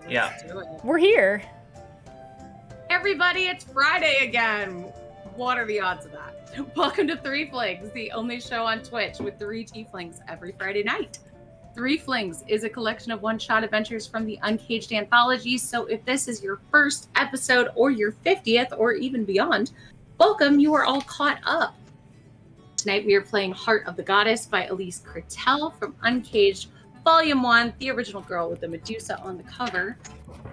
Let's do it. We're here. Everybody, it's Friday again. What are the odds of that? Welcome to Threeflings, the only show on Twitch with 3 tieflings every Friday night. Threeflings is a collection of one-shot adventures from the UNCAGED Anthology, so if this is your first episode or your 50th or even beyond, welcome, you are all caught up. Tonight we are playing Heart of the Goddess by Elise Cretell from UNCAGED Volume 1, the original girl with the Medusa on the cover.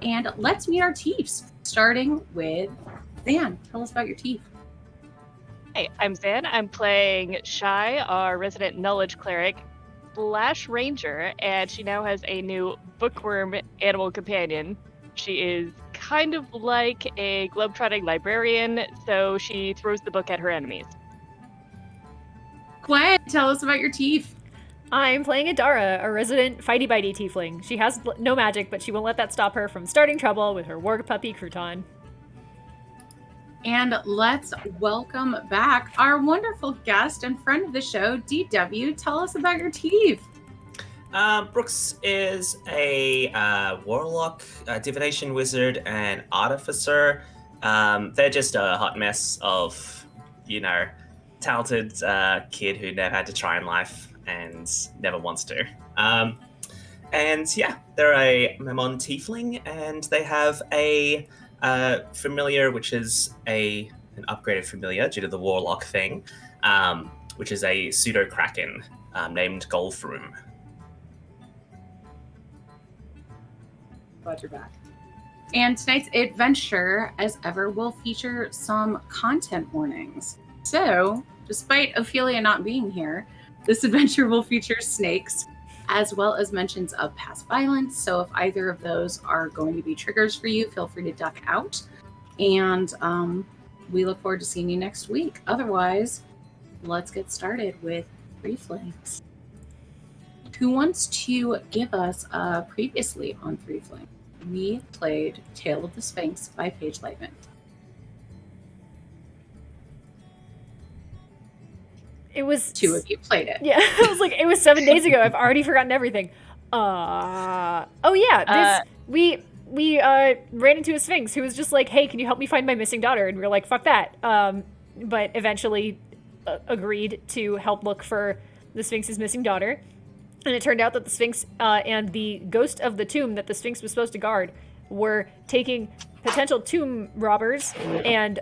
And let's meet our Tiefs, starting with Zan. Tell us about your Tief. Hey, I'm Zan. I'm playing Shy, our resident knowledge cleric / ranger, and she now has a new bookworm animal companion. She is kind of like a globetrotting librarian, so she throws the book at her enemies. Gwen, tell us about your Tief. I'm playing Adara, a resident fighty-bitey tiefling. She has no magic, but she won't let that stop her from starting trouble with her warg puppy Crouton. And let's welcome back our wonderful guest and friend of the show, DW. Tell us about your Tief. Brooks is a warlock, divination wizard, and artificer. They're just a hot mess of, talented kid who never had to try in life and never wants to. And yeah, they're a Memon tiefling, and they have a familiar, which is an upgraded familiar due to the warlock thing, which is a pseudo kraken named Golfroom. Glad you're back. And tonight's adventure, as ever, will feature some content warnings. So, despite Ophelia not being here, this adventure will feature snakes, as well as mentions of past violence. So if either of those are going to be triggers for you, feel free to duck out. And we look forward to seeing you next week. Otherwise, let's get started with Threeflings. Who wants to give us previously on Threeflings? We played Tale of the Sphinx by Paige Lightman. It was 2 of you played it. Yeah, I was like, it was 7 days ago. I've already forgotten everything. We ran into a Sphinx who was just like, hey, can you help me find my missing daughter? And we were like, fuck that. But eventually agreed to help look for the Sphinx's missing daughter. And it turned out that the Sphinx and the ghost of the tomb that the Sphinx was supposed to guard were taking potential tomb robbers and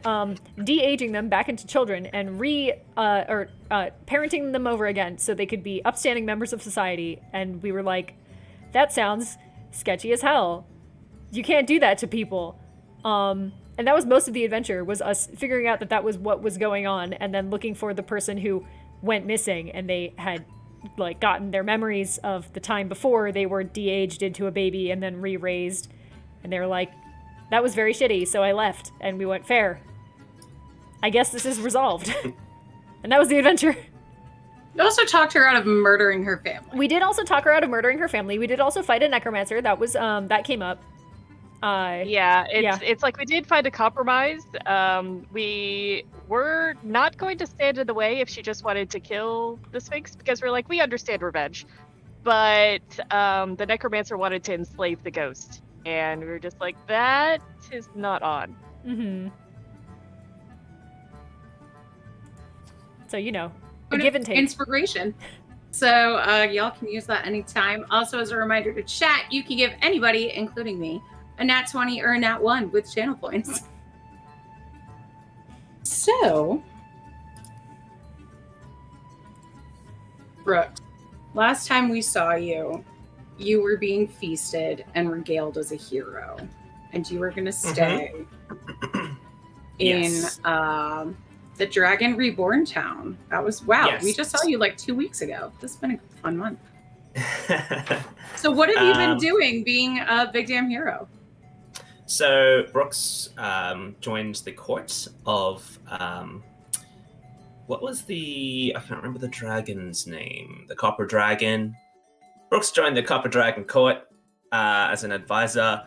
de-aging them back into children and parenting them over again so they could be upstanding members of society. And we were like, that sounds sketchy as hell. You can't do that to people. And that was most of the adventure, was us figuring out that was what was going on, and then looking for the person who went missing, and they had gotten their memories of the time before they were de-aged into a baby and then re-raised. And they were like, that was very shitty, so I left. And we went, fair. I guess this is resolved. And that was the adventure. You also talked her out of murdering her family. We did also talk her out of murdering her family. We did also fight a necromancer. That was, that came up. It's like we did find a compromise. We were not going to stand in the way if she just wanted to kill the Sphinx, because we're like, we understand revenge. But the necromancer wanted to enslave the ghost. And we were just like, that is not on. Mm-hmm. So, a give and take. Inspiration. So y'all can use that anytime. Also, as a reminder to chat, you can give anybody, including me, a nat 20 or a nat 1 with channel points. So, Brooke, last time we saw you, you were being feasted and regaled as a hero, and you were going to stay in the Dragon Reborn town. That was, wow, yes. We just saw you 2 weeks ago. This has been a fun month. So what have you been doing being a big damn hero? So Brooks joined the court of, what was I can't remember the dragon's name, the Copper Dragon. Brooks joined the Copper Dragon court as an advisor.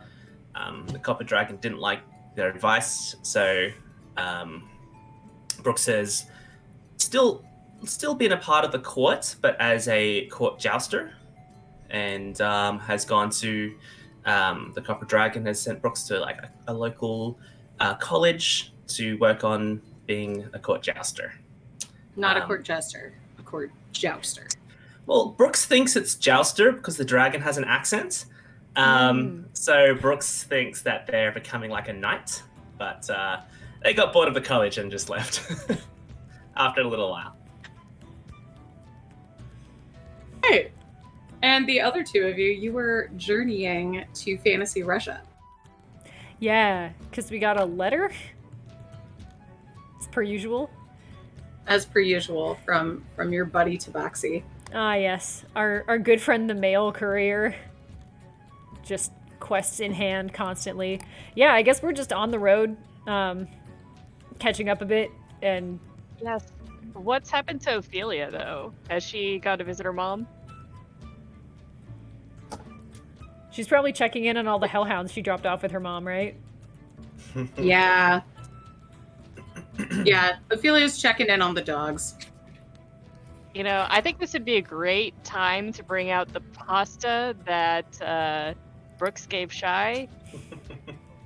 The Copper Dragon didn't like their advice, so Brooks has still been a part of the court, but as a court jouster, and has gone to the Copper Dragon has sent Brooks to like a local college to work on being a court jouster. Not a court jester, a court jouster. Well, Brooks thinks it's jouster because the dragon has an accent. So Brooks thinks that they're becoming like a knight, but they got bored of the college and just left after a little while. Hey, and the other two of you were journeying to Fantasy Russia. Yeah, because we got a letter, as per usual. As per usual, from your buddy Tabaxi. Ah, yes. Our good friend, the mail courier. Just quests in hand constantly. Yeah, I guess we're just on the road, catching up a bit, and... Yes. What's happened to Ophelia, though? Has she gone to visit her mom? She's probably checking in on all the hellhounds she dropped off with her mom, right? Yeah. Yeah, Ophelia's checking in on the dogs. You know, I think this would be a great time to bring out the pasta that Brooks gave Shy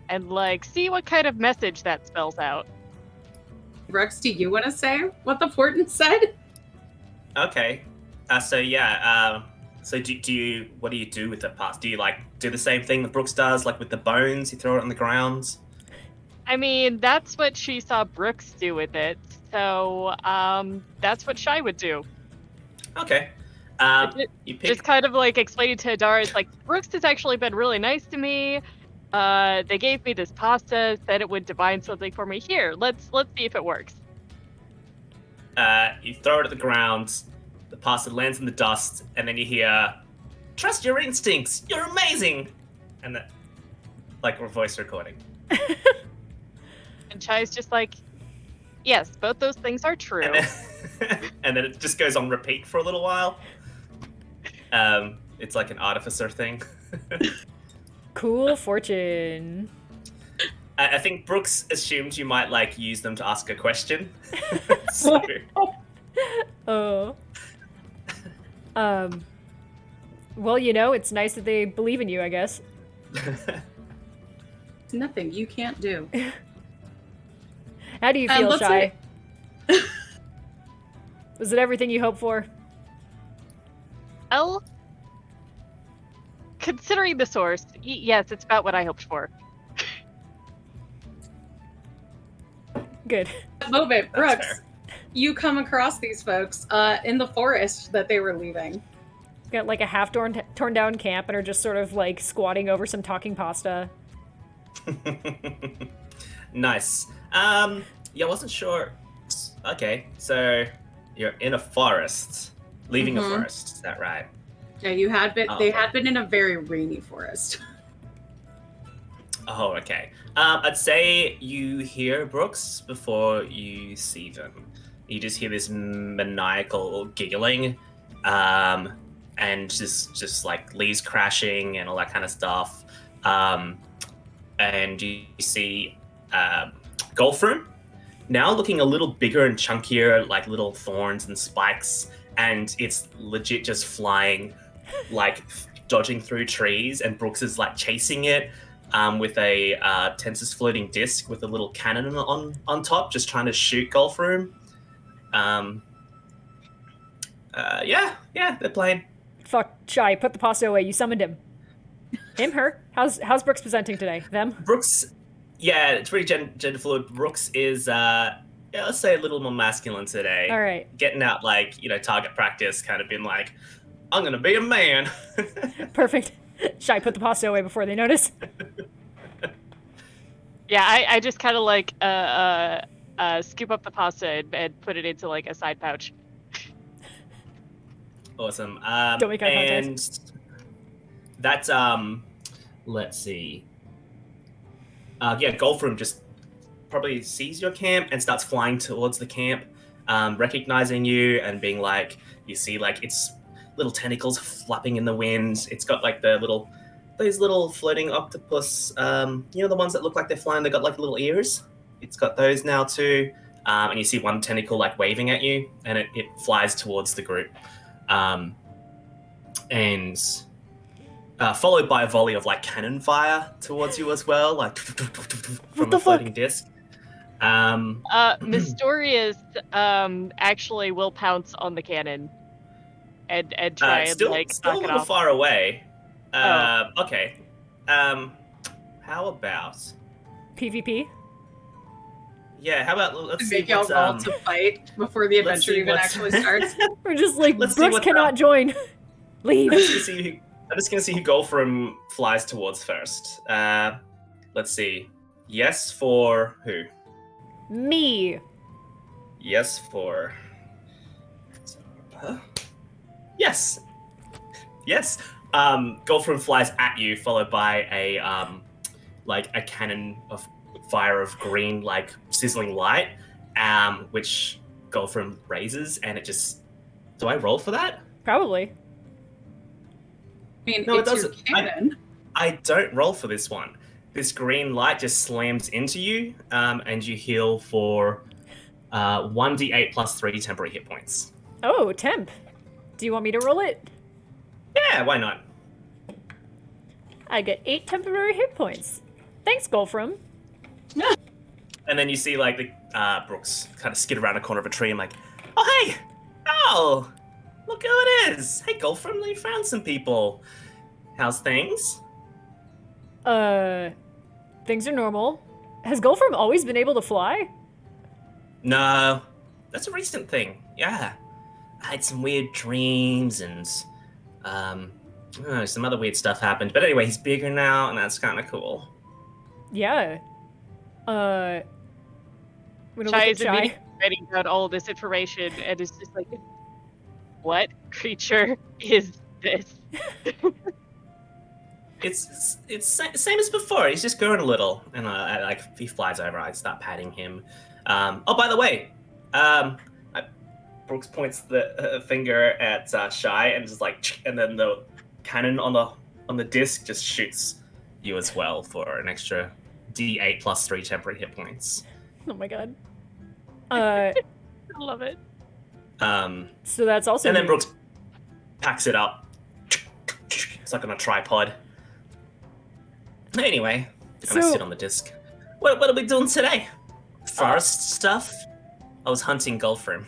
and, like, see what kind of message that spells out. Brooks, do you want to say what the portent said? Okay. So yeah. So do you? What do you do with the pasta? Do you like do the same thing that Brooks does, like with the bones? You throw it on the ground. I mean, that's what she saw Brooks do with it. So that's what Shy would do. Okay. You pick. Just kind of like explaining to Adara, it's like, Brooks has actually been really nice to me. They gave me this pasta, said it would divine something for me. Here, let's see if it works. You throw it at the ground. The pasta lands in the dust, and then you hear, "Trust your instincts. You're amazing," and that, like a voice recording. And Shy's just like, yes, both those things are true. And then it just goes on repeat for a little while. It's like an artificer thing. Cool fortune. I think Brooks assumed you might like use them to ask a question. So... Oh. Well, you know, it's nice that they believe in you, I guess. It's nothing you can't do. How do you feel, let's Shy? Was it everything you hoped for? Well, considering the source, yes, it's about what I hoped for. Good. At the moment, That's Brooks, fair. you come across these folks in the forest that they were leaving. Got like a half torn down camp and are just sort of like squatting over some talking pasta. Nice. Yeah, I wasn't sure. Okay, so you're in a forest, leaving a forest. Is that right? Yeah, you had been. Oh, They okay. had been in a very rainy forest. Oh, okay. I'd say you hear Brooks before you see them. You just hear this maniacal giggling, and just like leaves crashing and all that kind of stuff. And you see Golfroom now looking a little bigger and chunkier, like little thorns and spikes, and it's legit just flying, like dodging through trees, and Brooks is like chasing it with a Tensis floating disc with a little cannon on top, just trying to shoot Golfroom. Yeah, they're playing. Fuck, Shy, put the pasta away. You summoned him. Him, her? How's Brooks presenting today? Them? Brooks, yeah, it's pretty gender fluid. Brooks is, yeah, let's say a little more masculine today. All right. Getting out, like, target practice, kind of been like, I'm going to be a man. Perfect. Shy, put the pasta away before they notice. Yeah, I just kind of like scoop up the pasta and put it into like a side pouch. Awesome. Don't make eye contact. And that's, let's see. Yeah, Golfroom just probably sees your camp and starts flying towards the camp, recognizing you and being like, you see like its little tentacles flapping in the wind. It's got like those little floating octopus, the ones that look like they're flying, they got like little ears. It's got those now too. And you see one tentacle like waving at you, and it flies towards the group. And followed by a volley of like cannon fire towards you as well, like from the a floating fuck? disc. Mysterious actually will pounce on the cannon and try and still like still a knock it little off. far away. Oh. Okay. How about? PvP? Yeah, how about let's see Make y'all what's roll to fight before the let's adventure see even what's- actually starts. We're just like, Let's see Brooks what cannot join. Leave. I'm just gonna see who Golfram flies towards first. Let's see. Yes for who? Me. Yes for. Yes. Yes. Golfram flies at you, followed by a cannon of fire of green, like sizzling light, which Golfram raises, and it just. Do I roll for that? Probably. I mean, No, it it's your doesn't. cannon. I don't roll for this one. This green light just slams into you, and you heal for 1d8 plus 3 temporary hit points. Oh, temp. Do you want me to roll it? Yeah, why not? I get 8 temporary hit points. Thanks, Golfram. And then you see like the Brooks kind of skid around a corner of a tree and like, oh hey, oh, look who it is. Hey, Golfram, you found some people. How's things? Things are normal. Has Golfram always been able to fly? No, that's a recent thing. Yeah, I had some weird dreams and some other weird stuff happened. But anyway, he's bigger now, and that's kind of cool. Yeah. I'm gonna Shai look is at Shai. immediately writing down all this information and is just like, what creature is this? It's same as before. He's just growing a little, and he flies over. I start patting him. Oh, by the way, Brooks points the finger at Shai and just like, and then the cannon on the disc just shoots you as well for an extra D8 plus 3 temporary hit points. Oh my god. I love it. So that's also. And then Brooks packs it up. It's like on a tripod. Anyway, and I So- sit on the disc. What are we doing today? Forest stuff? I was hunting Golfram.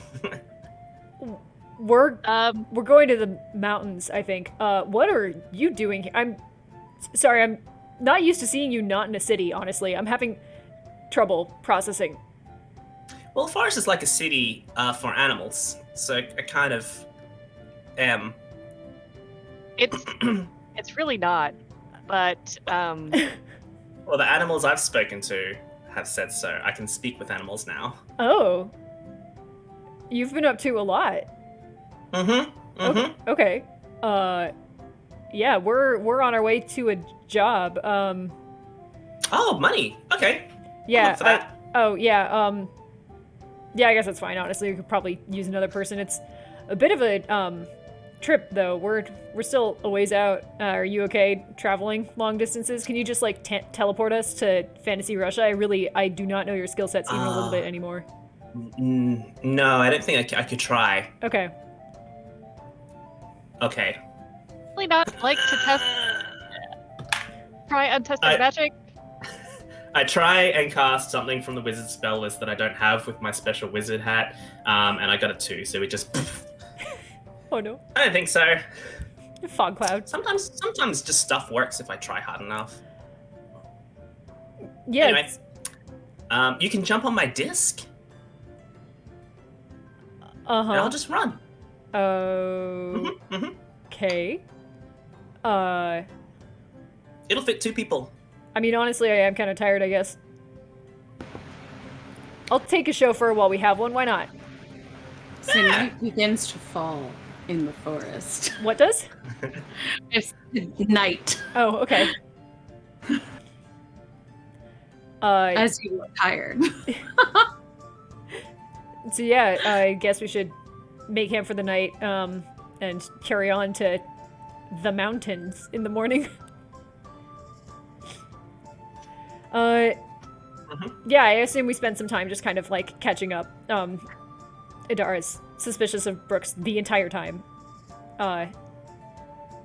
We're Um, going to the mountains, I think. What are you doing here? I'm sorry, I'm not used to seeing you not in a city, honestly. I'm having trouble processing. Well, a forest is like a city for animals, so I kind of am. it's really not, but Well, the animals I've spoken to have said so. I can speak with animals now. Oh. You've been up to a lot. Mm-hmm. Mm-hmm. Okay. Yeah, we're on our way to a job. Oh, money. Okay. Yeah. for that. Yeah, I guess that's fine. Honestly, we could probably use another person. It's a bit of a trip though. We're still a ways out. Are you okay traveling long distances? Can you just like teleport us to Fantasy Russia? I do not know your skill sets even a little bit anymore. No, I don't think I could try. Okay. Okay. really not like to test, try untested magic. I try and cast something from the wizard spell list that I don't have with my special wizard hat, and I got a 2, so we just. Oh no. I don't think so. Fog cloud. Sometimes just stuff works if I try hard enough. Yeah. Anyway, you can jump on my disc, and I'll just run. Okay. It'll fit 2 people. I mean, honestly, I am kind of tired, I guess. I'll take a chauffeur while we have one. Why not? So night begins to fall in the forest. What does? It's night. Oh, okay. As you look tired. So yeah, I guess we should make camp for the night, and carry on to the mountains in the morning. Yeah, I assume we spend some time just kind of like catching up. Idara's suspicious of Brooks the entire time.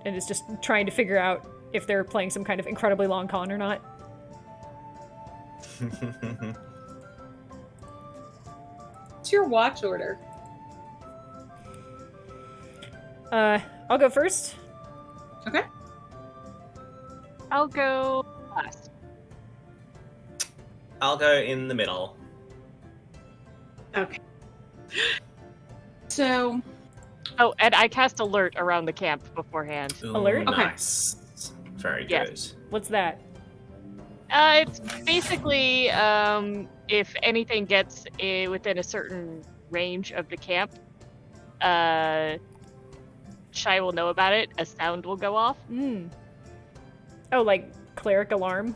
and is just trying to figure out if they're playing some kind of incredibly long con or not. What's your watch order? I'll go first. Okay. I'll go last. I'll go in the middle. Okay. So, Oh, and I cast alert around the camp beforehand. Ooh, Alert? Okay. Nice. Very Yes. good. What's that? It's basically if anything gets within a certain range of the camp, Shai will know about it. A sound will go off. Oh, like cleric alarm?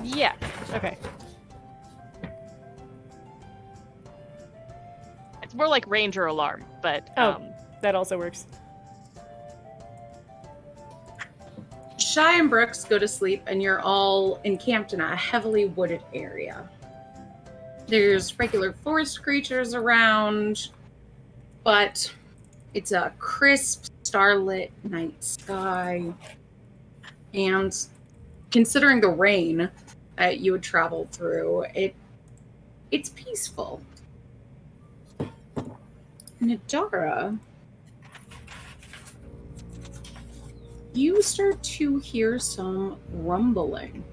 Yeah. Okay. It's more like ranger alarm, but That also works. Shai and Brooks go to sleep, and you're all encamped in a heavily wooded area. There's regular forest creatures around, but it's a crisp, starlit night sky. And considering the rain that you had traveled through, it's peaceful. Nadara, you start to hear some rumbling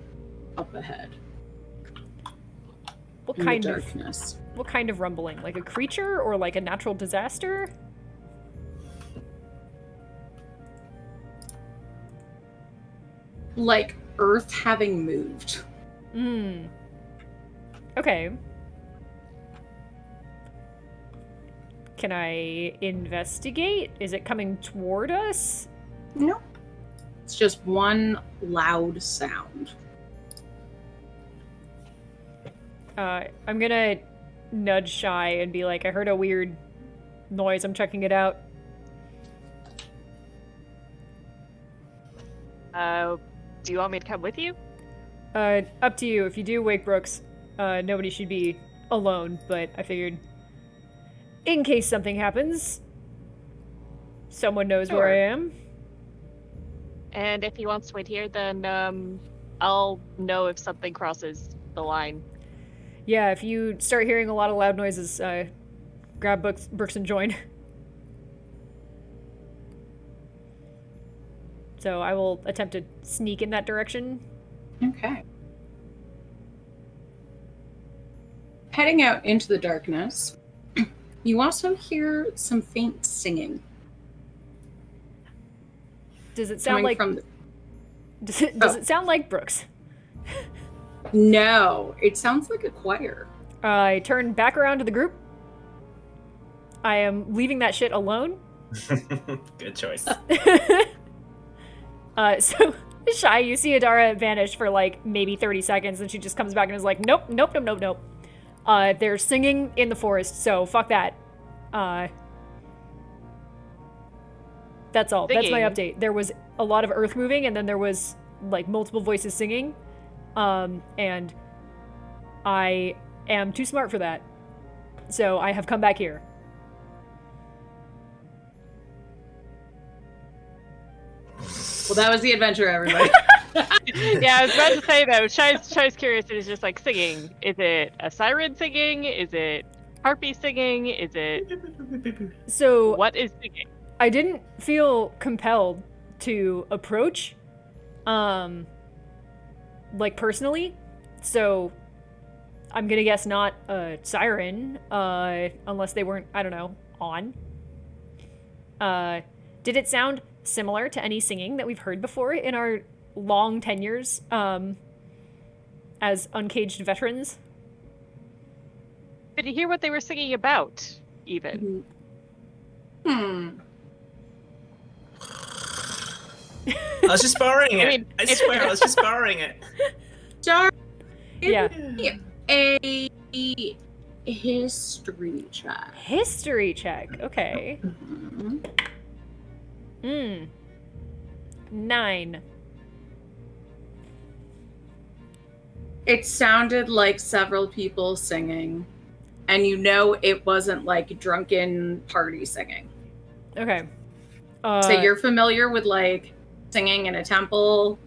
up ahead What in the kind of darkness. what kind of rumbling? Like a creature or like a natural disaster? Like earth having moved. Okay. Can I investigate? Is it coming toward us? No. It's just one loud sound. I'm gonna nudge Shai and be like, I heard a weird noise. I'm checking it out. Do you want me to come with you? Up to you. If you do wake Brooks, nobody should be alone, but I figured in case something happens, someone knows where I am. And if he wants to wait here, then I'll know if something crosses the line. Yeah, if you start hearing a lot of loud noises, grab Brooks and join. So I will attempt to sneak in that direction. Okay. Heading out into the darkness, you also hear some faint singing. Does it sound like from the... Does it sound like Brooks? No, it sounds like a choir. I turn back around to the group. I am leaving that shit alone. Good choice. So Shai, you see Adara vanish for like maybe 30 seconds, and she just comes back and is like, nope. They're singing in the forest, so fuck that. That's all. Singing. That's my update. There was a lot of earth moving, and then there was like multiple voices singing, and I am too smart for that. So I have come back here. Well, that was the adventure, everybody. Yeah, I was about to say though, Shai's curious. It is just like singing. Is it a siren singing? Is it harpy singing? Is it So what is singing? I didn't feel compelled to approach, like personally. So I'm gonna guess not a siren, unless they weren't, I don't know, on. Did it sound similar to any singing that we've heard before in our long tenures as uncaged veterans? Did you hear what they were singing about? Even. Hmm. I was just borrowing it. I mean, I swear, I was just borrowing it. Start Yeah. a history check. History check. Okay. Mhm. 9. It sounded like several people singing, and you know it wasn't like drunken party singing. Okay. So you're familiar with like singing in a temple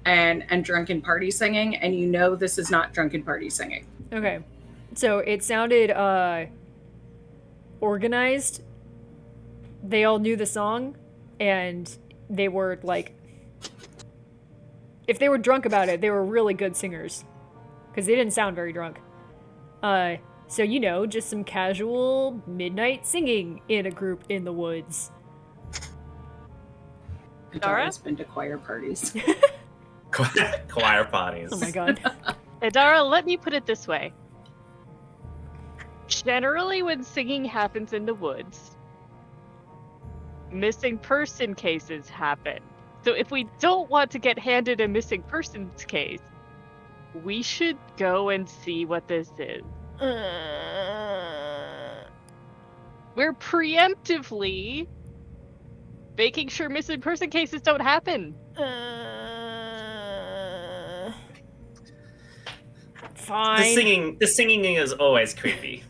and drunken party singing, and you know this is not drunken party singing. Okay. So it sounded organized. They all knew the song, and they were like, if they were drunk about it, they were really good singers, because they didn't sound very drunk. So you know, just some casual midnight singing in a group in the woods. Adara's been to choir parties. Choir parties. Oh my god. Adara, let me put it this way. Generally, when singing happens in the woods, missing person cases happen. So if we don't want to get handed a missing persons case, we should go and see what this is. We're preemptively making sure missing person cases don't happen. Fine. The singing is always creepy.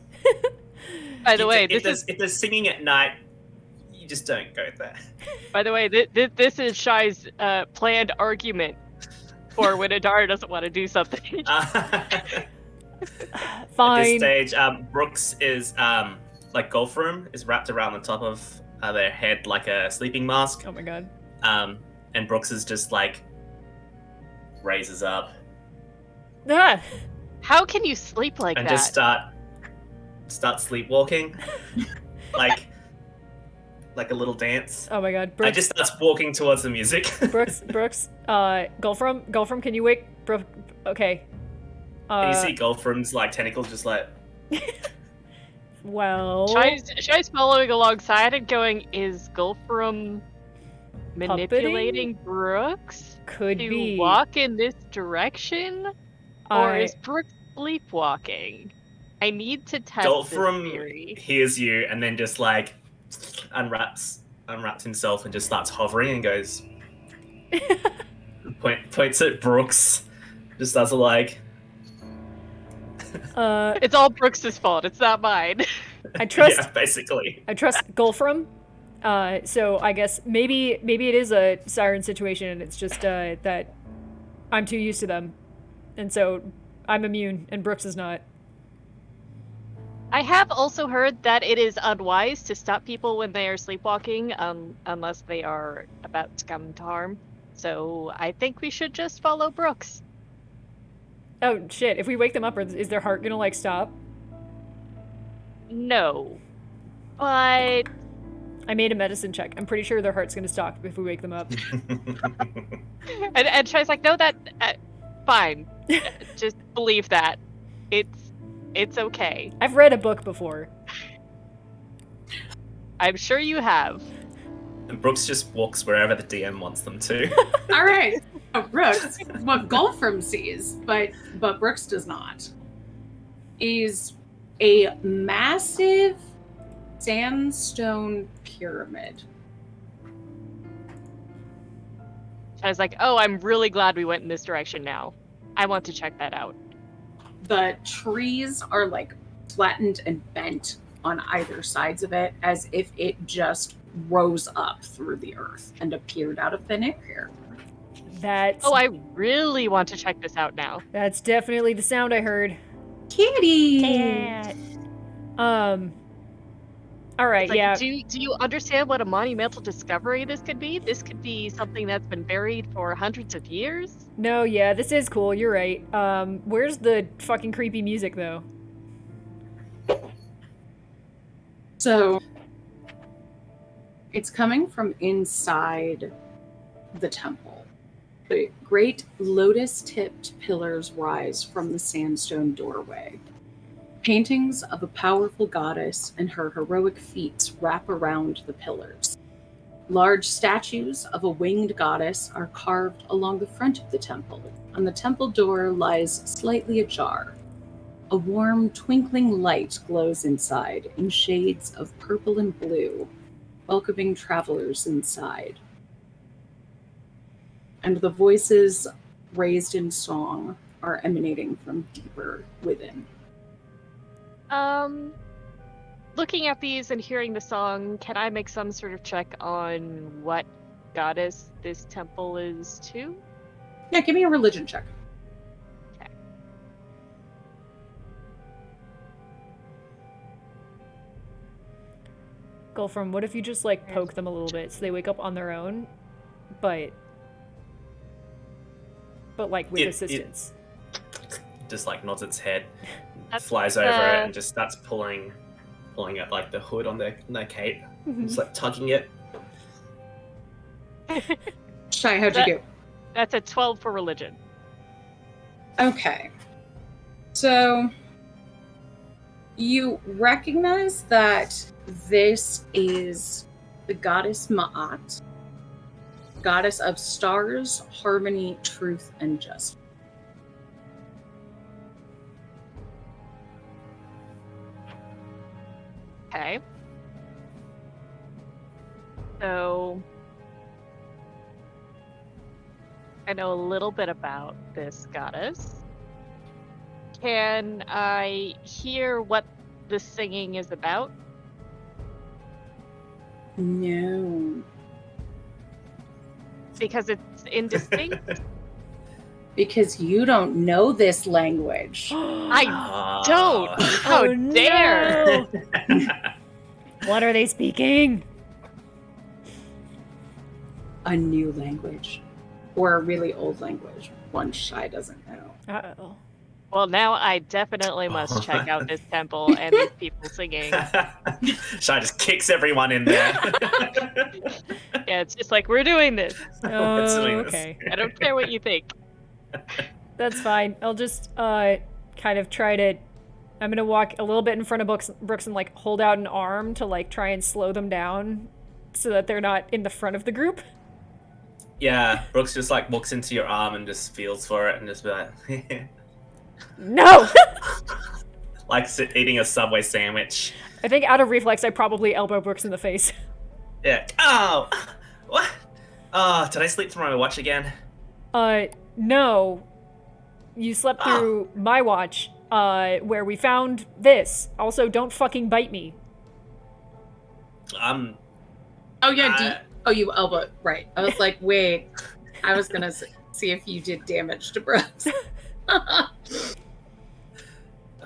By the way, if there's singing at night, you just don't go there. By the way, this is Shai's planned argument for when Adara doesn't want to do something. Fine. At this stage, Brooks is like golf room is wrapped around the top of their head like a sleeping mask. Oh my god. And Brooks is just like raises up Ah! How can you sleep like and that? just start sleepwalking, like a little dance. Oh my god. I just starts walking towards the music. Brooks, Golfram, can you wake Brooke? Okay. And you see Golfram's like tentacles just like. Well. Shai's following alongside and going, is Golfram manipulating Brooks Could to be. walk in this direction? Or is Brooks sleepwalking? I need to test Golfram this theory. hears you and then just like unwraps himself and just starts hovering and goes points at Brooks, just does a like. It's all Brooks's fault. It's not mine. I trust. Yeah, basically. I trust Golfram. So I guess maybe it is a siren situation, and it's just that I'm too used to them, and so I'm immune, and Brooks is not. I have also heard that it is unwise to stop people when they are sleepwalking, unless they are about to come to harm. So I think we should just follow Brooks. Oh shit! If we wake them up, is their heart gonna like stop? No, but I made a medicine check. I'm pretty sure their heart's gonna stop if we wake them up. and Shai's like, no, that fine. Just believe that. It's okay. I've read a book before. I'm sure you have. And Brooks just walks wherever the DM wants them to. All right. Brooks, what Golfram sees, but Brooks does not, is a massive sandstone pyramid. Shai's like, oh, I'm really glad we went in this direction now. I want to check that out. The trees are like flattened and bent on either sides of it, as if it just rose up through the earth and appeared out of thin air. That's. Oh, I really want to check this out now. That's definitely the sound I heard. Kitty. Cat. All right. Like, yeah. Do you understand what a monumental discovery this could be? This could be something that's been buried for hundreds of years. No. Yeah. This is cool. You're right. Where's the fucking creepy music though? So it's coming from inside the temple. The great lotus-tipped pillars rise from the sandstone doorway. Paintings of a powerful goddess and her heroic feats wrap around the pillars. Large statues of a winged goddess are carved along the front of the temple, and the temple door lies slightly ajar. A warm, twinkling light glows inside in shades of purple and blue, welcoming travelers inside. And the voices raised in song are emanating from deeper within. looking at these and hearing the song, can I make some sort of check on what goddess this temple is to? Yeah, give me a religion check. Okay. Gulfram, what if you just like poke them a little bit so they wake up on their own, but like with assistance? Just like nods its head, That's, flies over it, and just starts pulling at like the hood on their cape, just like tugging it. Shy, how'd you do? That's a 12 for religion. Okay. So you recognize that this is the goddess Ma'at, goddess of stars, harmony, truth, and justice. Okay. So I know a little bit about this goddess. Can I hear what the singing is about? No. Because it's indistinct? Because you don't know this language. I don't! How Oh, dare! no. What are they speaking? A new language. Or a really old language. One Shy doesn't know. Uh-oh. Well, now I definitely must check out this temple and these people singing. Shy just kicks everyone in there. Yeah, it's just like, we're doing this. Oh, It's doing this. okay. I don't care what you think. That's fine. I'll just kind of try to... I'm gonna walk a little bit in front of Brooks and like hold out an arm to like try and slow them down so that they're not in the front of the group. Yeah, Brooks just like looks into your arm and just feels for it and just be like, No! like eating a Subway sandwich. I think out of reflex, I probably elbow Brooks in the face. Yeah. Oh, what? Oh, did I sleep through my watch again? No. You slept through my watch, where we found this. Also, don't fucking bite me. Oh, yeah, you elbow. Right. I was like, wait. I was going to see if you did damage to Brooks. I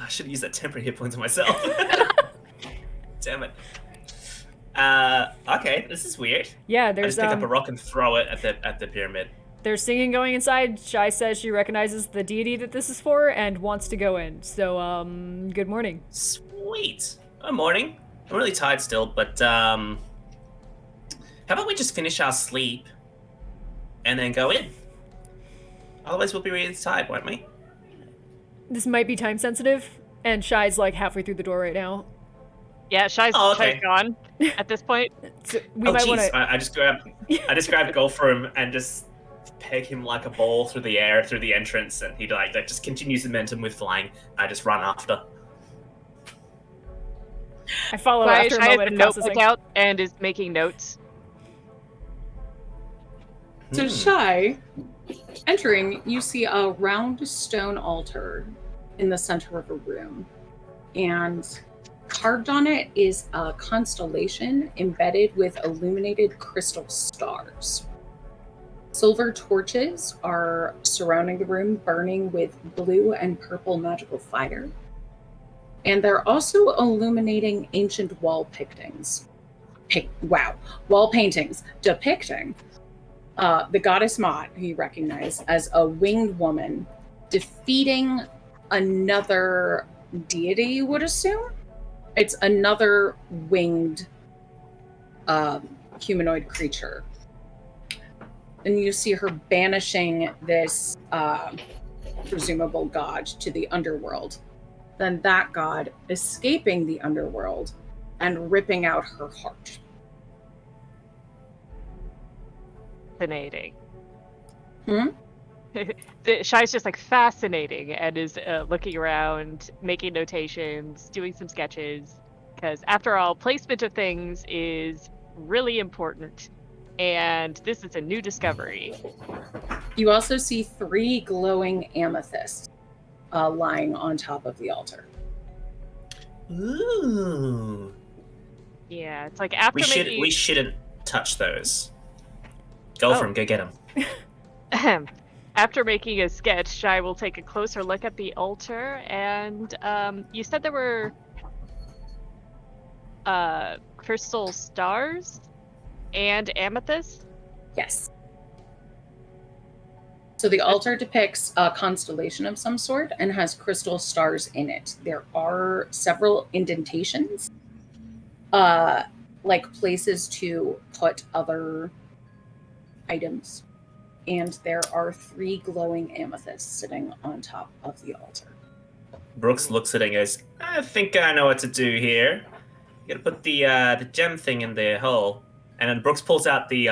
should have used that temporary hit points on myself. Damn it. Okay, this is weird. Yeah, I there's just pick up a rock and throw it at the pyramid. There's singing going inside. Shai says she recognizes the deity that this is for and wants to go in. So, good morning. Sweet. Good morning. I'm really tired still, but how about we just finish our sleep and then go in? Otherwise, we'll be really tired, won't we? This might be time sensitive, and Shai's like halfway through the door right now. Yeah, Shai's gone at this point. So we might want to. I just grab Gulfram and just peg him like a ball through the air through the entrance, and he like that just continues the momentum with flying. I just run after. I follow after a Shai has moment the of notebook processing. out and is making notes. So Shy, entering, you see a round stone altar in the center of a room. And carved on it is a constellation embedded with illuminated crystal stars. Silver torches are surrounding the room, burning with blue and purple magical fire. And they're also illuminating ancient wall paintings. Wall paintings depicting the goddess Ma'at, who you recognize as a winged woman, defeating another deity, you would assume. It's another winged humanoid creature. And you see her banishing this presumable god to the underworld. Then that god escaping the underworld and ripping out her heart. Fascinating. Hmm? Shai's just like fascinating and is looking around, making notations, doing some sketches. Because after all, placement of things is really important. And this is a new discovery. You also see 3 glowing amethysts lying on top of the altar. Ooh. Yeah, it's like after We shouldn't touch those. Go for Oh. them. Go get them. After making a sketch, Shai will take a closer look at the altar, and you said there were crystal stars and amethyst. Yes. So the altar depicts a constellation of some sort and has crystal stars in it. There are several indentations, like places to put other items. And there are 3 glowing amethysts sitting on top of the altar. Brooks looks at it and goes, I think I know what to do here. You gotta put the gem thing in the hole. And then Brooks pulls out the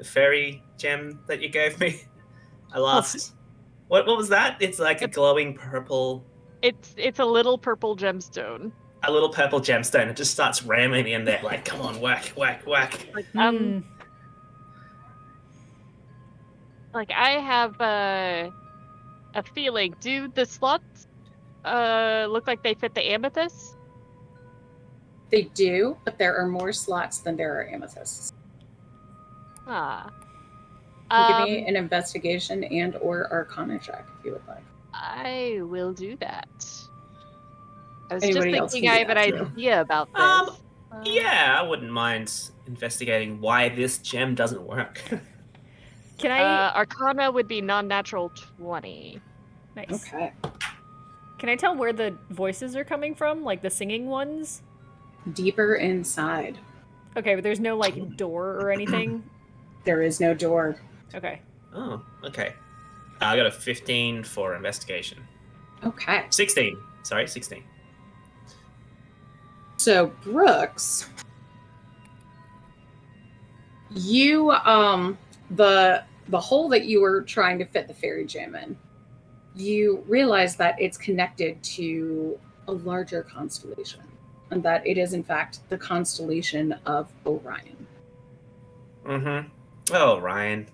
fairy gem that you gave me. I lost. What was that? It's like a glowing purple. It's a little purple gemstone. A little purple gemstone. It just starts ramming me in there, like, come on, whack, whack, whack. Like I have a feeling. Do the slots look like they fit the amethyst? They do, but there are more slots than there are amethysts. Ah. You give me an investigation and or arcana check if you would like. I will do that. I was Anybody just else thinking can I do have that, an too. idea about this. Yeah, I wouldn't mind investigating why this gem doesn't work. Can I? Arcana would be non-natural 20. Nice. Okay. Can I tell where the voices are coming from? Like the singing ones? Deeper inside. Okay, but there's no like door or anything? There is no door. Okay. Oh, okay. I got a 15 for investigation. Okay. 16. Sorry, 16. So, Brooks, you, the hole that you were trying to fit the fairy gem in, you realize that it's connected to a larger constellation, and that it is, in fact, the constellation of Orion. Mm-hmm. Oh, Ryan.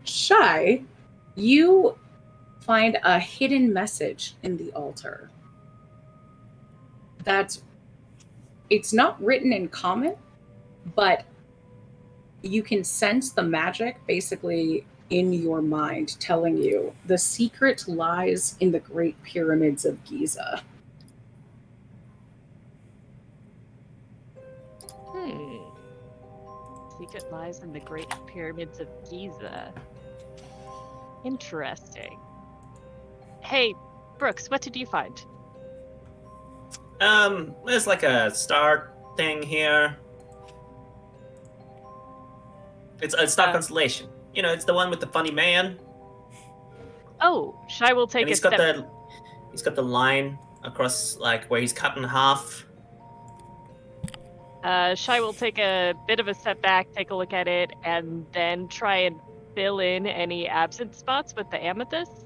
Shai, you find a hidden message in the altar. It's not written in common, but you can sense the magic basically in your mind telling you the secret lies in the Great Pyramids of Giza. Secret lies in the Great Pyramids of Giza. Interesting. Hey, Brooks, what did you find? There's like a star thing here. It's a star constellation. You know, it's the one with the funny man. Oh, Shai will take And he's a step. he's got the line across, like, where he's cut in half. Shai will take a bit of a step back, take a look at it, and then try and fill in any absent spots with the amethyst.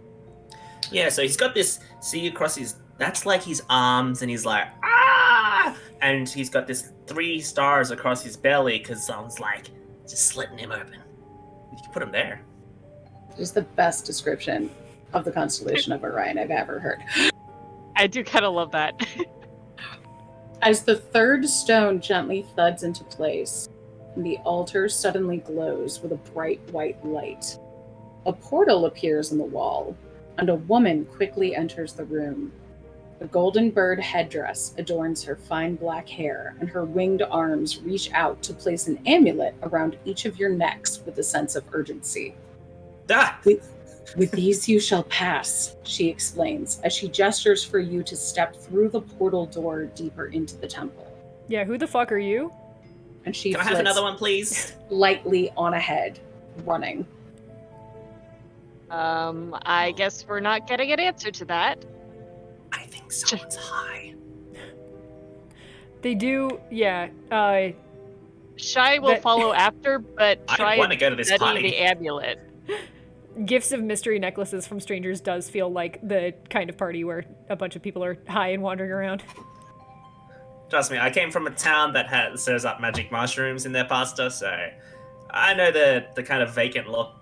Yeah, so he's got this C across his... That's like his arms, and he's like, ah! And he's got this 3 stars across his belly, because someone's like, just slitting him open. You can put him there. It's the best description of the constellation of Orion I've ever heard. I do kind of love that. As the 3rd stone gently thuds into place, the altar suddenly glows with a bright white light. A portal appears in the wall, and a woman quickly enters the room. A golden bird headdress adorns her fine black hair, and her winged arms reach out to place an amulet around each of your necks with a sense of urgency. Ah! With these you shall pass, she explains, as she gestures for you to step through the portal door deeper into the temple. Yeah, who the fuck are you? And she Can I have another one, please? lightly on ahead, running. I guess we're not getting an answer to that. I think someone's high. They do, yeah. Shai will follow after, but try I want to and go to this study party. the amulet. Gifts of mystery necklaces from strangers does feel like the kind of party where a bunch of people are high and wandering around. Trust me, I came from a town that serves up magic mushrooms in their pasta, so I know the kind of vacant look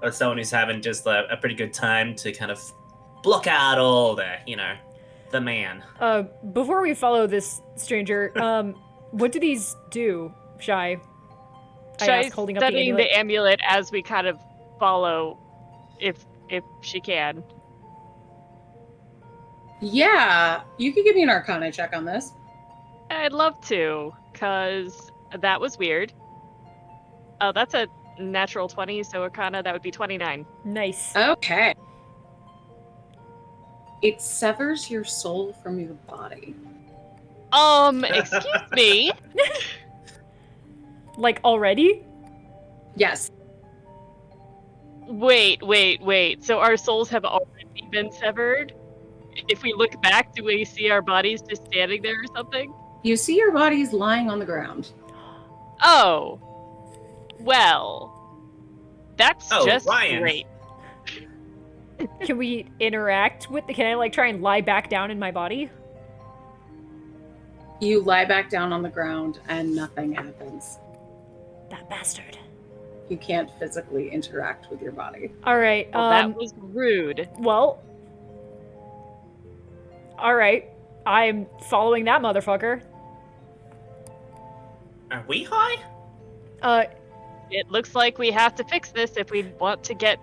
of someone who's having just a pretty good time to kind of block out all the, the man. Before we follow this stranger, what do these do, Shy? I Shai's ask, holding up the studying amulet. the amulet as we kind of follow, if she can. Yeah, you could give me an Arcana check on this. I'd love to, because that was weird. Oh, that's a natural 20, so Arcana, that would be 29. Nice. Okay. It severs your soul from your body. Excuse me? Like, already? Yes. Wait. So our souls have already been severed? If we look back, do we see our bodies just standing there or something? You see your bodies lying on the ground. Oh. Well. That's just Ryan. great. Can we interact with can I, like, try and lie back down in my body? You lie back down on the ground and nothing happens. That bastard. You can't physically interact with your body. Alright, Well, that was rude. well... Alright, I'm following that motherfucker. Are we high? It looks like we have to fix this if we want to get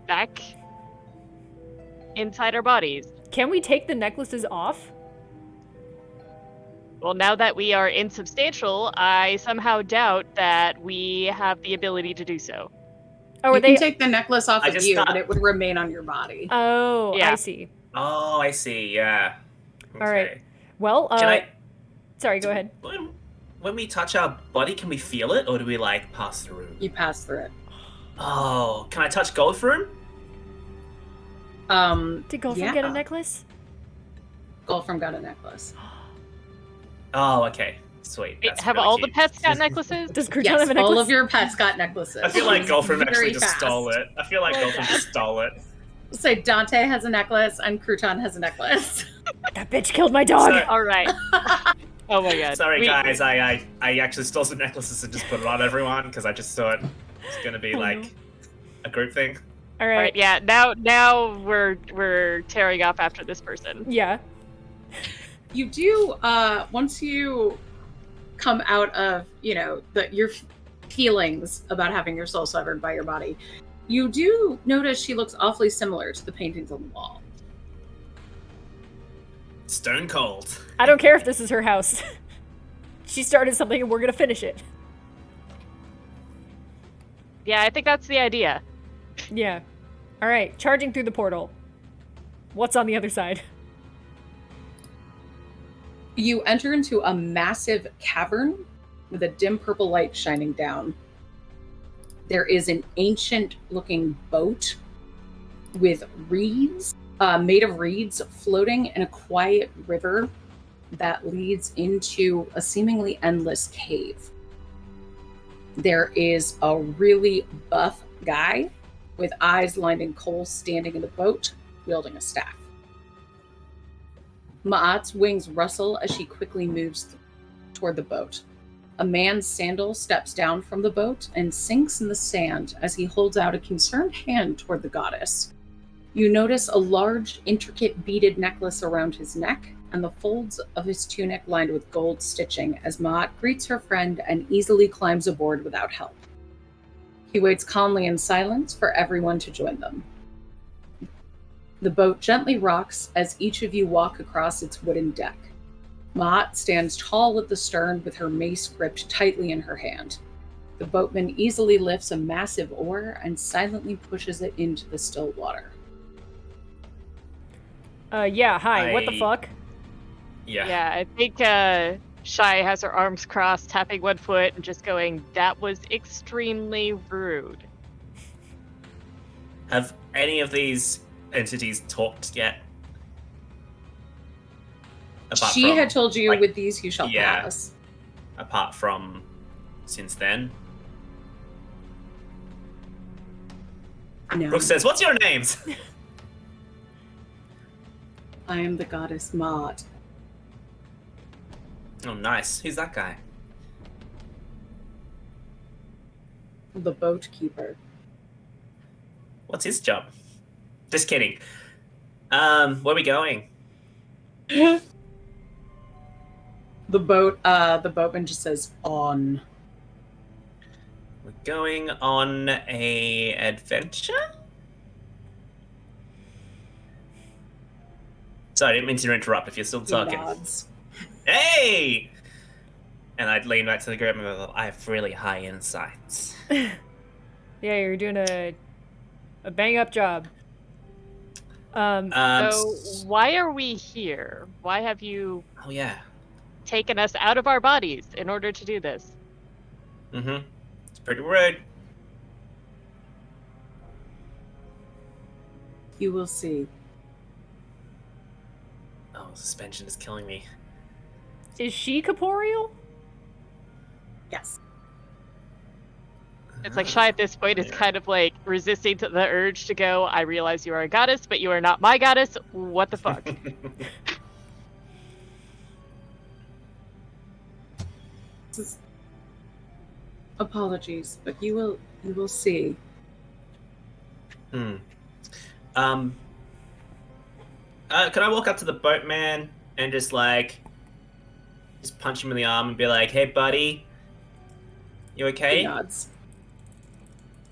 back inside our bodies. Can we take the necklaces off? Well, now that we are insubstantial, I somehow doubt that we have the ability to do so. Oh, You can take the necklace off of you, but it would remain on your body. Oh, Yeah. I see. Oh, I see. Yeah. Okay. All right. Well, Can sorry, go ahead. When we touch our body, can we feel it, or do we like pass through? You pass through it. Oh, can I touch Goldfruit? Did Golfram yeah. get a necklace? Goldfram got a necklace. Oh, okay. Sweet. That's Have really all cute. the pets got necklaces? Does Crouton Yes, have a necklace? all of your pets got necklaces. I feel like Goldfruit actually Very just fast. stole it. I feel like Goldfruit just stole it. So Dante has a necklace and Crouton has a necklace. That bitch killed my dog! So- All right. Oh my god. Sorry, guys. I actually stole some necklaces and just put it on everyone because I just thought it's gonna be like a group thing. All All right. right, yeah. Now we're tearing off after this person. Yeah. You do, once you come out of, your feelings about having your soul severed by your body, you do notice she looks awfully similar to the paintings on the wall. Stone cold. I don't care if this is her house. She started something and we're gonna finish it. Yeah, I think that's the idea. Yeah. All right, charging through the portal. What's on the other side? You enter into a massive cavern with a dim purple light shining down. There is an ancient-looking boat with reeds, made of reeds, floating in a quiet river that leads into a seemingly endless cave. There is a really buff guy with eyes lined in coal standing in the boat, wielding a staff. Ma'at's wings rustle as she quickly moves toward the boat. A man's sandal steps down from the boat and sinks in the sand as he holds out a concerned hand toward the goddess. You notice a large, intricate beaded necklace around his neck and the folds of his tunic lined with gold stitching as Ma'at greets her friend and easily climbs aboard without help. He waits calmly in silence for everyone to join them. The boat gently rocks as each of you walk across its wooden deck. Ma'at stands tall at the stern with her mace gripped tightly in her hand. The boatman easily lifts a massive oar and silently pushes it into the still water. Yeah, hi, what the fuck? Yeah. Yeah, I think Shai has her arms crossed, tapping one foot, and just going, "That was extremely rude." Have any of these entities talked yet? She had told you, like, with these you shall yeah. pass. Apart from since then? No. Brooke says, "What's your names?" I am the goddess Ma'at. Oh, nice. Who's that guy? The boat keeper. What's his job? Just kidding. Where are we going? The boatman just says, on. We're going on a adventure? Sorry, I didn't mean to interrupt if you're still He talking. nods. Hey! And I'd lean back to the group and go, I have really high insights. Yeah, you're doing a bang up job. So why are we here? Why have you Oh, yeah. taken us out of our bodies in order to do this? Mm-hmm. It's pretty rude. You will see. Oh, suspension is killing me. Is she corporeal? Yes. It's like Shy at this point is kind of like resisting to the urge to go, I realize you are a goddess, but you are not my goddess. What the fuck? Apologies, but you will see. Can I walk up to the boatman and just punch him in the arm and be like, hey buddy, you He okay? nods.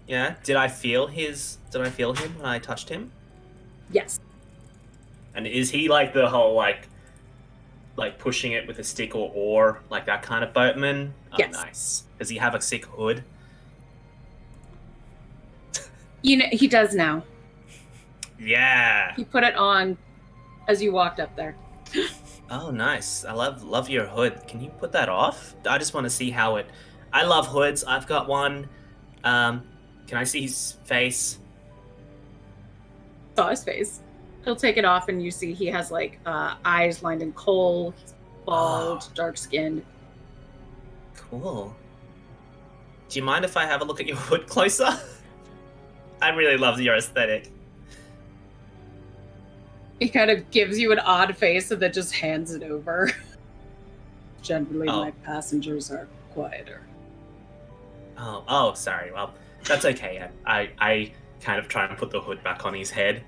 Yeah? Did I feel him when I touched him? Yes. And is he like the whole like pushing it with a stick or oar, like that kind of boatman? Oh, Yes. nice. Does he have a sick hood? You know, he does now. Yeah. He put it on as you walked up there. Oh, nice. I love your hood. Can you put that off? I just want to see how it. I love hoods. I've got one. Can I see his face? Saw his face. He'll take it off, and you see he has like eyes lined in coal. He's bald, dark skinned. Cool. Do you mind if I have a look at your hood closer? I really love your aesthetic. He kind of gives you an odd face and then just hands it over. Generally, my passengers are quieter. Oh, sorry. Well, that's okay. I kind of try and put the hood back on his head.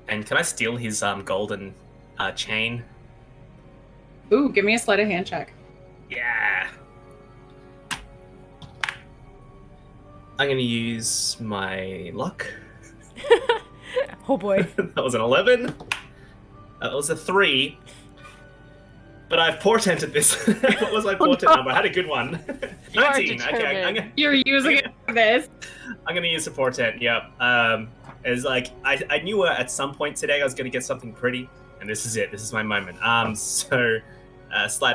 And can I steal his golden chain? Ooh, give me a sleight of hand check. Yeah. I'm going to use my luck. Oh boy. That was an 11. That was a 3. But I've portented this. What was my portent number? I had a good one. 19. Okay, You're using it for this. I'm going to use a portent, yep. It's like, I knew at some point today I was going to get something pretty, and this is it. This is my moment. Sleight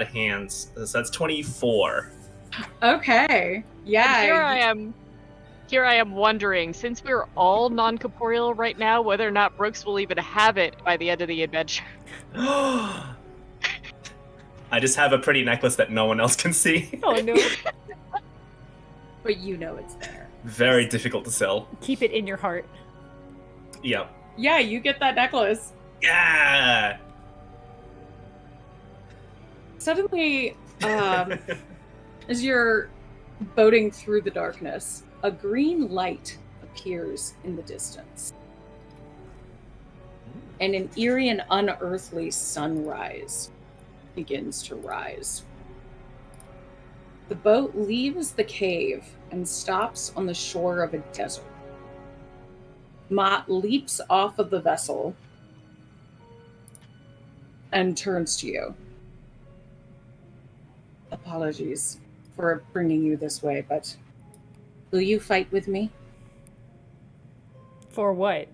of hands. So that's 24. Okay. Yeah. And here I am wondering, since we're all non-corporeal right now, whether or not Brooks will even have it by the end of the adventure. I just have a pretty necklace that no one else can see. Oh no. But you know it's there. Very difficult to sell. Keep it in your heart. Yep. Yeah, you get that necklace. Yeah! Suddenly, as you're boating through the darkness, a green light appears in the distance. And an eerie and unearthly sunrise begins to rise. The boat leaves the cave and stops on the shore of a desert. Mott leaps off of the vessel and turns to you. Apologies for bringing you this way, but will you fight with me? For what?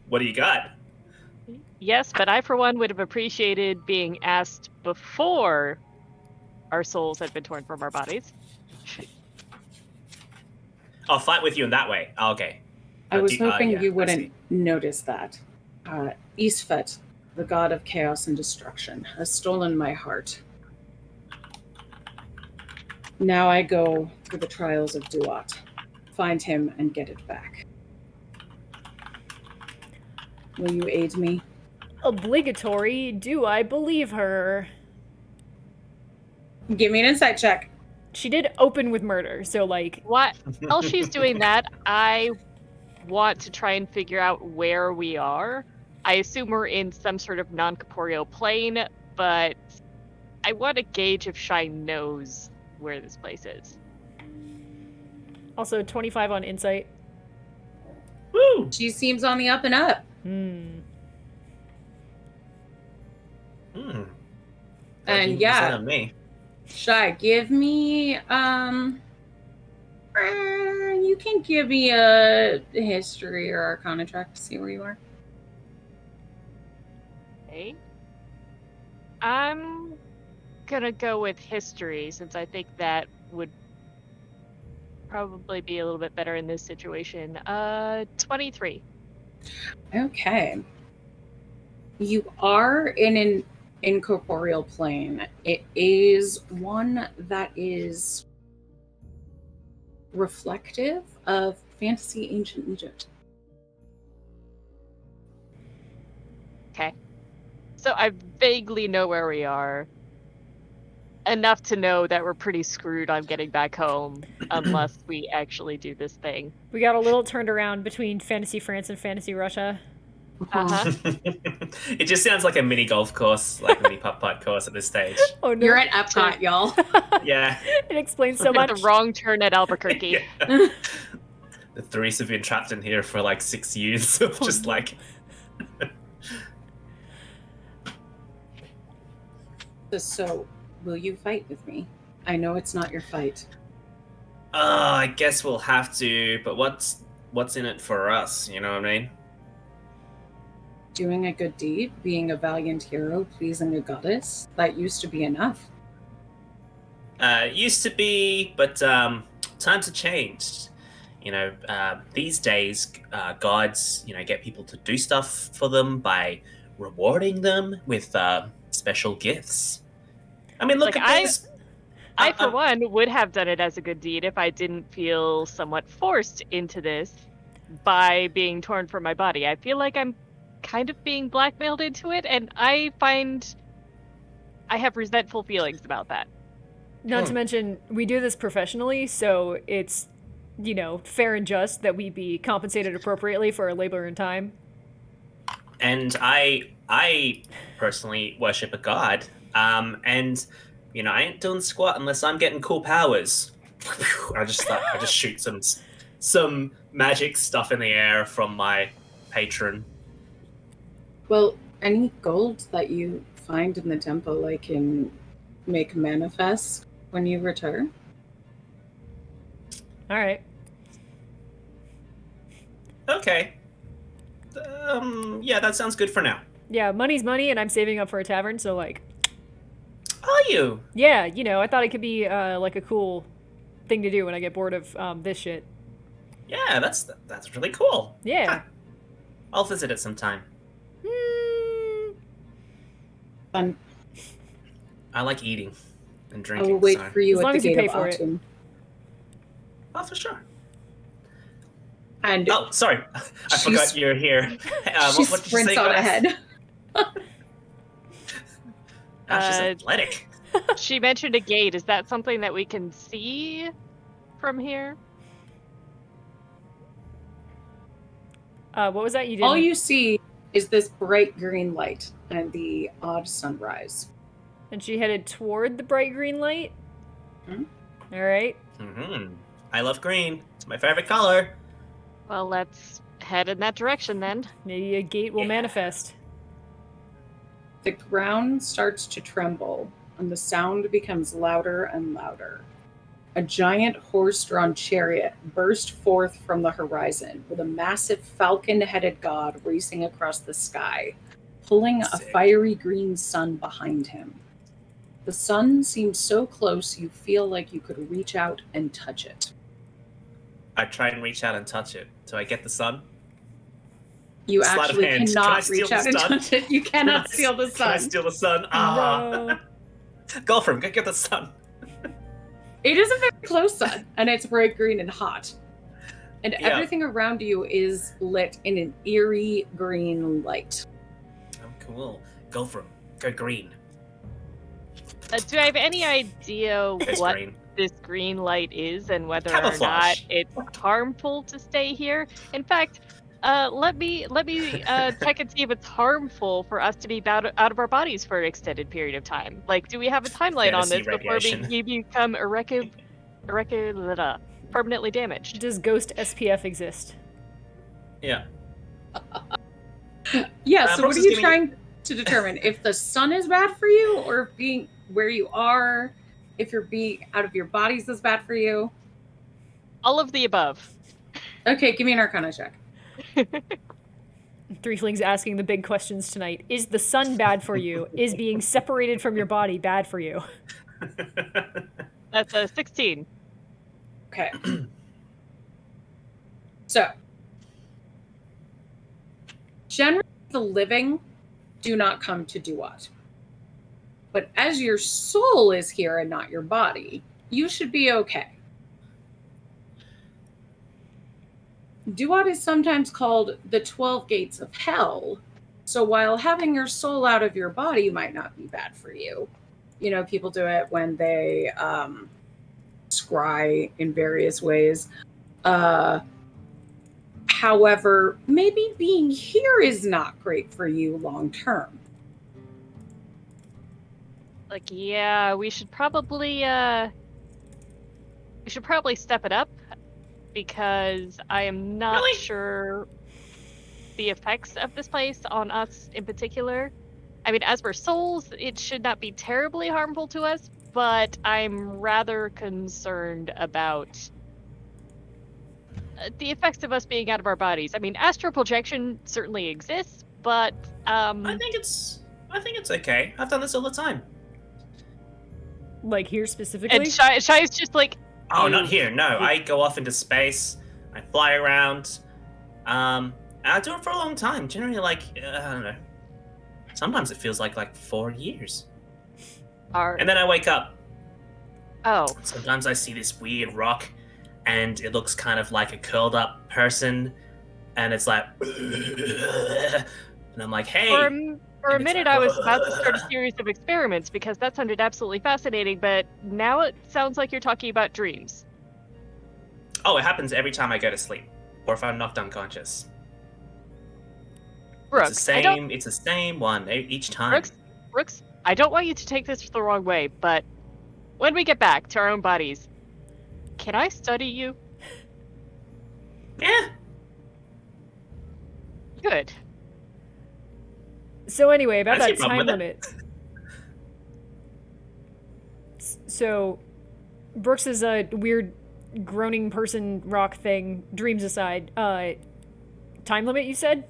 What do you got? Yes, but I, for one, would have appreciated being asked before our souls had been torn from our bodies. I'll fight with you in that way. Oh, okay. I was hoping yeah, you wouldn't notice that. Isfet, the god of chaos and destruction, has stolen my heart. Now I go through the trials of Duat, find him and get it back. Will you aid me? Obligatory, do I believe her? Give me an insight check. She did open with murder, so like... While she's doing that, I want to try and figure out where we are. I assume we're in some sort of non-corporeal plane, but I want to gauge if Shy knows where this place is. Also, 25 on insight. Woo! She seems on the up and up. Hmm. And yeah, on me. Shy, give me you can give me a history or arcana check to see where you are. Okay. I'm gonna go with history since I think that would probably be a little bit better in this situation. 23. Okay. You are in an incorporeal plane. It is one that is reflective of fantasy ancient Egypt. Okay. So I vaguely know where we are. Enough to know that we're pretty screwed on getting back home unless we actually do this thing. We got a little turned around between Fantasy France and Fantasy Russia. Uh-huh. It just sounds like a mini golf course, like a mini putt-putt course at this stage. Oh no. You're at Epcot, y'all. Yeah. It explains so much. The wrong turn at Albuquerque. Yeah. The Threes have been trapped in here for like 6 years. Just like... So, will you fight with me? I know it's not your fight. I guess we'll have to, but what's in it for us, you know what I mean? Doing a good deed, being a valiant hero, pleasing a goddess, that used to be enough. Used to be, but times have changed. You know, these days, gods, get people to do stuff for them by rewarding them with special gifts. I mean, look Like, at things. I, for one, would have done it as a good deed if I didn't feel somewhat forced into this by being torn from my body. I feel like I'm kind of being blackmailed into it, and I find I have resentful feelings about that. Not to mention, we do this professionally, so it's, fair and just that we be compensated appropriately for our labor and time. And I personally worship a god, and I ain't doing squat unless I'm getting cool powers. I just shoot some magic stuff in the air from my patron. Well, any gold that you find in the temple, I can make manifest when you return. All right. Okay. Yeah, that sounds good for now. Yeah, money's money, and I'm saving up for a tavern, so, Are you? yeah, I thought it could be, like, a cool thing to do when I get bored of this shit. Yeah, that's really cool. Yeah. Huh. I'll visit it sometime. Fun. I like eating and I drinking. will wait so. for you As at long the as you gate pay of for it. autumn. Oh, for sure. And Oh, sorry. I forgot you're here. she what did you sprints say, on Gladys? ahead. She's athletic. She mentioned a gate. Is that something that we can see from here? What was that you did? All you see is this bright green light and the odd sunrise. And she headed toward the bright green light? Mhm. All right. Mm-hmm. I love green. It's my favorite color. Well, let's head in that direction then. Maybe a gate will Yeah. manifest. The ground starts to tremble, and the sound becomes louder and louder. A giant horse-drawn chariot burst forth from the horizon, with a massive falcon-headed god racing across the sky, pulling a Sick. fiery green sun behind him. The sun seems so close you feel like you could reach out and touch it. I try and reach out and touch it. Do I get the sun? You Sleight of actually hand. Can I cannot steal reach the out and sun? touch it. You cannot steal the Can I sun. steal the sun? Ah. No. Go for him. Go get the sun. It is a very close sun, and it's bright green and hot. And Yeah. everything around you is lit in an eerie green light. Oh, cool. Go for him. Go green. Do I have any idea It's what green. this green light is and whether or not Camouflage. it's harmful to stay here? In fact, Let me check and see if it's harmful for us to be out of our bodies for an extended period of time. Like, do we have a timeline on Fantasy this before radiation. we become permanently damaged? Does ghost SPF exist? Yeah. Yeah, so what Brooks are is you giving trying to determine? If the sun is bad for you, or if being where you are, if you're being out of your bodies is bad for you? All of the above. Okay, give me an Arcana check. Threeflings asking the big questions tonight. Is the sun bad for you? Is being separated from your body bad for you? That's a 16. Okay. So, generally, the living do not come to Duat. But as your soul is here and not your body, you should be okay. Duat is sometimes called the 12 gates of hell. So while having your soul out of your body might not be bad for you, you know, people do it when they scry in various ways. However, maybe being here is not great for you long term. Like, yeah, we should probably step it up, because I am not Really? sure the effects of this place on us in particular. I mean, as for souls, it should not be terribly harmful to us, but I'm rather concerned about the effects of us being out of our bodies. I mean, astral projection certainly exists, but I think it's okay. I've done this all the time. Like here specifically? and Shai's just like, Oh, not here. No, I go off into space. I fly around. And I do it for a long time. Generally, like I don't know. Sometimes it feels like 4 years. And then I wake up. Oh. Sometimes I see this weird rock, and it looks kind of like a curled up person, and it's like, and I'm like, hey. For a minute, I was about to start a series of experiments, because that sounded absolutely fascinating, but now it sounds like you're talking about dreams. Oh, it happens every time I go to sleep, or if I'm knocked unconscious. Brooks, it's the same one each time. Brooks, I don't want you to take this the wrong way, but when we get back to our own bodies, can I study you? Yeah. Good. So anyway, about I see that a problem time with it. limit. So, Brooks' weird groaning person rock thing, dreams aside, time limit you said?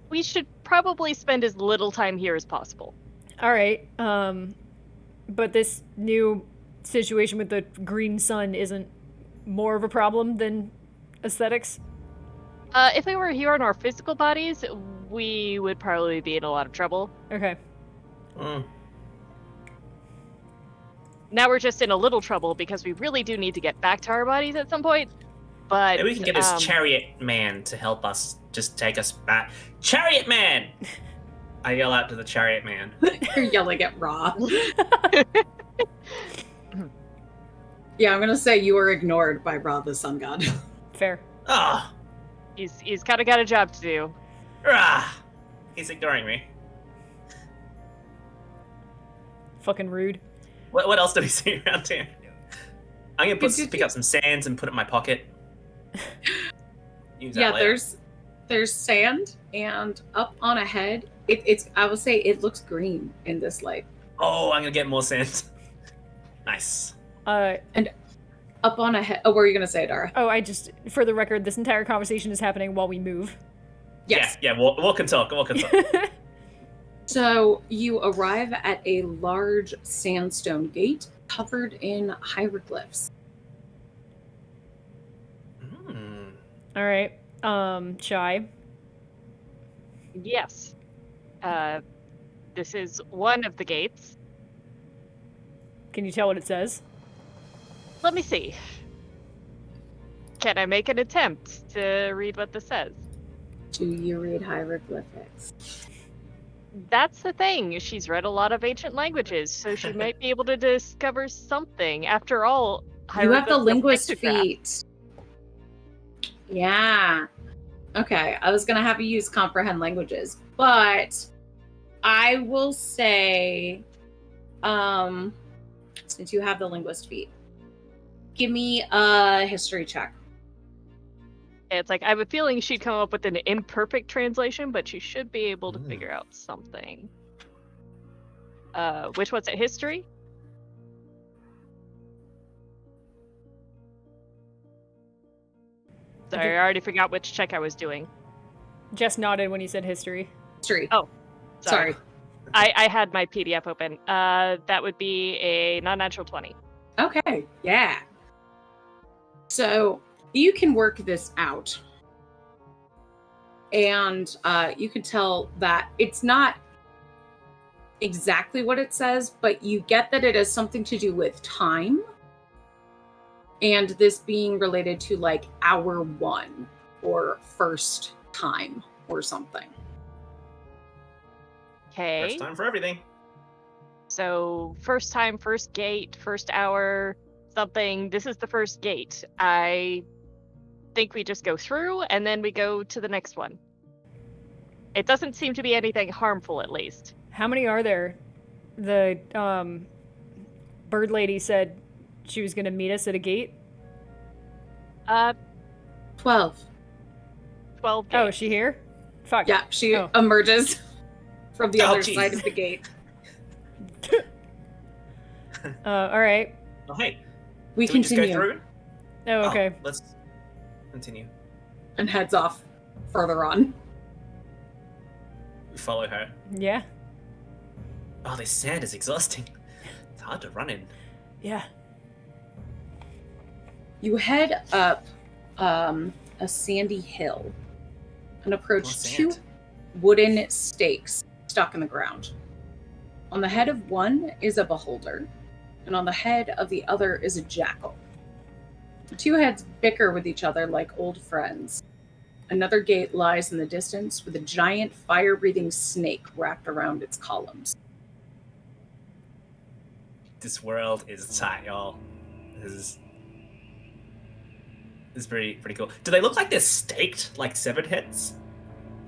We should probably spend as little time here as possible. Alright, but this new situation with the green sun isn't more of a problem than aesthetics? If we were here in our physical bodies, we would probably be in a lot of trouble. Okay. Now we're just in a little trouble because we really do need to get back to our bodies at some point. But maybe we can get this chariot man to help us, just take us back. Chariot man! I yell out to the chariot man. You're yelling at Ra. Yeah, I'm gonna say you were ignored by Ra, the sun god. Fair. Oh, He's kind of got a job to do. He's ignoring me. Fucking rude. What else do we see around here? I'm gonna pick up some sands and put it in my pocket. Use that Yeah, later. there's sand, and up on ahead, it's I will say it looks green in this light. Oh, I'm gonna get more sand. Nice. And up on ahead. Oh, what were you gonna say, Dara? Oh, for the record, this entire conversation is happening while we move. Yes. Yeah, walk and talk. So you arrive at a large sandstone gate covered in hieroglyphs. Alright, Shy. Yes. This is one of the gates. Can you tell what it says? Let me see. Can I make an attempt to read what this says? Do you read hieroglyphics? That's the thing. She's read a lot of ancient languages, so she might be able to discover something. After all, You have the hieroglyphs are linguist pictographs. feat. Yeah. Okay, I was gonna have you use comprehend languages, but I will say, since you have the linguist feat, give me a history check. It's like I have a feeling she'd come up with an imperfect translation, but she should be able to Mm. figure out something. Which one's it? History? Sorry, I already forgot which check I was doing. Jess nodded when you said history. History. Oh, sorry. Sorry. I had my PDF open. That would be a non-natural 20. Okay, yeah. So you can work this out. And you can tell that it's not exactly what it says, but you get that it has something to do with time. And this being related to like hour one or first time or something. Okay. First time for everything. So first time, first gate, first hour, something. This is the first gate. I think we just go through and then we go to the next one. It doesn't seem to be anything harmful, at least. How many are there? The bird lady said she was going to meet us at a gate. 12. 12 gates. Oh, is she here? Fuck. Yeah, she Oh. emerges from the Oh, other jeez. side of the gate. All right. Oh, hey. We Do we just continue go through? Oh, okay. Oh, let's continue. and heads off further on. We follow her. Yeah. Oh, this sand is exhausting. It's hard to run in. Yeah. You head up a sandy hill and approach More two sand. wooden stakes stuck in the ground. On the head of one is a beholder, and on the head of the other is a jackal. The two heads bicker with each other like old friends. Another gate lies in the distance with a giant fire-breathing snake wrapped around its columns. This world is tight, y'all. This is pretty cool. Do they look like they're staked, like severed heads?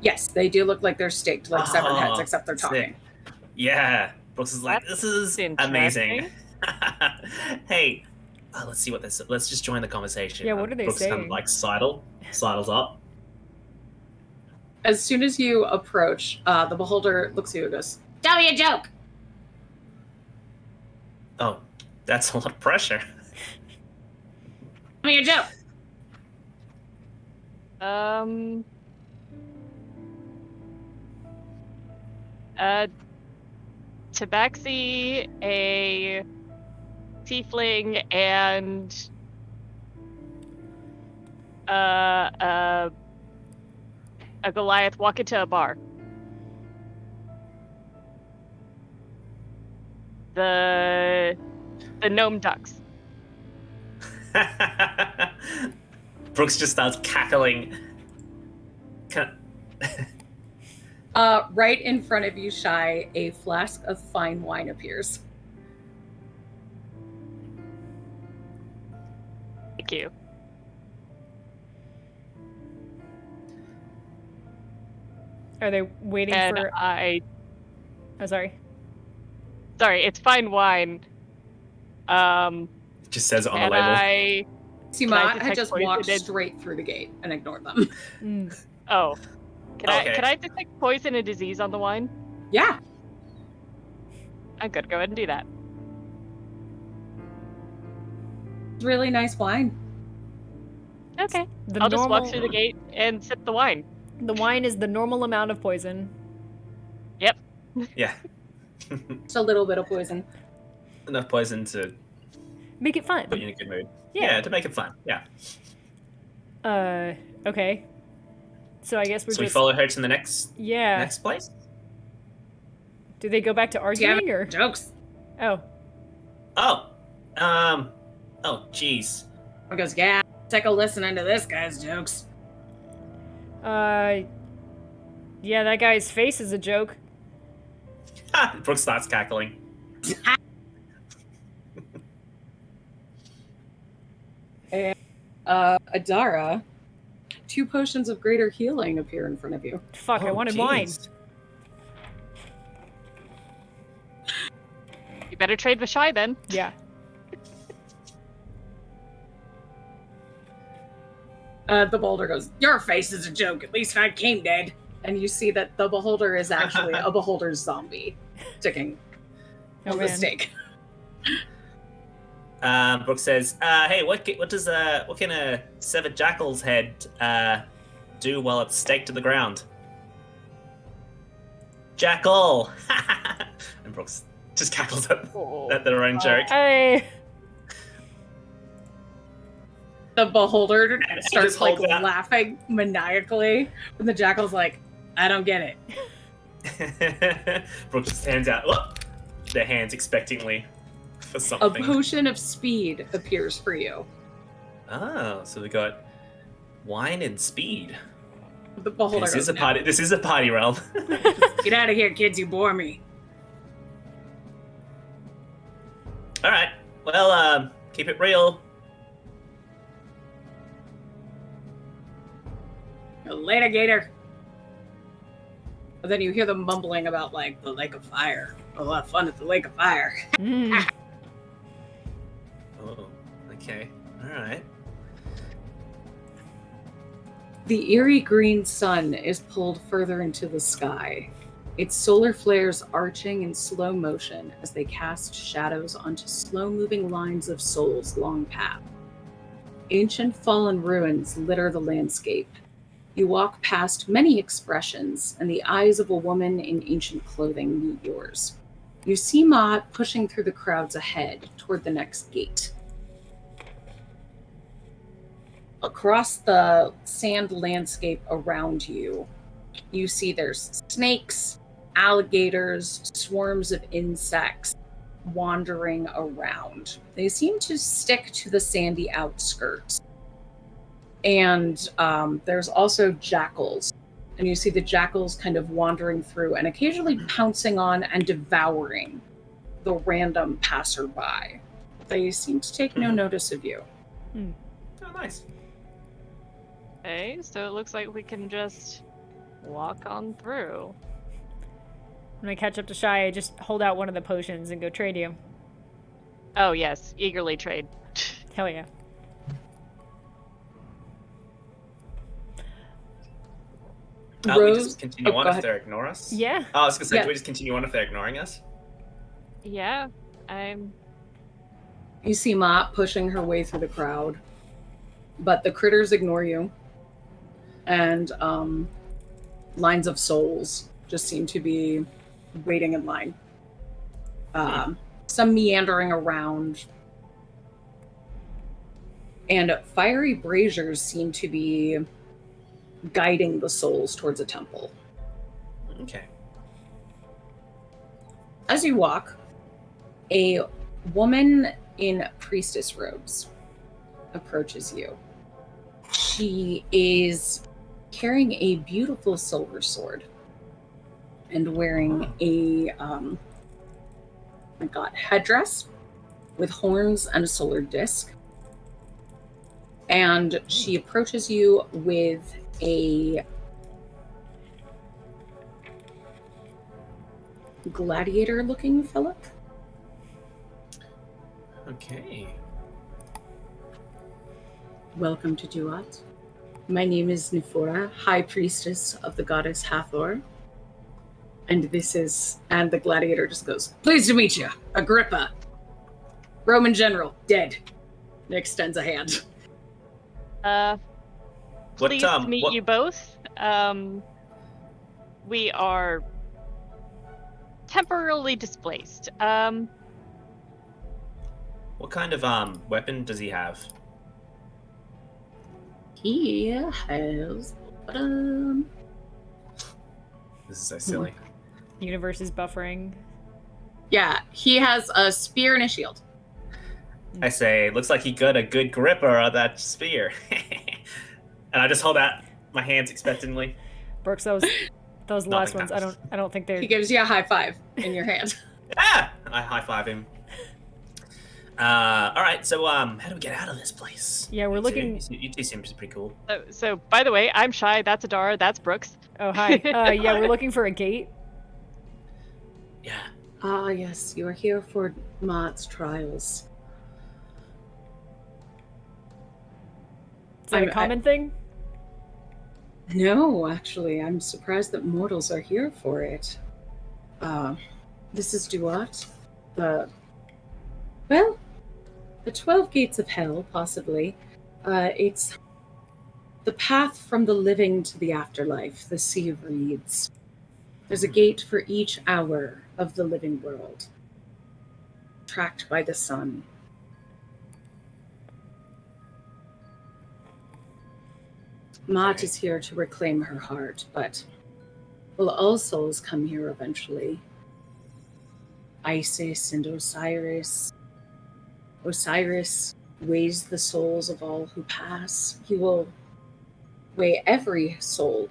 Yes, they do look like they're staked like severed heads, Oh, except they're talking. sick. Yeah. Brooks is like, That's this is amazing. interesting. Hey, let's see what this. Let's just join the conversation. Yeah, what are they Brooks kind saying? of like sidles up. As soon as you approach, the beholder looks at you and goes, "Tell me a joke!" Oh, that's a lot of pressure. Tell me a joke! Tabaxi, a tiefling, and a Goliath walk into a bar. The gnome ducks. Brooks just starts cackling. Right in front of you, Shy, a flask of fine wine appears. Thank you. Are they waiting And for? Oh, sorry. Sorry, it's fine wine. It just says it on the And label. Simat had detect just poison walked in- straight through the gate and ignored them. Oh. Can Okay. I detect poison and disease on the wine? Yeah. I'm good. Go ahead and do that. It's really nice wine. Okay. The I'll just normal, walk through the gate and sip the wine. The wine is the normal amount of poison. Yep. Yeah. Just a little bit of poison. Enough poison to Make it fun. put you in a good mood. Yeah. To make it fun. Yeah. Okay. So I guess we're So we just. follow her to the next Yeah. place. Do they go back to arguing or? Jokes. Oh. Oh. Oh, jeez. He goes, yeah, take a listen into this guy's jokes. Yeah, that guy's face is a joke. Brooks starts cackling. And Adara, 2 potions of greater healing appear in front of you. Fuck, I Oh, wanted wine. jeez. You better trade with Shy then. Yeah. The beholder goes, "Your face is a joke. At least I came dead." And you see that the beholder is actually a beholder's zombie sticking on the man. stake. Brooke says, "Hey, what can a severed jackal's head do while it's staked to the ground?" Jackal. And Brooks just cackles at their own joke. Hey. The beholder starts just like holds out. laughing maniacally when the jackal's like, "I don't get it." Brooks just hands out their hands expectingly for A something. potion of speed appears for you. Oh, so we got wine and speed. The beholder This goes, is a "No. party. This is a party realm. Get out of here, kids! You bore me." All right. Well, keep it real. Later, Gator. But then you hear them mumbling about like the Lake of Fire. A lot of fun at the Lake of Fire. Mm. Oh, okay. All right. The eerie green sun is pulled further into the sky, its solar flares arching in slow motion as they cast shadows onto slow-moving lines of souls' long path. Ancient fallen ruins litter the landscape. You walk past many expressions, and the eyes of a woman in ancient clothing meet yours. You see Mott pushing through the crowds ahead toward the next gate. Across the sand landscape around you, you see there's snakes, alligators, swarms of insects wandering around. They seem to stick to the sandy outskirts. And there's also jackals. And you see the jackals kind of wandering through and occasionally pouncing on and devouring the random passerby. They seem to take no notice of you. Oh, nice. Okay, so it looks like we can just walk on through. When I catch up to Shy, I just hold out one of the potions and go trade you. Oh yes, eagerly trade. Hell yeah. Oh, we Rose- just continue oh, on go if ahead. they ignore us? Yeah. Oh, I was going to say, Yeah. do we just continue on if they're ignoring us? Yeah, I'm. You see Mott pushing her way through the crowd, but the critters ignore you. And lines of souls just seem to be waiting in line. Some meandering around. And fiery braziers seem to be guiding the souls towards a temple. Okay. As you walk, a woman in priestess robes approaches you. She is carrying a beautiful silver sword and wearing a headdress with horns and a solar disc. And she approaches you with a gladiator-looking fellow. Okay. Welcome to Duat. My name is Nifora, High Priestess of the Goddess Hathor. And and the gladiator just goes, "Pleased to meet you, Agrippa. Roman general, dead." And extends a hand. Pleased to meet you both. We are temporarily displaced. What kind of weapon does he have? He has... This is so silly. Universe is buffering. Yeah, he has a spear and a shield. I say, looks like he got a good gripper on that spear. And I just hold out my hands expectantly. Brooks, those last Nothing ones, happens. I don't think they're He gives you a high five in your hand. Ah! I high five him. All right. So how do we get out of this place? Yeah, we're You two? looking- You two seem pretty cool. So, by the way, I'm Shy. That's Adara. That's Brooks. Oh, hi. Yeah, we're looking for a gate. Yeah. Ah, yes, you are here for Mott's trials. Is that a common thing? No, actually, I'm surprised that mortals are here for it. This is Duat. The 12 gates of hell, possibly. It's the path from the living to the afterlife, the Sea of Reeds. There's a gate for each hour of the living world, tracked by the sun. Mott is here to reclaim her heart, but will all souls come here eventually? Isis and Osiris. Osiris weighs the souls of all who pass. He will weigh every soul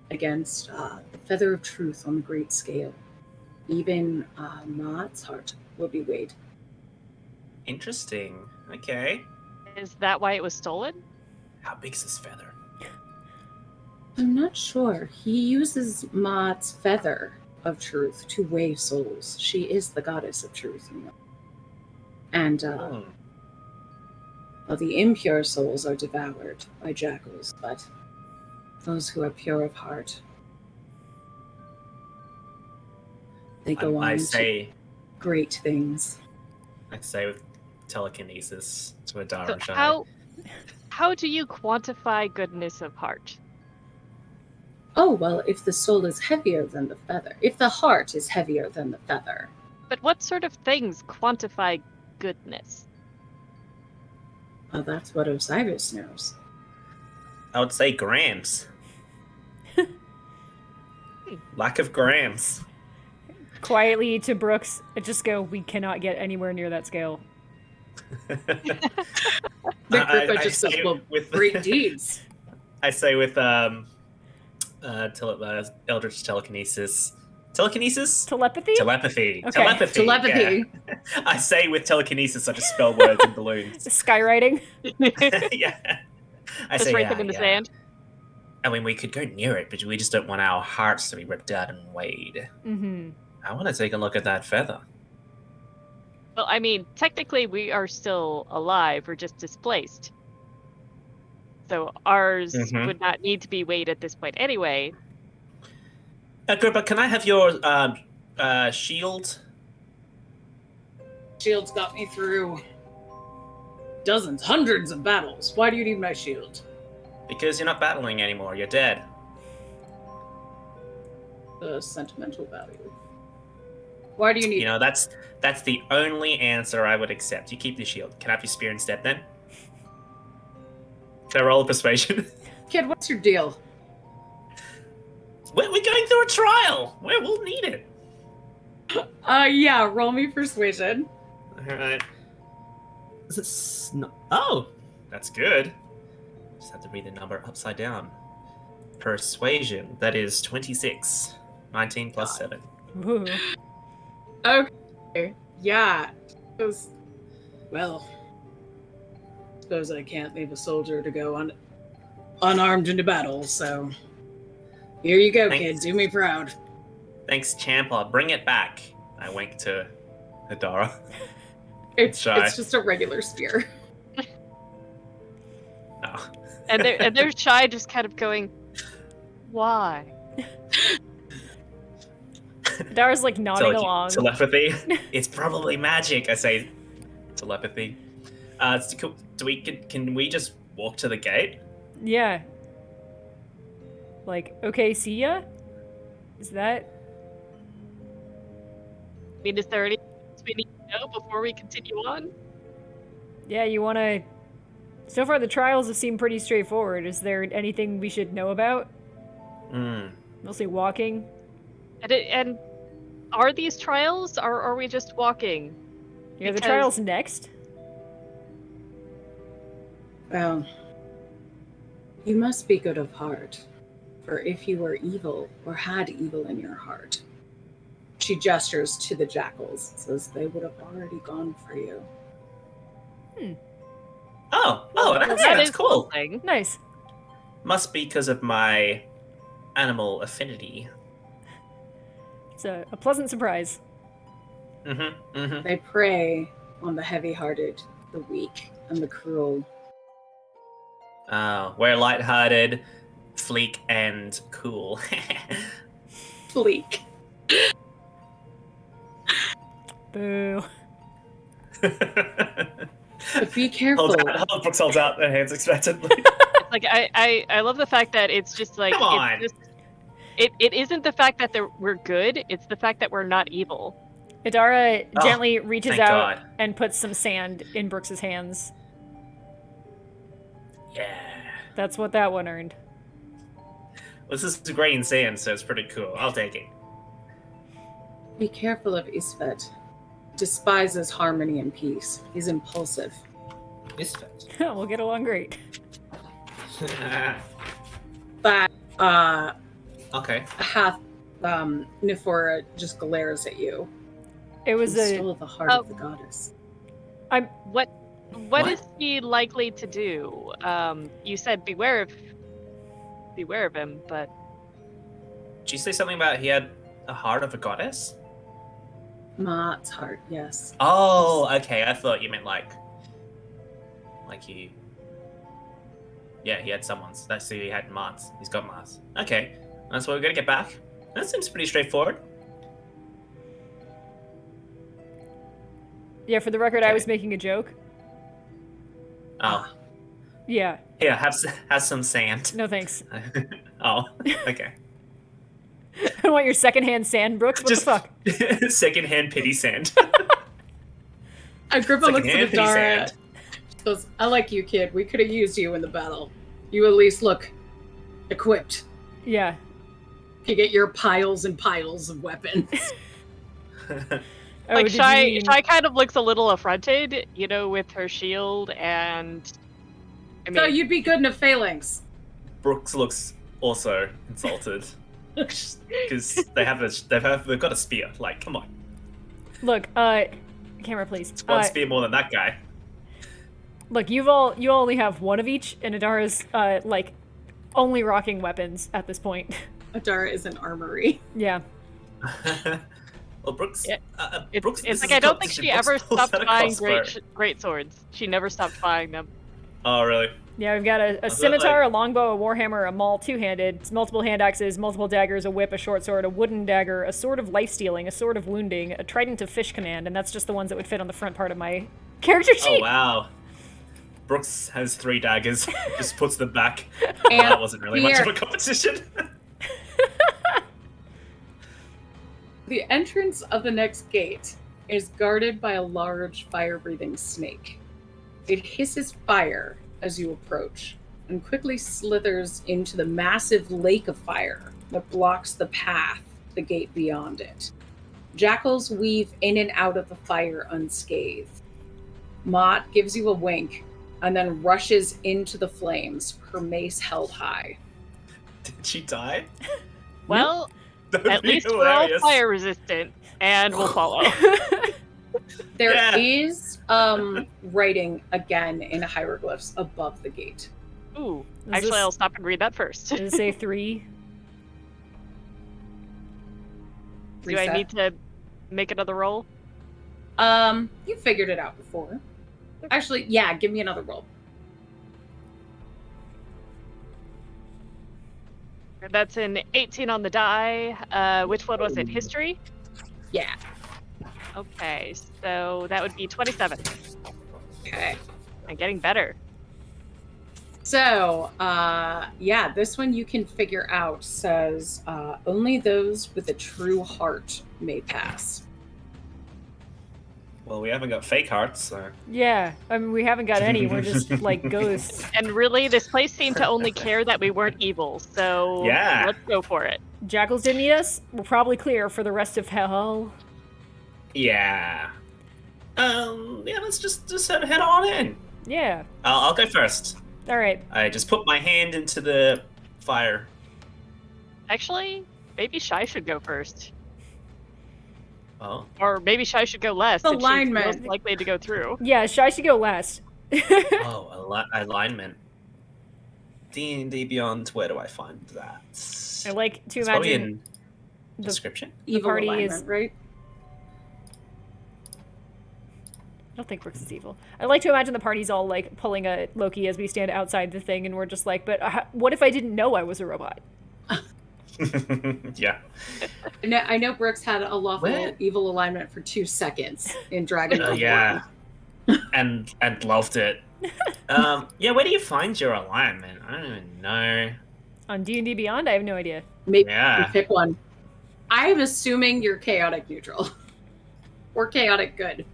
against the feather of truth on the great scale. Even Mott's heart will be weighed. Interesting. Okay. Is that why it was stolen? How big is this feather? I'm not sure. He uses Mott's feather of truth to weigh souls. She is the goddess of truth, you know. And well, the impure souls are devoured by jackals, but those who are pure of heart, they go on to great things. I'd say with telekinesis to Adara So and Shy. how do you quantify goodness of heart? Oh, well, if the soul is heavier than the feather, if the heart is heavier than the feather. But what sort of things quantify goodness? Well, that's what Osiris knows. I would say grams. Lack of grams. Quietly to Brooks, I just go, we cannot get anywhere near that scale. But just says, well, with great deeds. I say with eldritch telekinesis. Telekinesis? Telepathy? Telepathy. Okay. Telepathy. Yeah. I say with telekinesis, I just spell words in balloons. Skywriting? Yeah. I Just say, write them in the sand. I mean, we could go near it, but we just don't want our hearts to be ripped out and weighed. Mm-hmm. I want to take a look at that feather. Well, I mean, technically we are still alive. We're just displaced. So ours would not need to be weighed at this point anyway. Agrippa, can I have your shield? Shield's got me through dozens, hundreds of battles. Why do you need my shield? Because you're not battling anymore. You're dead. The sentimental value. Why do you need? You know, that's the only answer I would accept. You keep the shield. Can I have your spear instead, then? Can I roll a persuasion? Kid, what's your deal? We're going through a trial. We'll need it. Yeah, roll me persuasion. All right. Oh, that's good. Just have to read the number upside down. Persuasion. That is 26. 19 plus 7. Ooh. Okay. Yeah. Well, suppose I can't leave a soldier to go unarmed into battle, so here you go, Thanks. kid. Do me proud. Thanks, champ. I'll bring it back. I wink to Adara. It's Shy. just a regular spear. No. And they're Shy just kind of going, why? Dara's like nodding along. Telepathy. It's probably magic. I say telepathy. Can we just walk to the gate? Yeah. Like, okay, see ya? Is that... I mean, is there anything else we need to know before we continue on? Yeah, you wanna... So far the trials have seemed pretty straightforward. Is there anything we should know about? Mostly walking? And are these trials, or are we just walking? Yeah, the Because- trials next. Well, you must be good of heart, for if you were evil or had evil in your heart, she gestures to the jackals, says they would have already gone for you. That's cool. Something. Nice. Must be because of my animal affinity. It's a pleasant surprise. They prey on the heavy-hearted, the weak, and the cruel. We're lighthearted, fleek, and cool. Fleek. Boo. But be careful. Brooks holds out their hands expectantly. Like I love the fact that it's just like Come on. it's just, it isn't the fact that we're good, it's the fact that we're not evil. Adara gently reaches thank out God. and puts some sand in Brooks's hands. Yeah. That's what that one earned. This is green sand, so it's pretty cool. I'll take it. Be careful of Isfet. Despises harmony and peace. He's impulsive. We'll get along great. But Okay. half Nifora just glares at you. It was He's a. still of the heart of the goddess. What is he likely to do? You said beware of him, but Did you say something about he had a heart of a goddess? Maat's heart, yes. Oh, okay. I thought you meant like he. Yeah, he had someone's. That's who he had Maat's. He's got Maat's. Okay, that's what we're gonna get back. That seems pretty straightforward. Yeah, for the record, I was making a joke. Oh, Yeah. here, have some sand. No thanks. Oh, okay. I want your secondhand sand, Brooks. What the fuck? Secondhand pity sand. Agrippa looks Secondhand at pity Adara. sand. Goes, I like you, kid. We could have used you in the battle. You at least look equipped. Yeah. You get your piles and piles of weapons. Oh, like did you Shy mean- kind of looks a little affronted, with her shield, and I mean, So you'd be good in a phalanx. Brooks looks also insulted because they've got a spear. Like, come on, Look, camera, please. one spear more than that guy. Look, you only have one of each, and Adara's only rocking weapons at this point. Adara is an armory. Yeah. Well, Brooks. Yeah. Brooks. it's this like is I a don't think competition. she Brooks ever pulls stopped out a buying crossbow. great swords. She never stopped buying them. Oh, really? Yeah, we've got a scimitar, a longbow, a warhammer, a maul, two-handed, multiple hand axes, multiple daggers, a whip, a short sword, a wooden dagger, a sword of life-stealing, a sword of wounding, a trident of fish command, and that's just the ones that would fit on the front part of my character sheet. Oh, wow. Brooks has 3 daggers. Just puts them back. And That wasn't really much here. of a competition. The entrance of the next gate is guarded by a large fire-breathing snake. It hisses fire as you approach and quickly slithers into the massive lake of fire that blocks the path to the gate beyond it. Jackals weave in and out of the fire unscathed. Mott gives you a wink and then rushes into the flames, her mace held high. Did she die? Well, That would at be least we're all hilarious. fire resistant, and we'll follow. There is writing again in hieroglyphs above the gate. Ooh, Is actually, this- I'll stop and read that first. Does it say 3? Do I Reset. need to make another roll? You figured it out before. Actually, yeah, give me another roll. That's an 18 on the die. Which one was it? History? Yeah. Okay, so that would be 27. Okay. I'm getting better. So, yeah, this one you can figure out says only those with a true heart may pass. Well, we haven't got fake hearts, so. Yeah. I mean, we haven't got any. We're just like ghosts. And really, this place seemed to only care that we weren't evil, so Yeah. let's go for it. Jackals didn't eat us. We're probably clear for the rest of hell. Yeah. Yeah, let's just head on in. Yeah. I'll go first. All right. I just put my hand into the fire. Actually, maybe Shy should go first. Oh. Or maybe Shy should go last if she's Alignment. most likely to go through. Yeah, Shy should go last. Oh, alignment. D&D Beyond, where do I find that? I like to It's probably imagine in description. Evil party alignment, is- right? I don't think Brooks is evil. I like to imagine the party's all like pulling a Loki as we stand outside the thing, and we're just like, but what if I didn't know I was a robot? Yeah. I know Brooks had a lawful Where? evil alignment for 2 seconds in Dragon Ball. Yeah. and loved it. Yeah, where do you find your alignment? I don't even know. On D&D Beyond, I have no idea. Maybe Yeah. you pick one. I'm assuming you're chaotic neutral. Or chaotic good.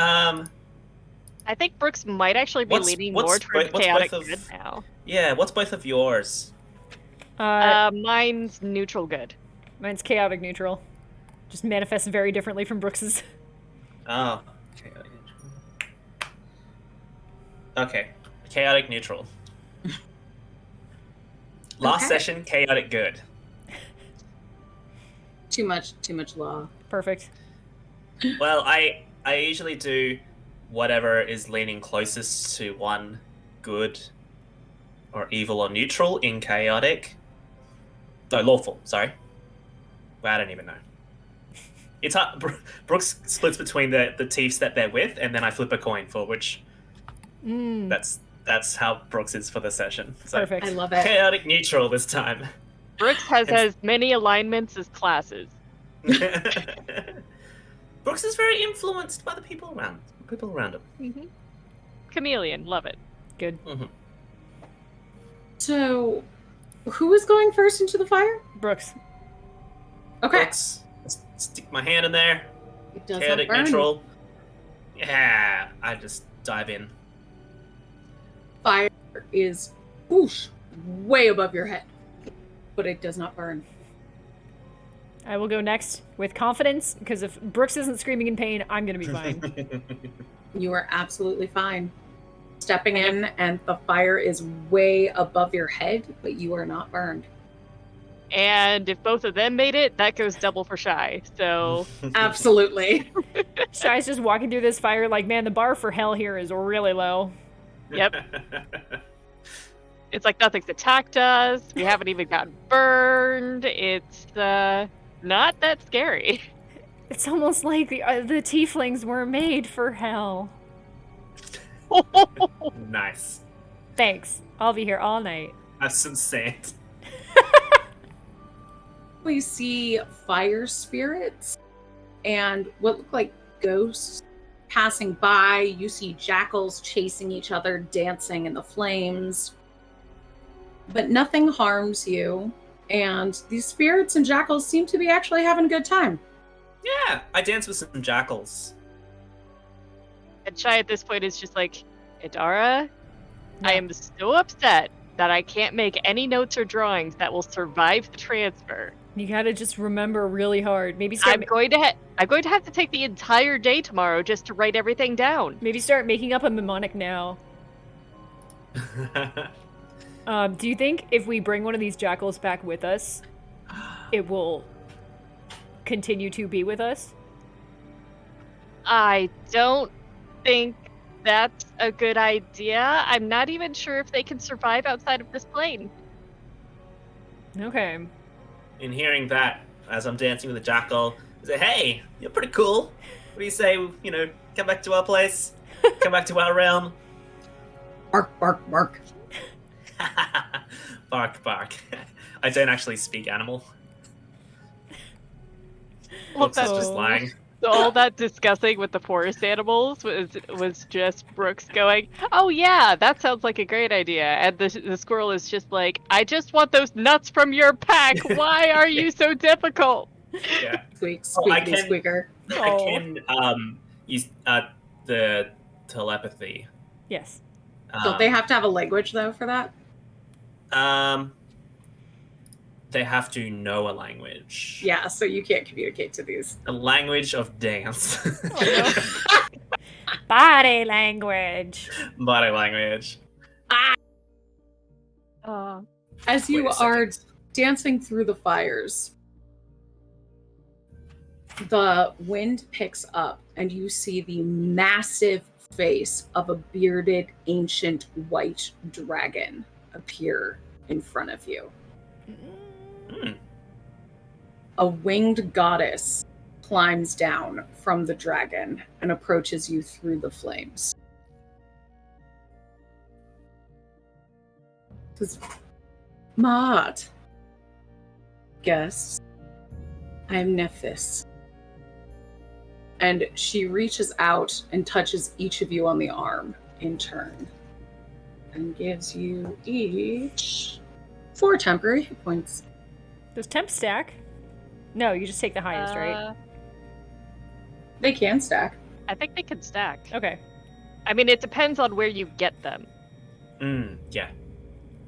I think Brooks might actually be leaning more towards chaotic good now. Yeah, what's both of yours? Mine's neutral good. Mine's chaotic neutral. Just manifests very differently from Brooks's. Oh, chaotic neutral. Okay, chaotic neutral. Last Okay. session, chaotic good. Too much law. Perfect. Well, I usually do whatever is leaning closest to one good or evil or neutral in chaotic. No, lawful, sorry. Well, I don't even know. It's hard. Brooks splits between the Tiefs that they're with, and then I flip a coin for which. That's how Brooks is for the session. So, Perfect. I love it. chaotic neutral this time. Brooks has as many alignments as classes. Brooks is very influenced by the people around him. Mm-hmm. Chameleon, love it. Good. Mm-hmm. So, who is going first into the fire? Brooks. Okay. Brooks, stick my hand in there. It does Chaotic not burn. neutral. Yeah, I just dive in. Fire is whoosh, way above your head, but it does not burn. I will go next with confidence, because if Brooks isn't screaming in pain, I'm going to be fine. You are absolutely fine. Stepping in, and the fire is way above your head, but you are not burned. And if both of them made it, that goes double for Shy. So Absolutely. Shy's just walking through this fire like, man, the bar for hell here is really low. Yep. It's like nothing's attacked us. We haven't even gotten burned. It's not that scary. It's almost like the tieflings were made for hell. Nice. Thanks. I'll be here all night. Have some sand. We see fire spirits and what look like ghosts passing by. You see jackals chasing each other, dancing in the flames. But nothing harms you. And these spirits and jackals seem to be actually having a good time. Yeah, I dance with some jackals. And Shy at this point is just like, Idara, No. I am so upset that I can't make any notes or drawings that will survive the transfer. You gotta just remember really hard. Maybe start I'm going to have to take the entire day tomorrow just to write everything down. maybe start making up a mnemonic now. Do you think if we bring one of these jackals back with us, it will continue to be with us? I don't think that's a good idea. I'm not even sure if they can survive outside of this plane. Okay. In hearing that, as I'm dancing with the jackal, I say, "Hey, you're pretty cool. What do you say? Come back to our place. Come back to our realm." Bark, bark, bark. Bark, bark. I don't actually speak animal. Well, Brooks is just Oh. lying. So all that discussing with the forest animals was just Brooks going, "Oh yeah, that sounds like a great idea." And the squirrel is just like, "I just want those nuts from your pack. Why are you so difficult?" Yeah. Squeak, Oh, I squeaky, can- squeaker. I can use the telepathy. Yes. Don't they have to have a language, though, for that? They have to know a language. Yeah, so you can't communicate to these. The language of dance. Body language. Body language. As you Wait a are second. dancing through the fires, the wind picks up and you see the massive face of a bearded, ancient white dragon appear in front of you. A winged goddess climbs down from the dragon and approaches you through the flames. Says, Maat. Guests, I'm Nephis. And she reaches out and touches each of you on the arm in turn. And gives you each 4 temporary hit points. Does temp stack? No, you just take the highest, right? They can stack. I think they can stack. Okay. I mean, it depends on where you get them. Yeah.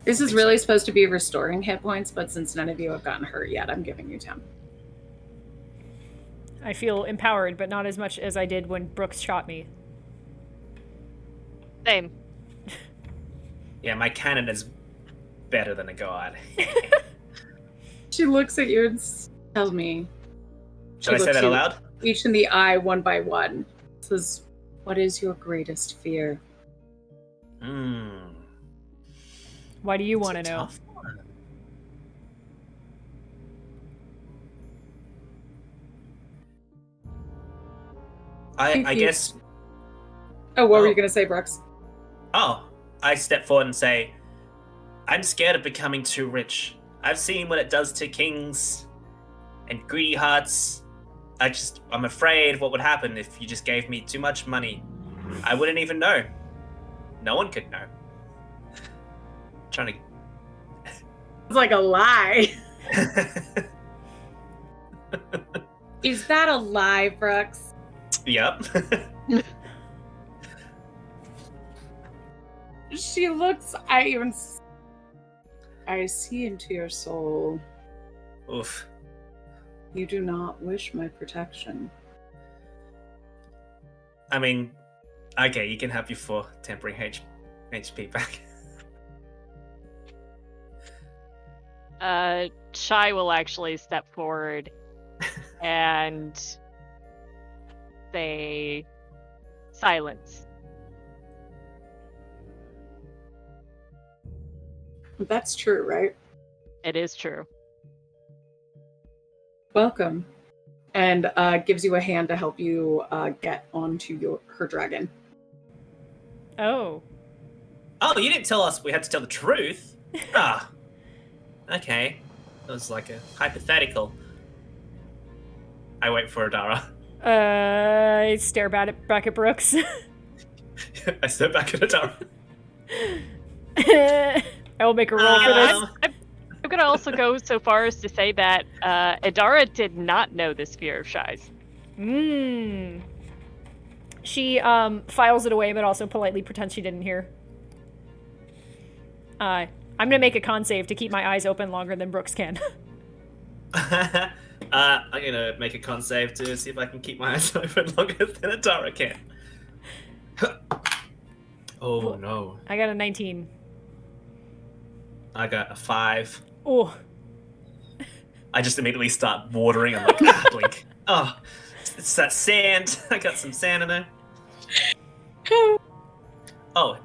This is really supposed to be restoring hit points, but since none of you have gotten hurt yet, I'm giving you 10. I feel empowered, but not as much as I did when Brooks shot me. Same. Yeah, my cannon is better than a god. She looks at you and tells me. Should I say that aloud? Each in the eye, one by one. Says, what is your greatest fear? Why do you want to know? I guess... Oh, what were you going to say, Brooks? Oh, I step forward and say, I'm scared of becoming too rich. I've seen what it does to kings and greedy hearts. I'm afraid what would happen if you just gave me too much money. I wouldn't even know. No one could know. Trying It's like a lie. to... Is that a lie, Brooks? Yep. She looks, I see into your soul. Oof. You do not wish my protection. I mean, okay, you can have your 4 temporary HP back. Shai will actually step forward and say silence. That's true, right? It is true. Welcome. And gives you a hand to help you get onto her dragon. Oh. Oh, you didn't tell us we had to tell the truth? Okay. That was like a hypothetical. I wait for Adara. I stare back at Brooks. I step back at Adara. I will make a roll for this. I'm gonna also go so far as to say that Adara did not know this fear of Shai's. She files it away, but also politely pretends she didn't hear. I'm gonna make a con save to keep my eyes open longer than Brooks can. I'm gonna make a con save to see if I can keep my eyes open longer than Adara can. Oh no. I got a 19. I got a 5. Oh. I just immediately start watering. I'm like, blink. Oh, it's that sand. I got some sand in there. Oh,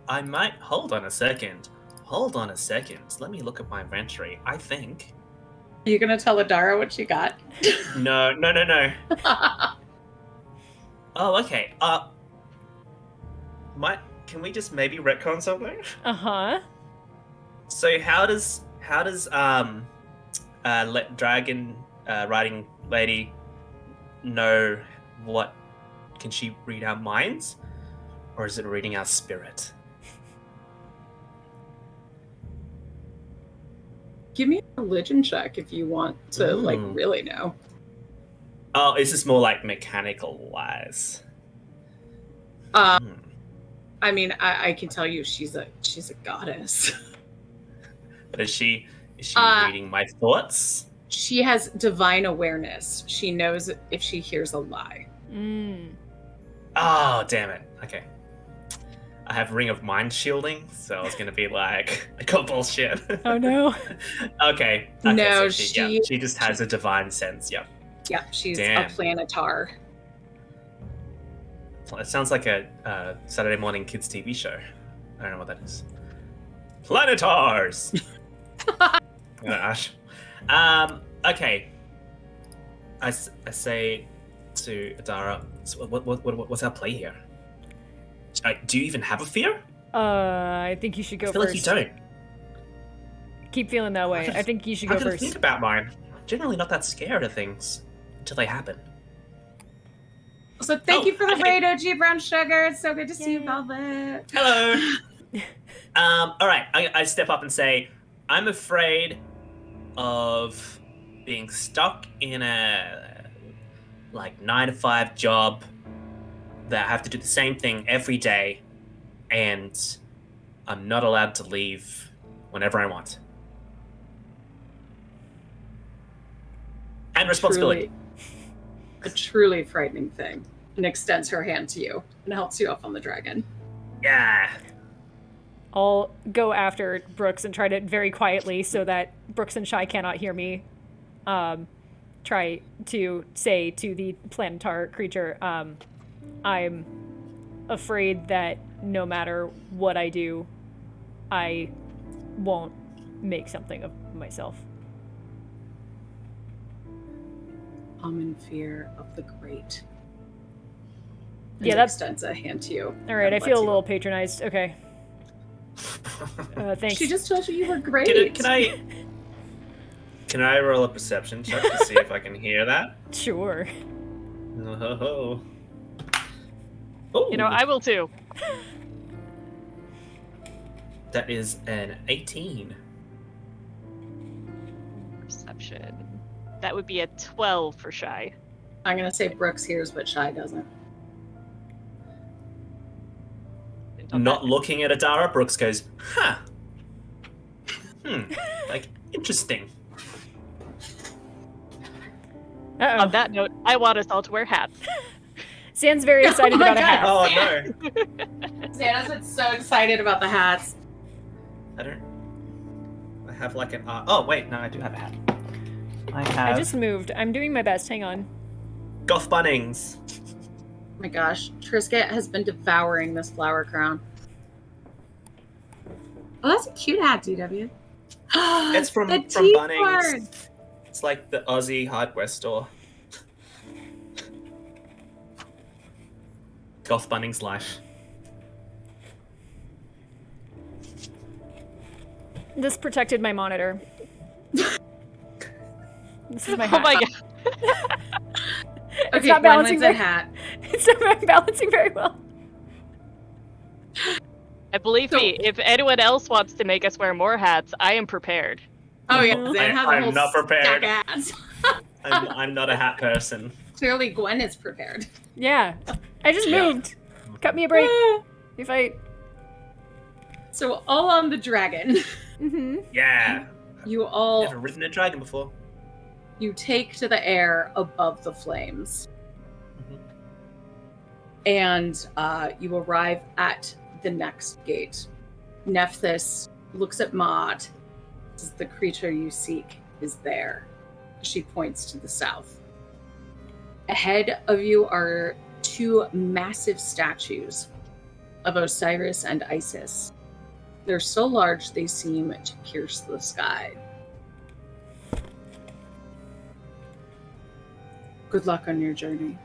I might. Hold on a second. Let me look at my inventory. I think. Are you going to tell Adara what she got? No. Oh, okay. Can we just maybe retcon something? Uh-huh. So how does dragon riding lady know what? Can she read our minds, or is it reading our spirit? Give me a religion check if you want to really know. Oh, is this more like mechanical wise? I mean, I can tell you she's a goddess. But is she reading my thoughts? She has divine awareness. She knows if she hears a lie. Oh, damn it. Okay. I have Ring of Mind Shielding, so I was going to be like, I got bullshit. Oh, no. Okay. So No, she just has a divine sense, yep. Yeah, she's Damn. a planetar. It sounds like a Saturday morning kids TV show. I don't know what that is. Planetars. Gosh. Okay. I say to Adara, so what's our play here? Do you even have a fear? I think you should go I feel first. like you don't. Keep feeling that way. I think you should go I gotta first. think about mine. I'm generally not that scared of things until they happen. So thank you for the raid, OG Brown Sugar. It's so good to see you, Velvet. Hello. All right. I step up and say, I'm afraid of being stuck in a 9-to-5 job that I have to do the same thing every day, and I'm not allowed to leave whenever I want. And responsibility. A truly frightening thing. And extends her hand to you and helps you up on the dragon. Yeah. I'll go after Brooks and try to very quietly so that Brooks and Shy cannot hear me. Try to say to the planetar creature, I'm afraid that no matter what I do, I won't make something of myself. I'm in fear of the great. And Yeah, that's... extends a hand to you. All right, I feel a little patronized. Okay. Thanks. She just told you were great. Can I roll a perception check to see if I can hear that? Sure. Oh. I will too. That is an 18. Perception. That would be a 12 for Shy. I'm going to say Brooks hears, but Shy doesn't. Not looking at Adara, Brooks goes, huh. Interesting. Uh-oh. On that note, I want us all to wear hats. Zan's very excited about a hat. Oh, no. Xana's so excited about the hats. I have like an... oh, wait. No, I do have a hat. I just moved. I'm doing my best. Hang on. Goth Bunnings. Oh my gosh. Trisket has been devouring this flower crown. Oh, that's a cute hat, DW. It's from Bunnings. It's like the Aussie hardware store. Goth Bunnings life. This protected my monitor. This is my hat. Oh my god. It's not balancing Gwendolyn's hat. It's not balancing very well. And believe me, if anyone else wants to make us wear more hats, I am prepared. Oh yeah, Zan has a I'm whole not prepared. stack of hats. I'm not a hat person. Clearly, Gwen is prepared. Yeah, I just moved. Cut me a break. You fight. So all on the dragon. Mm-hmm. Yeah. You all Never ridden a dragon before. you take to the air above the flames. And you arrive at the next gate. Nephthys looks at Maud. Says the creature you seek is there. She points to the south. Ahead of you are two massive statues of Osiris and Isis. They're so large they seem to pierce the sky. Good luck on your journey.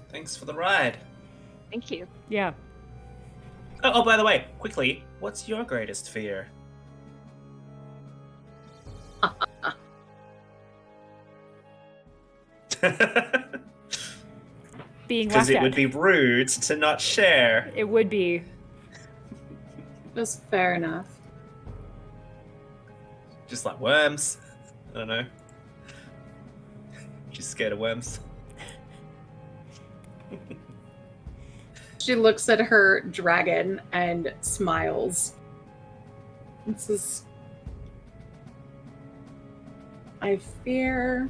Thanks for the ride. Thank you. Yeah. Oh, by the way, quickly, what's your greatest fear? Being Because laughed it at. would be rude to not share. It would be. That's fair enough. Just like worms. I don't know. She's scared of worms. She looks at her dragon and smiles. And says, I fear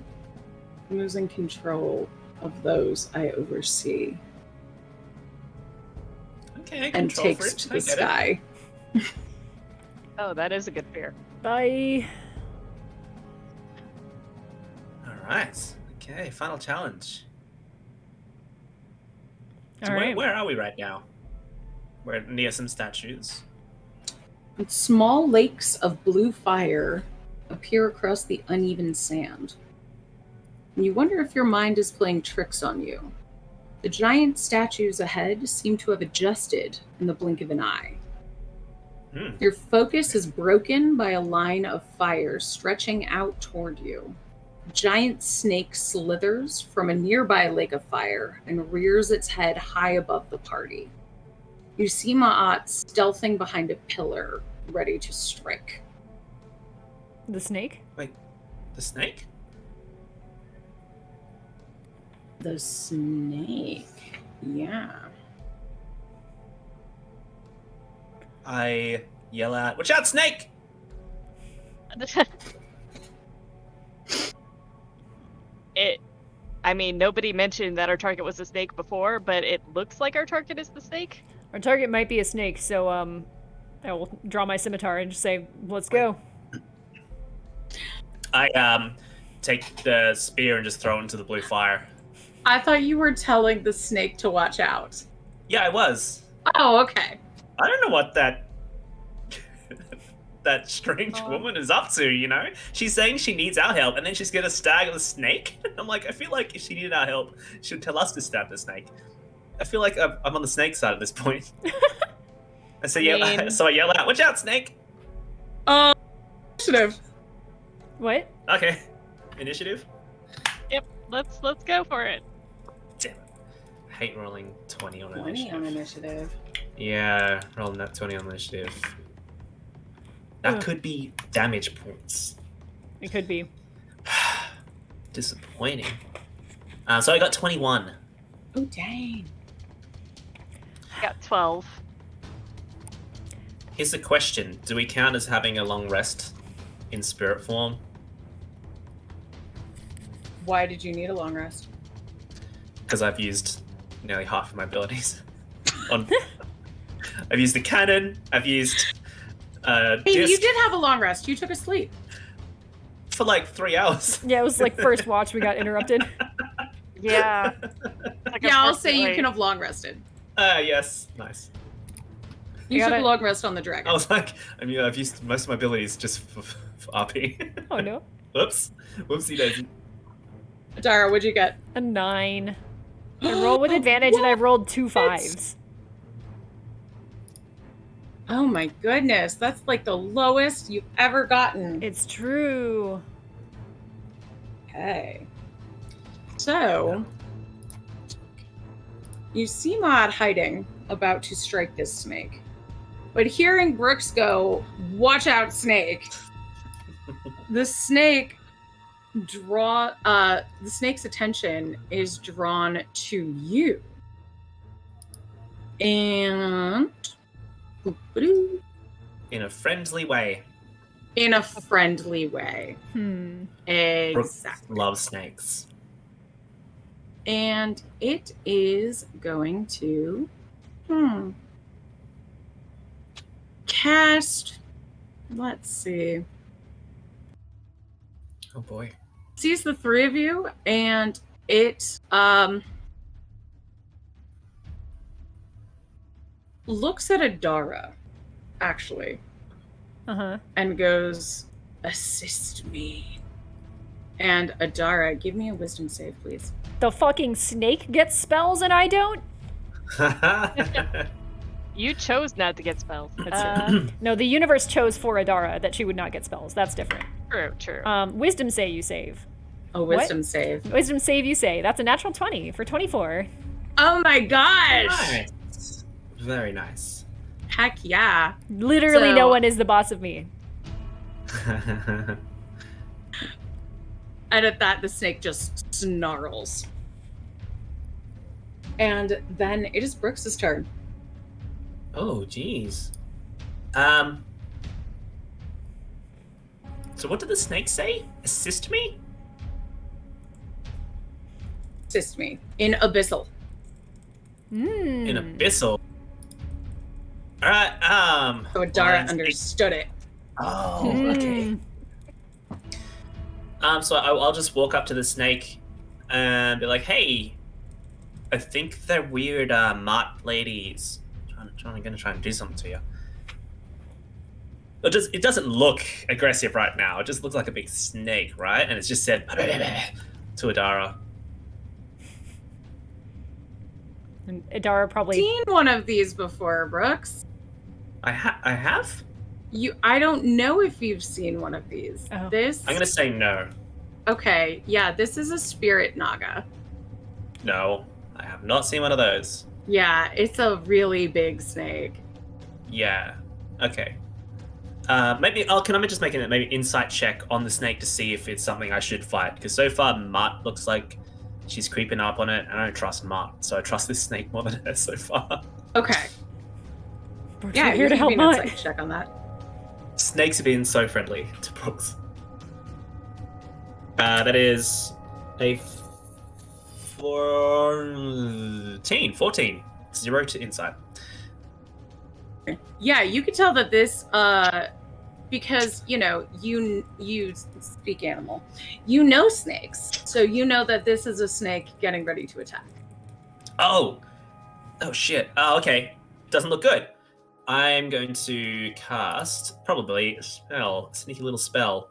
losing control of those I oversee. Okay, And control takes freak. to I the get it. sky. Oh, that is a good fear. Bye. All right. Okay, final challenge. So All right. where are we right now? We're near some statues. Small lakes of blue fire appear across the uneven sand. And you wonder if your mind is playing tricks on you. The giant statues ahead seem to have adjusted in the blink of an eye. Your focus is broken by a line of fire stretching out toward you. A giant snake slithers from a nearby lake of fire and rears its head high above the party. You see Ma'at stealthing behind a pillar, ready to strike. The snake? Wait, the snake? The snake. Yeah. I yell out, "Watch out, snake!" I mean, nobody mentioned that our target was a snake before, but it looks like our target is the snake. Our target might be a snake, so I will draw my scimitar and just say, let's go. I take the spear and just throw it into the blue fire. I thought you were telling the snake to watch out. Yeah, I was. Oh, okay. I don't know what that strange woman is up to, you know? She's saying she needs our help, and then she's gonna stab the snake? I'm like, I feel like if she needed our help, she would tell us to stab the snake. I feel like I'm on the snake side at this point. So I yell out, "Watch out, snake!" Initiative. What? Okay. Initiative? Yep, let's go for it. Damn it. I hate rolling 20 on 20 initiative. on initiative. Yeah, rolling that 20 on initiative. That could be damage points. It could be. Disappointing. So I got 21. Oh, dang. I got 12. Here's the question. Do we count as having a long rest in spirit form? Why did you need a long rest? Because I've used nearly half of my abilities. I've used the cannon, I've used Hey, disc you did have a long rest. You took a sleep. for like 3 hours. Yeah, it was like first watch, we got interrupted. Yeah. Like Yeah, I'll say you can have long rested. Yes. Nice. You You took gotta- a long rest on the dragon. I was like, I've used most of my abilities just for RP. Oh no. Whoops. Whoopsie daisy. Dara, what'd you get? A 9. I roll with advantage and I rolled 2 5s. Oh my goodness, that's like the lowest you've ever gotten. It's true. Okay. So, you see Maud hiding, about to strike this snake. But hearing Brooks go, "Watch out, snake!" the snake's attention is drawn to you. And In a friendly way. in a friendly way. Brooke Exactly. loves snakes. And it is going to cast, let's see, Oh boy. sees the three of you, and it looks at Adara, actually, Uh-huh. and goes, "Assist me." And Adara, give me a wisdom save, please. The fucking snake gets spells and I don't? You chose not to get spells. No, the universe chose for Adara that she would not get spells. That's different. True. Wisdom save you save. A wisdom save. Wisdom save you say. That's a natural 20 for 24. Oh my gosh! Nice. Very nice. Heck yeah. Literally So- no one is the boss of me. And at that, the snake just snarls. And then it is Brooks' turn. Oh, jeez. So what did the snake say? Assist me? Assist me. In Abyssal. In Abyssal. Alright, So Adara Lions- understood it. Oh, okay. So I'll just walk up to the snake and be like, "Hey, I think they're weird mart ladies. Gonna try and do something to you. It doesn't look aggressive right now. It just looks like a big snake, right? And it's just said to Adara. And Adara probably Seen one of these before, Brooks. I have? I don't know if you've seen one of these. Oh. This I'm gonna say no. Okay, yeah, this is a spirit naga. No, I have not seen one of those. Yeah, it's a really big snake. Yeah. Okay. Maybe can I just make an maybe insight check on the snake to see if it's something I should fight? Because so far Mutt looks like she's creeping up on it, and I don't trust Mutt, so I trust this snake more than her so far. Okay. Brooks, Yeah, we're here to help an Mutt. insight check on that. Snakes have been so friendly to Brooks. That is a 14. 0 to insight. Yeah, you could tell that this because you speak animal. You know snakes. So you know that this is a snake getting ready to attack. Oh shit. Oh, okay. Doesn't look good. I'm going to cast probably a sneaky little spell.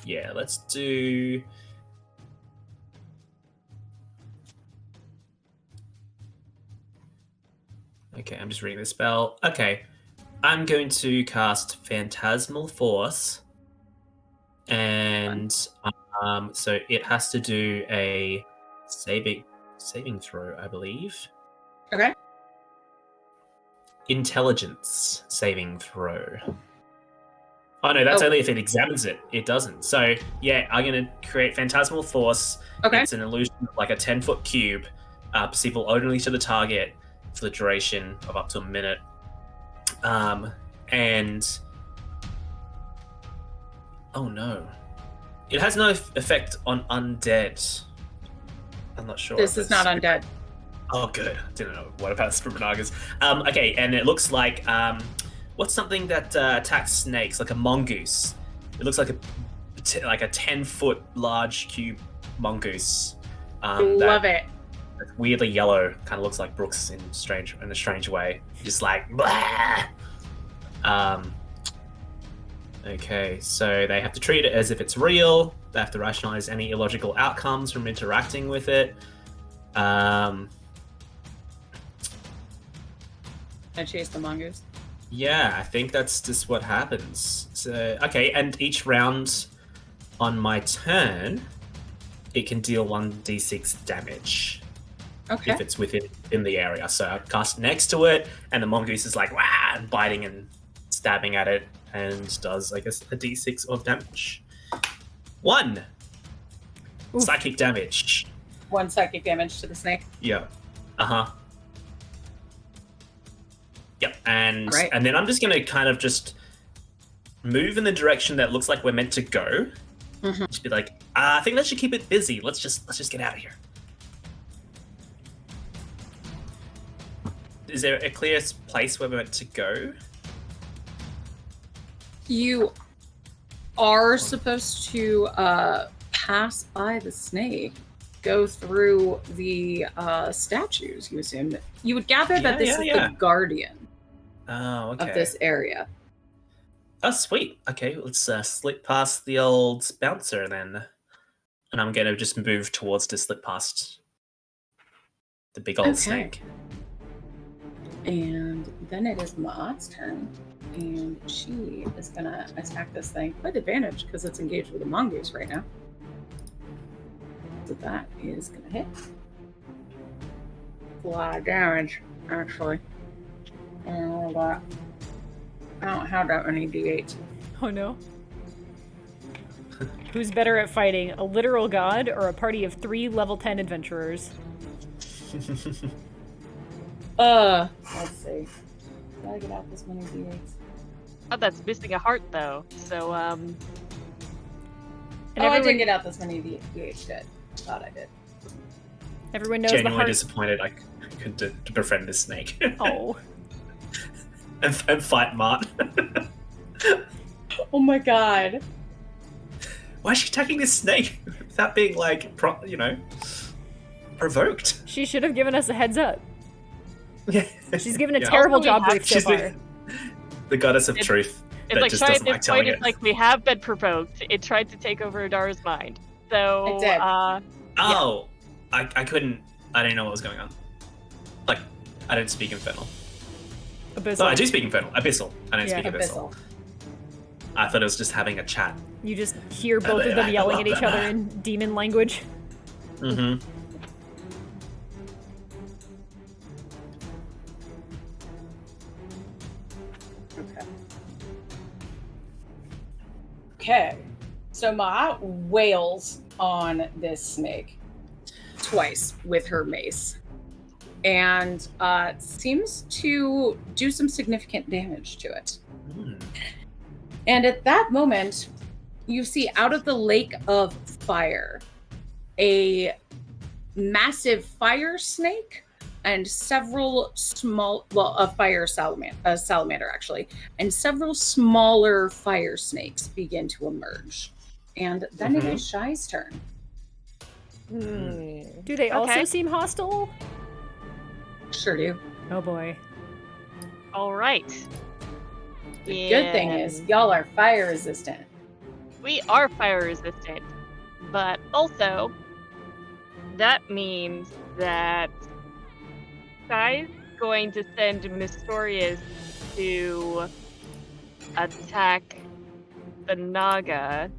Yeah, let's do. Okay, I'm just reading the spell. Okay, I'm going to cast Phantasmal Force, and so it has to do a saving throw, I believe. Okay. Intelligence saving throw. Oh no, that's only if it examines it. It doesn't. So yeah, I'm gonna create Phantasmal Force. Okay. It's an illusion of like a 10-foot cube, perceivable only to the target for the duration of up to a minute. And oh no, it has no effect on undead. I'm not sure. This is not undead. Oh, good. Didn't know. What about Sprimanagas? Okay, and it looks like what's something that attacks snakes? Like a mongoose. It looks like a 10-foot large cube mongoose. Love it. Weirdly yellow, kind of looks like Brooks in a strange way. Just like blah. Okay, so they have to treat it as if it's real. They have to rationalize any illogical outcomes from interacting with it. I chase the mongoose. Yeah, I think that's just what happens. So, okay, and each round on my turn, it can deal 1d6 damage. Okay. If it's in the area. So I cast next to it, and the mongoose is like, wah, and biting and stabbing at it, and does, I guess, a d6 of damage. 1 Oof. Psychic damage. 1 psychic damage to the snake. Yeah. Uh-huh. Yep, and Right. and then I'm just gonna kind of just move in the direction that looks like we're meant to go. Mm-hmm. Just be like, I think that should keep it busy. Let's just get out of here. Is there a clear place where we're meant to go? You are supposed to pass by the snake, go through the statues. You assume you would gather that this is the guardian Oh, okay. of this area. Oh, sweet. Okay, let's slip past the old bouncer then. And I'm going to just move towards to slip past the big old snake. And then it is Ma'at's turn. And she is going to attack this thing with advantage because it's engaged with a mongoose right now. So that is going to hit. A lot of damage, actually. And I don't have that many d8s. Oh no. Who's better at fighting, a literal god or a party of 3 level 10 adventurers? Let's see. Did I get out this many d8s? Oh, that's missing a heart though. So And I didn't get out this many d8s yet. Thought I did. Everyone knows Genuinely the heart. disappointed I couldn't to befriend this snake. Oh. and fight Mart. Oh my god. Why is she attacking this snake without being like, provoked. She should have given us a heads up. Yeah. She's given a Yeah. terrible Also, we job have- brief so She's far. the goddess of It's- truth. It's that like just Shy at doesn't this like telling point, it. it's like we have been provoked. It tried to take over Adara's mind. So, It did. Oh, I didn't know what was going on. Like, I don't speak Infernal. Abyssal. No, I do speak Infernal. Abyssal. I don't Yeah. speak Abyssal. Abyssal. I thought it was just having a chat. You just hear both of them yelling at each other in demon language. Mm-hmm. Okay. So Ma wails on this snake twice with her mace. And seems to do some significant damage to it. Mm. And at that moment, you see out of the lake of fire a massive fire snake and several small, a fire salamander actually, and several smaller fire snakes begin to emerge. And then it is Shy's turn. Do they also Okay. seem hostile? Sure do. Oh boy. All right. The good thing is, y'all are fire resistant. We are fire resistant, but also that means that Sky's going to send Mystorius to attack the Naga.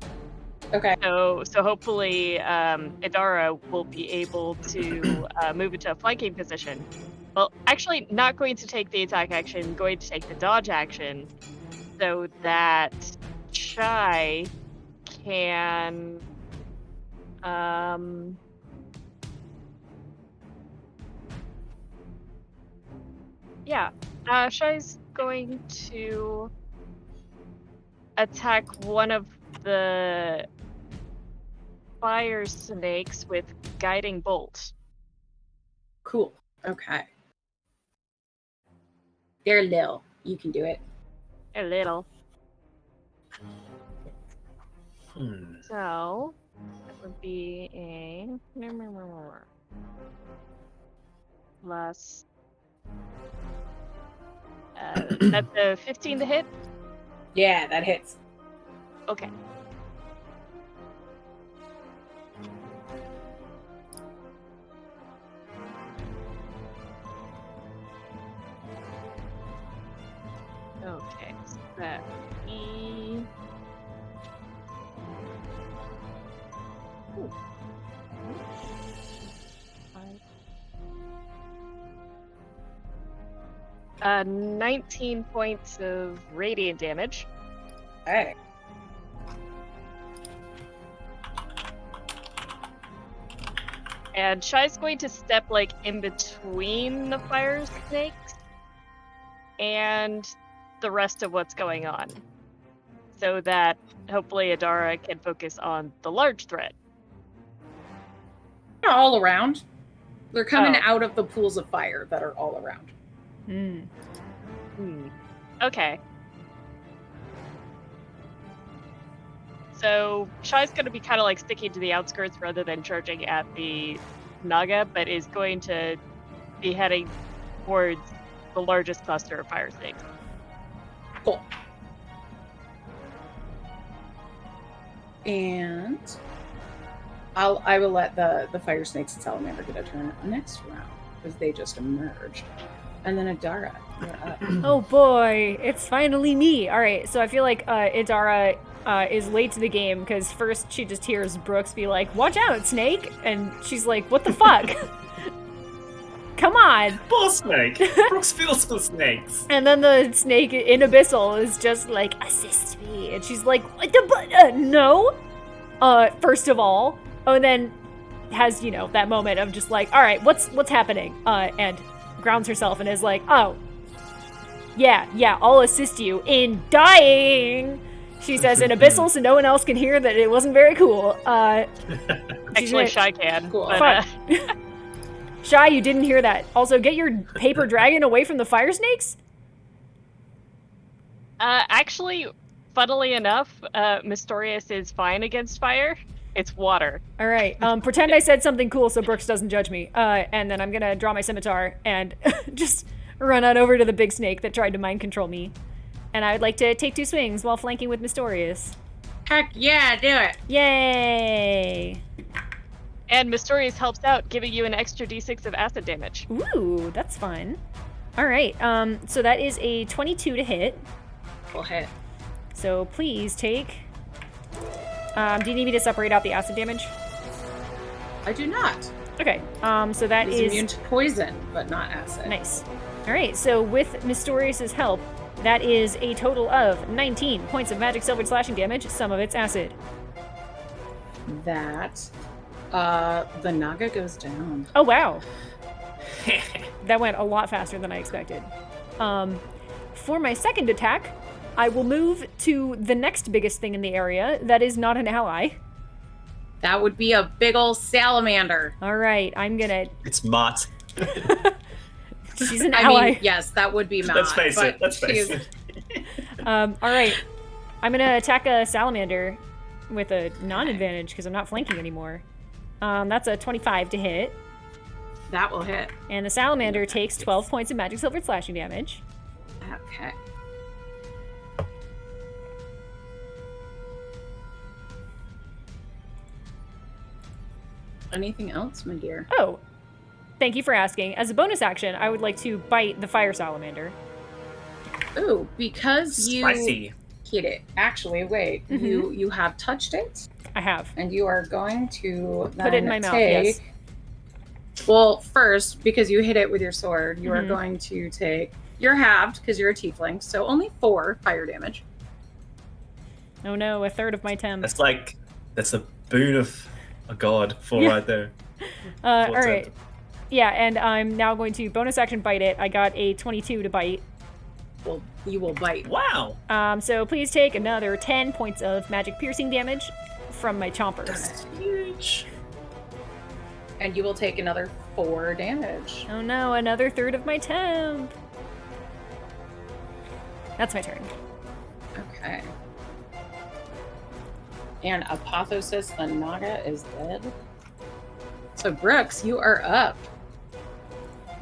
Okay. So hopefully Idara will be able to move into a flanking position. Well, actually, not going to take the attack action, going to take the dodge action, so that Shy can Shy's going to attack one of the fire snakes with guiding bolt. Cool. Okay. They're little. You can do it. A little. Hmm. So that would be a plus. That's a 15 to hit. Yeah, that hits. Okay. Okay, so that would be. Ooh. 19 points of radiant damage. Okay. And Shy's going to step like in between the fire snakes and the rest of what's going on, so that hopefully Idara can focus on the large threat. They're all around. They're coming Oh. out of the pools of fire that are all around. Okay. So Shy's going to be kind of like sticking to the outskirts rather than charging at the Naga, but is going to be heading towards the largest cluster of fire snakes. Cool. And I will let the fire snakes and salamander get a turn next round because they just emerged. And then Idara, you're up. Oh boy, it's finally me. All right, so I feel like Idara is late to the game because first she just hears Brooks be like, "Watch out, snake!" and she's like, "What the fuck? Come on!" Bull snake. Brooks feels for snakes. And then the snake in Abyssal is just like, "Assist me," and she's like, "What the no?" First of all, and then has that moment of just like, "All right, what's happening?" And grounds herself and is like, "Oh, yeah, I'll assist you in dying," she says in Abyssal so no one else can hear that it wasn't very cool. Actually, Shy can. Cool. But, Fuck. Shy, you didn't hear that. Also, get your paper dragon away from the fire snakes? actually, funnily enough, Mystorius is fine against fire. It's water. All right. Pretend I said something cool so Brooks doesn't judge me. And then I'm going to draw my scimitar and just run on over to the big snake that tried to mind control me. And I would like to take 2 swings while flanking with Mystorious. Heck yeah, do it. Yay! And Mysterious helps out, giving you an extra d6 of acid damage. Ooh, that's fun. All right. So that is a 22 to hit. We'll hit. So please take... do you need me to separate out the acid damage? I do not. Okay. So that He's is... immune to poison, but not acid. Nice. All right. So with Mysterious's help, that is a total of 19 points of magic silver slashing damage. Some of it's acid. That, the Naga goes down. Oh, wow. That went a lot faster than I expected. For my second attack, I will move to the next biggest thing in the area that is not an ally. That would be a big ol' salamander. All right, I'm gonna... It's Mott. She's an I ally. mean, yes, that would be Matt. Let's face it. Let's face it. All right, I'm gonna attack a salamander with a non-advantage because I'm not flanking anymore. That's a 25 to hit. That will hit. And the salamander takes 12 points of magic silver slashing damage. Okay. Anything else, my dear? Oh, thank you for asking. As a bonus action, I would like to bite the fire salamander. Ooh, because you Spicy. hit it. Actually, wait. Mhm. You have touched it, I have. and you are going to Put it in my mouth, yes. Well, first, because you hit it with your sword, you are Mhm. going to take... You're halved because you're a tiefling, so only 4 fire damage. Oh no, a third of my temp. That's a boon of a god for Yeah. right there. All right. Yeah, and I'm now going to bonus action bite it. I got a 22 to bite. Well, you will bite. Wow. So please take another 10 points of magic piercing damage from my chompers. That's huge. And you will take another 4 damage. Oh no, another third of my temp. That's my turn. Okay. And Apotheosis the Naga is dead. So Brooks, you are up.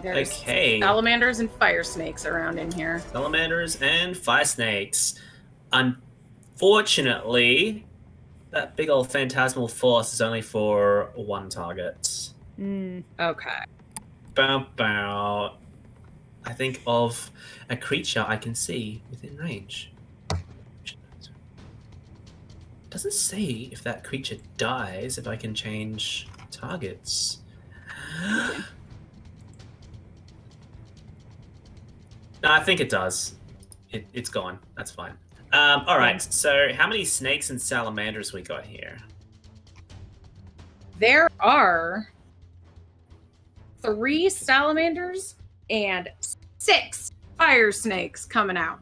There's Okay. salamanders and fire snakes around in here. Salamanders and fire snakes. Unfortunately, that big old phantasmal force is only for 1 target. Okay. Bow bow. I think of a creature I can see within range. Doesn't say if that creature dies if I can change targets. No, I think it does. It's gone. That's fine. All right. So, how many snakes and salamanders we got here? There are 3 salamanders and 6 fire snakes coming out.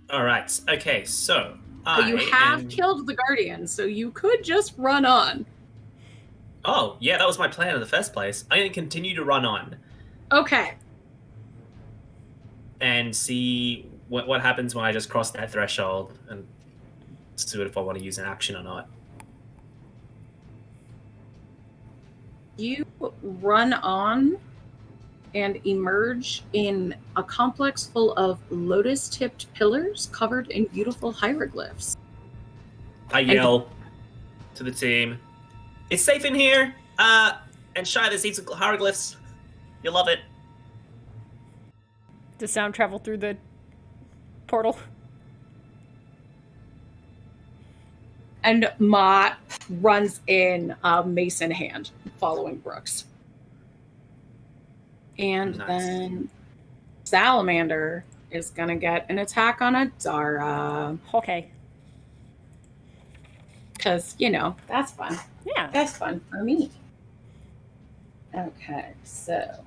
All right. Okay. So, But you have killed the guardian, so you could just run on. Oh, yeah, that was my plan in the first place. I'm going to continue to run on Okay. and see what happens when I just cross that threshold and see if I want to use an action or not. You run on and emerge in a complex full of lotus-tipped pillars covered in beautiful hieroglyphs. I yell to the team, "It's safe in here! And Shy, there's heaps of hieroglyphs. You'll love it." Does sound travel through the portal? And Mott runs in, mace in hand, following Brooks. And Nice. then Salamander is going to get an attack on Adara. Okay. Because, that's fun. Yeah. That's fun for me. Okay, so.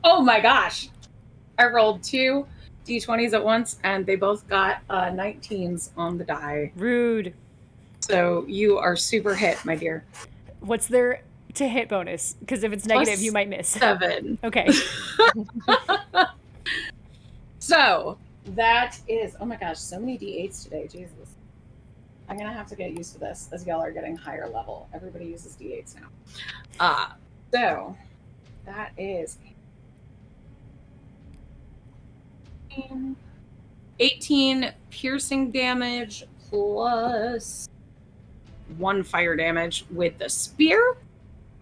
Oh my gosh! I rolled 2 d20s at once, and they both got 19s on the die. Rude. So you are super hit, my dear. What's their to hit bonus? Because if it's negative, you might miss. 7. Okay. So that is, oh my gosh, so many d8s today, Jesus. I'm gonna have to get used to this as y'all are getting higher level. Everybody uses D8s now. So that is 18 piercing damage plus 1 fire damage with the spear.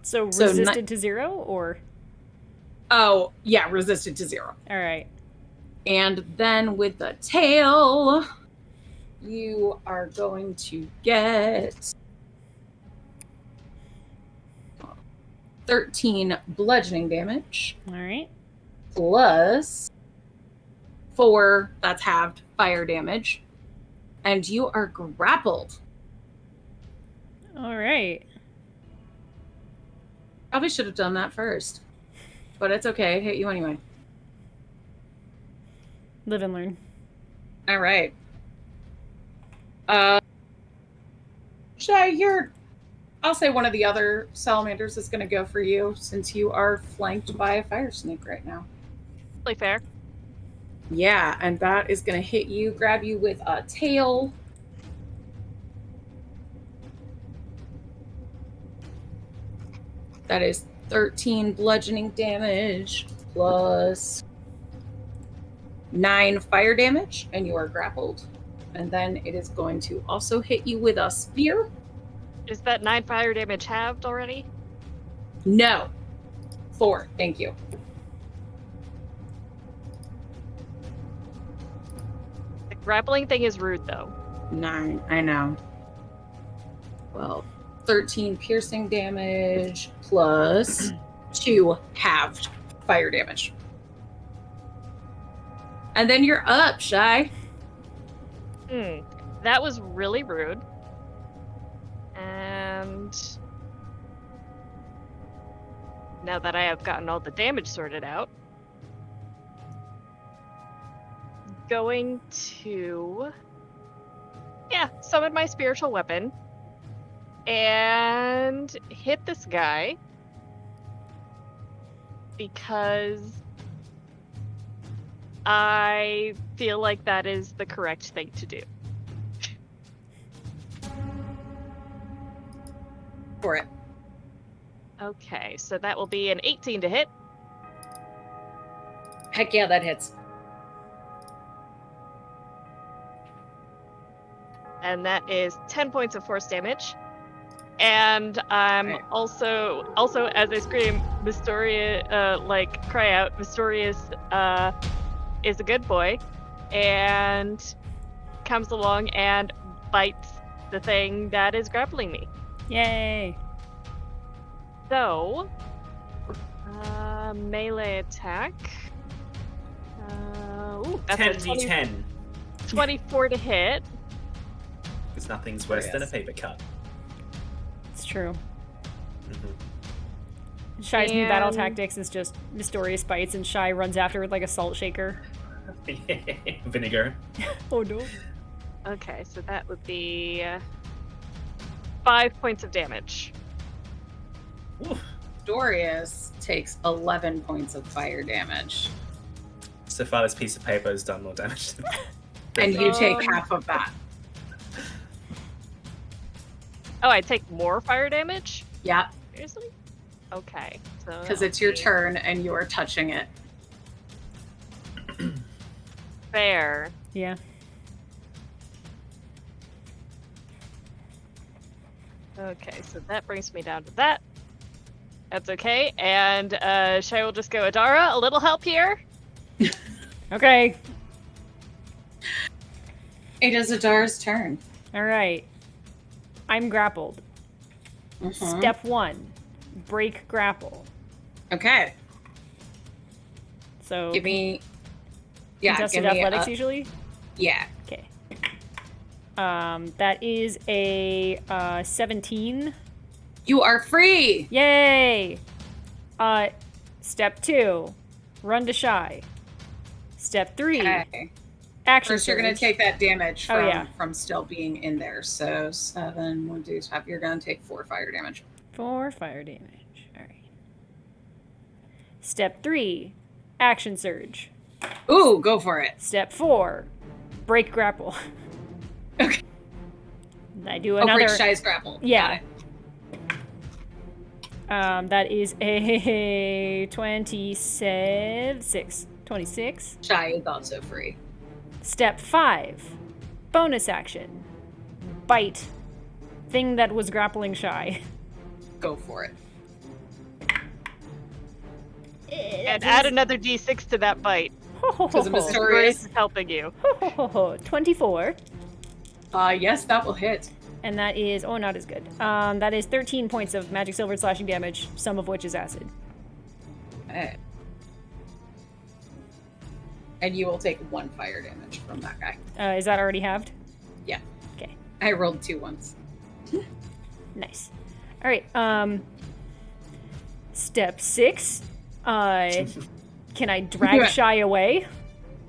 So resisted to 0, or? Oh, yeah, resisted to 0. All right. And then with the tail, you are going to get 13 bludgeoning damage. All right. Plus 4, that's halved, fire damage. And you are grappled. All right. Probably should have done that first. But it's okay. I hit you anyway. Live and learn. All right. Shay, I'll say one of the other salamanders is going to go for you since you are flanked by a fire snake right now. Really fair. Yeah, and that is going to hit you, grab you with a tail. That is 13 bludgeoning damage plus 9 fire damage, and you are grappled. And then it is going to also hit you with a spear. Is that 9 fire damage halved already? No. 4, thank you. The grappling thing is rude, though. 9, I know. Well, 13 piercing damage plus 2 halved fire damage. And then you're up, Shy. That was really rude. And now that I have gotten all the damage sorted out, going to summon my spiritual weapon and hit this guy because I feel like that is the correct thing to do. For it. Okay, so that will be an 18 to hit. Heck yeah, that hits. And that is 10 points of force damage. And I'm also as I scream, Mystorious, cry out, Mystorious is a good boy, and comes along and bites the thing that is grappling me. Yay! So, melee attack. That's 10d10. 24 to hit. Because nothing's worse than a paper cut. It's true. Mm-hmm. Shy's new battle tactics is just Mystorious bites, and Shy runs after with like a salt shaker. Vinegar. Oh no. Okay, so that would be 5 points of damage. Oof. Dorius takes 11 points of fire damage. So far, this piece of paper has done more damage than And you take half of that. Oh, I take more fire damage? Yeah. Seriously? Okay. So Because it's your turn and you are touching it. Fair. Yeah. Okay, so that brings me down to that. That's okay. And Shay will just go, Adara, a little help here? Okay. It is Adara's turn. All right. I'm grappled. Mm-hmm. Step 1, break grapple. Okay. So Give me... Yeah, contested give me athletics usually? Yeah. Okay. That is a 17. You are free! Yay! Step 2, run to Shy. Step 3, Okay. action First, you're going to surge. take that damage from, Oh, yeah. from still being in there. So 7, 1, 2, 5. You're going to take 4 fire damage. 4 fire damage. All right. Step 3, action surge. Ooh, go for it. Step 4, break grapple. Okay. I do Oh, another. great, Shy's grapple. Yeah. Got it. That is a 26. Shy is also free. Step 5. Bonus action. Bite. Thing that was grappling Shy. Go for it. And add another d6 to that bite. To the Grace mysterious. is helping you. 24. Yes, that will hit. And that is, not as good. That is 13 points of magic silver slashing damage, some of which is acid. Okay. And you will take 1 fire damage from that guy. Is that already halved? Yeah. Okay. I rolled 2 once. Nice. All right. Step 6. Can I drag Yeah. Shy away?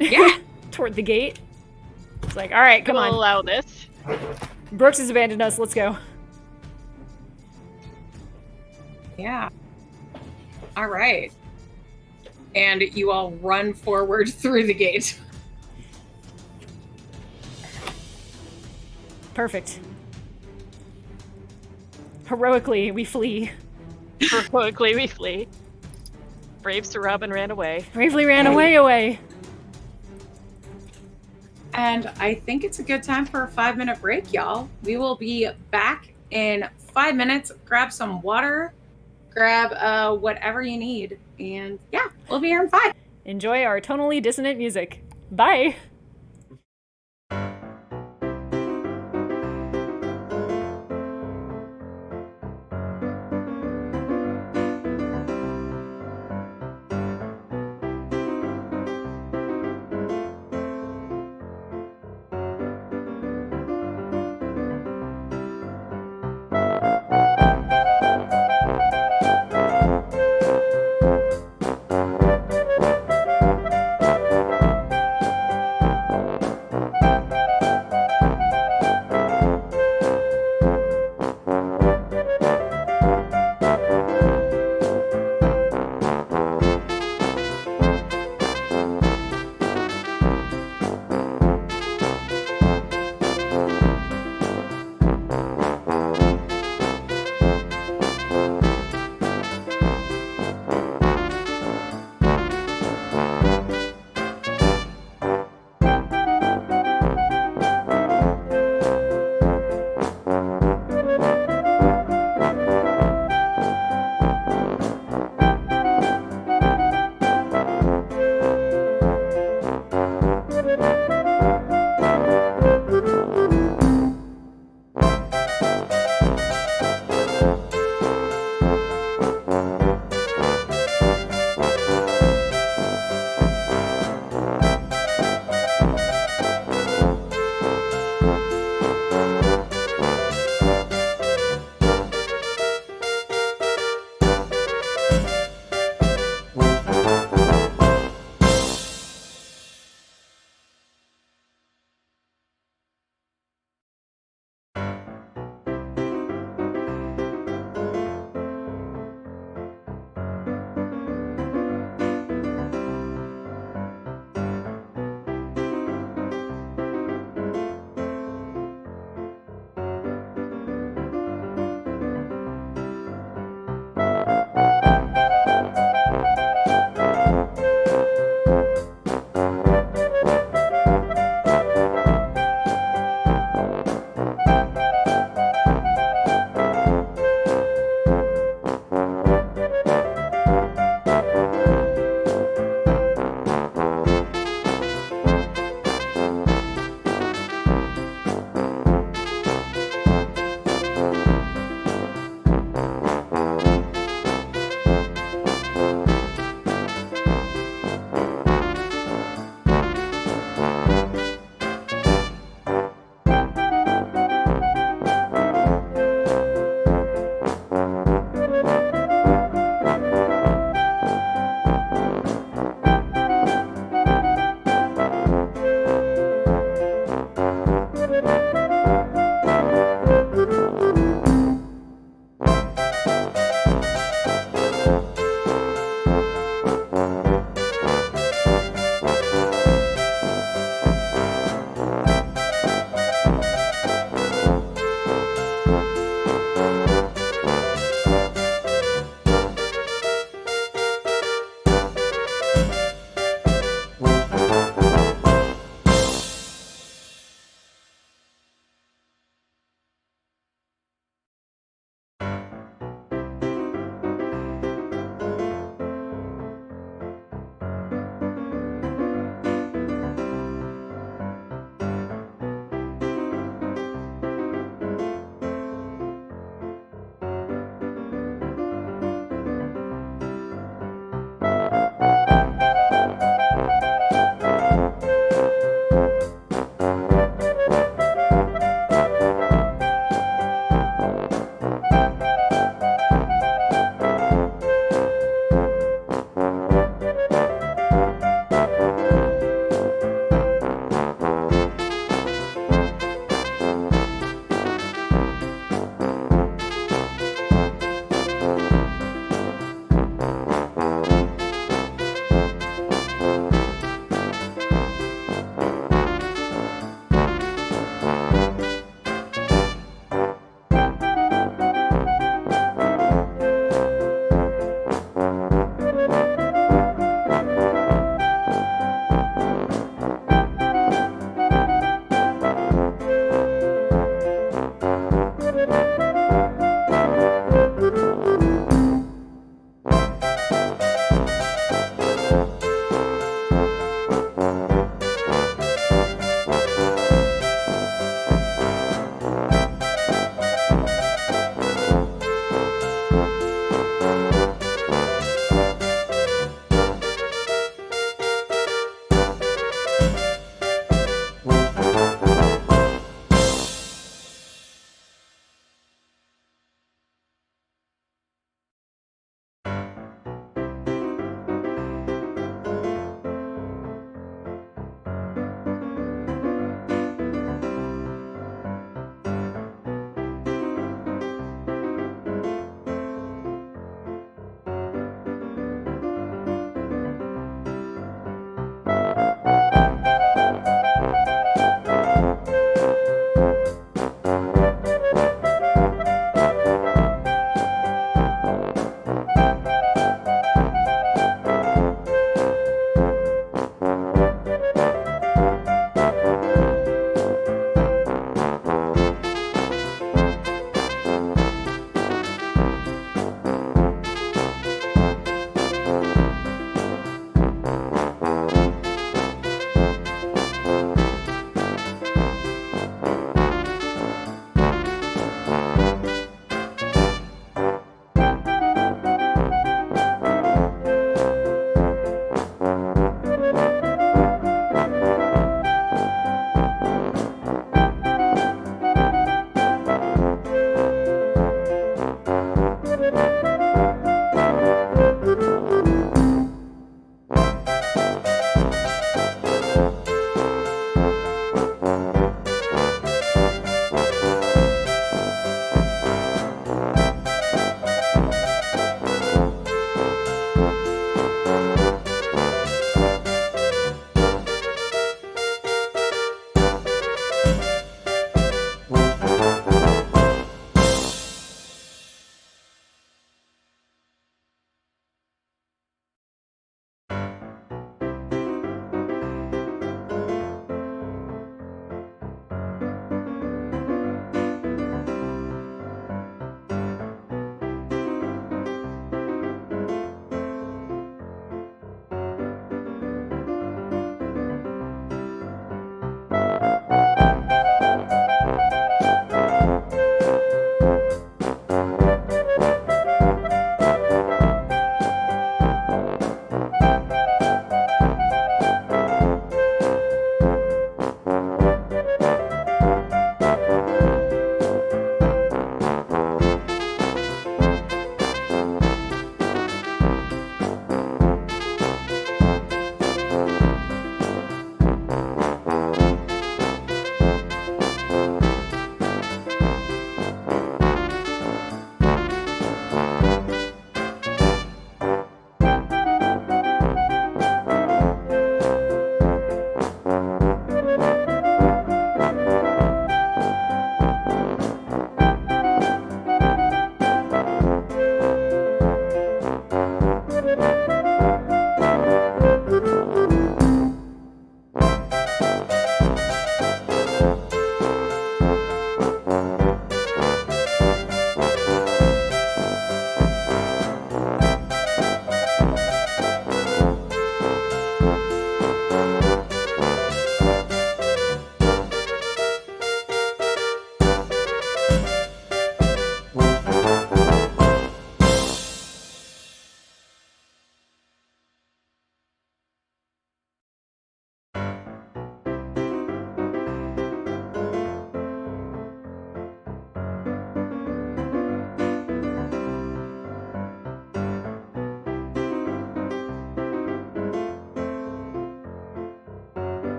Yeah. Toward the gate. It's like, all right, come We'll on. allow this. Brooks has abandoned us. Let's go. Yeah. All right. And you all run forward through the gate. Perfect. Heroically, we flee. Heroically, we flee. Brave Sir Robin ran away. Bravely ran away. And I think it's a good time for a 5-minute break, y'all. We will be back in 5 minutes. Grab some water, grab whatever you need. And yeah, we'll be here in 5. Enjoy our tonally dissonant music. Bye.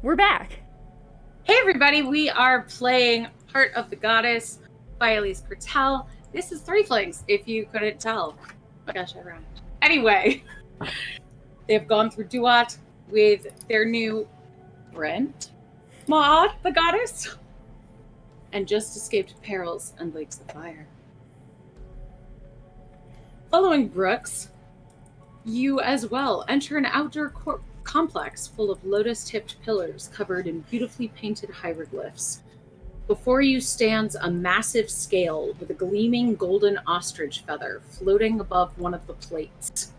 We're back. Hey everybody, we are playing Heart of the Goddess by Elise Pertel. This is Threeflings, if you couldn't tell. Oh my gosh, I rhymed. Anyway, they've gone through Duat with their new Brent, Maud, the goddess, and just escaped perils and lakes of fire. Following Brooks, you as well enter an outdoor complex full of lotus-tipped pillars covered in beautifully painted hieroglyphs. Before you stands a massive scale with a gleaming golden ostrich feather floating above one of the plates.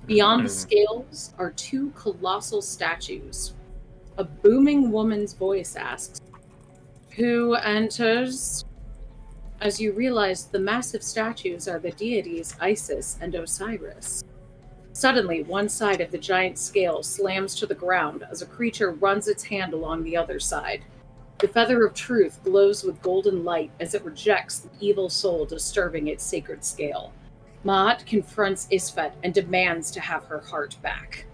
Beyond the scales are two colossal statues. A booming woman's voice asks, "Who enters?" As you realize the massive statues are the deities Isis and Osiris. Suddenly, one side of the giant scale slams to the ground as a creature runs its hand along the other side. The feather of truth glows with golden light as it rejects the evil soul disturbing its sacred scale. Ma'at confronts Isfet and demands to have her heart back.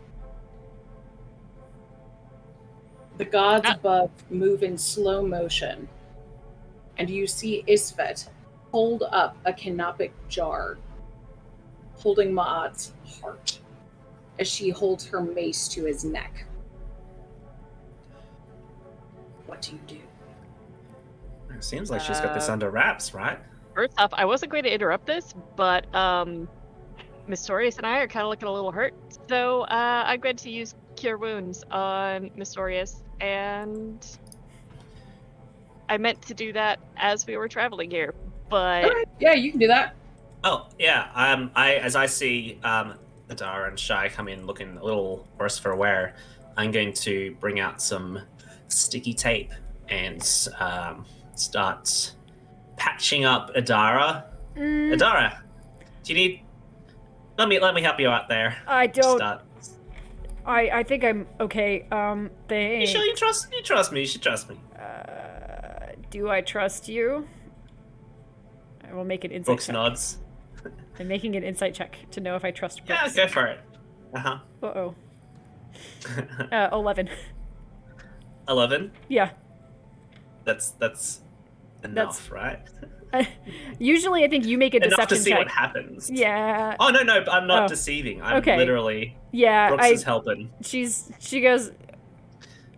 The gods above move in slow motion, and you see Isfet hold up a canopic jar, holding Ma'at's heart, as she holds her mace to his neck. What do you do? It seems like she's got this under wraps, right? First off, I wasn't going to interrupt this, but Mistorius and I are kind of looking a little hurt, so I'm going to use Cure Wounds on Mistorius, and I meant to do that as we were traveling here, but... All right. Yeah, you can do that. Oh, yeah. As I see Adara and Shai come in looking a little worse for wear, I'm going to bring out some sticky tape and start patching up Adara. Adara, do you need... Let me help you out there. I don't... I think I'm okay. Thanks. You trust me. You should trust me. Do I trust you? I will make an insight Brooks check. nods. I'm making an insight check to know if I trust Brooks. Yeah, go for it. Uh-oh. 11. 11? Yeah. That's enough, right? Usually I think you make a deception enough to see check. what happens. Yeah. Oh, no, I'm not deceiving. I'm okay. literally... Yeah, Brooks is helping. She goes,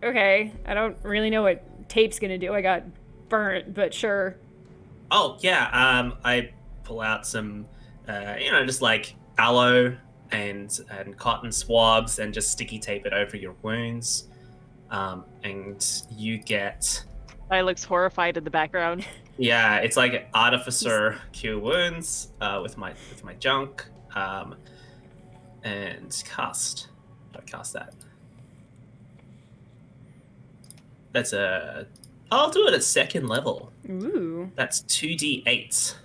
okay, I don't really know what tape's gonna do. I got burnt, but sure. Oh yeah, I pull out some, just like aloe and cotton swabs and just sticky tape it over your wounds, and you get. I looks horrified in the background. Yeah, it's like artificer cure wounds with my junk, and cast. I cast that. That's a. I'll do it at second level. Ooh. That's 2d8.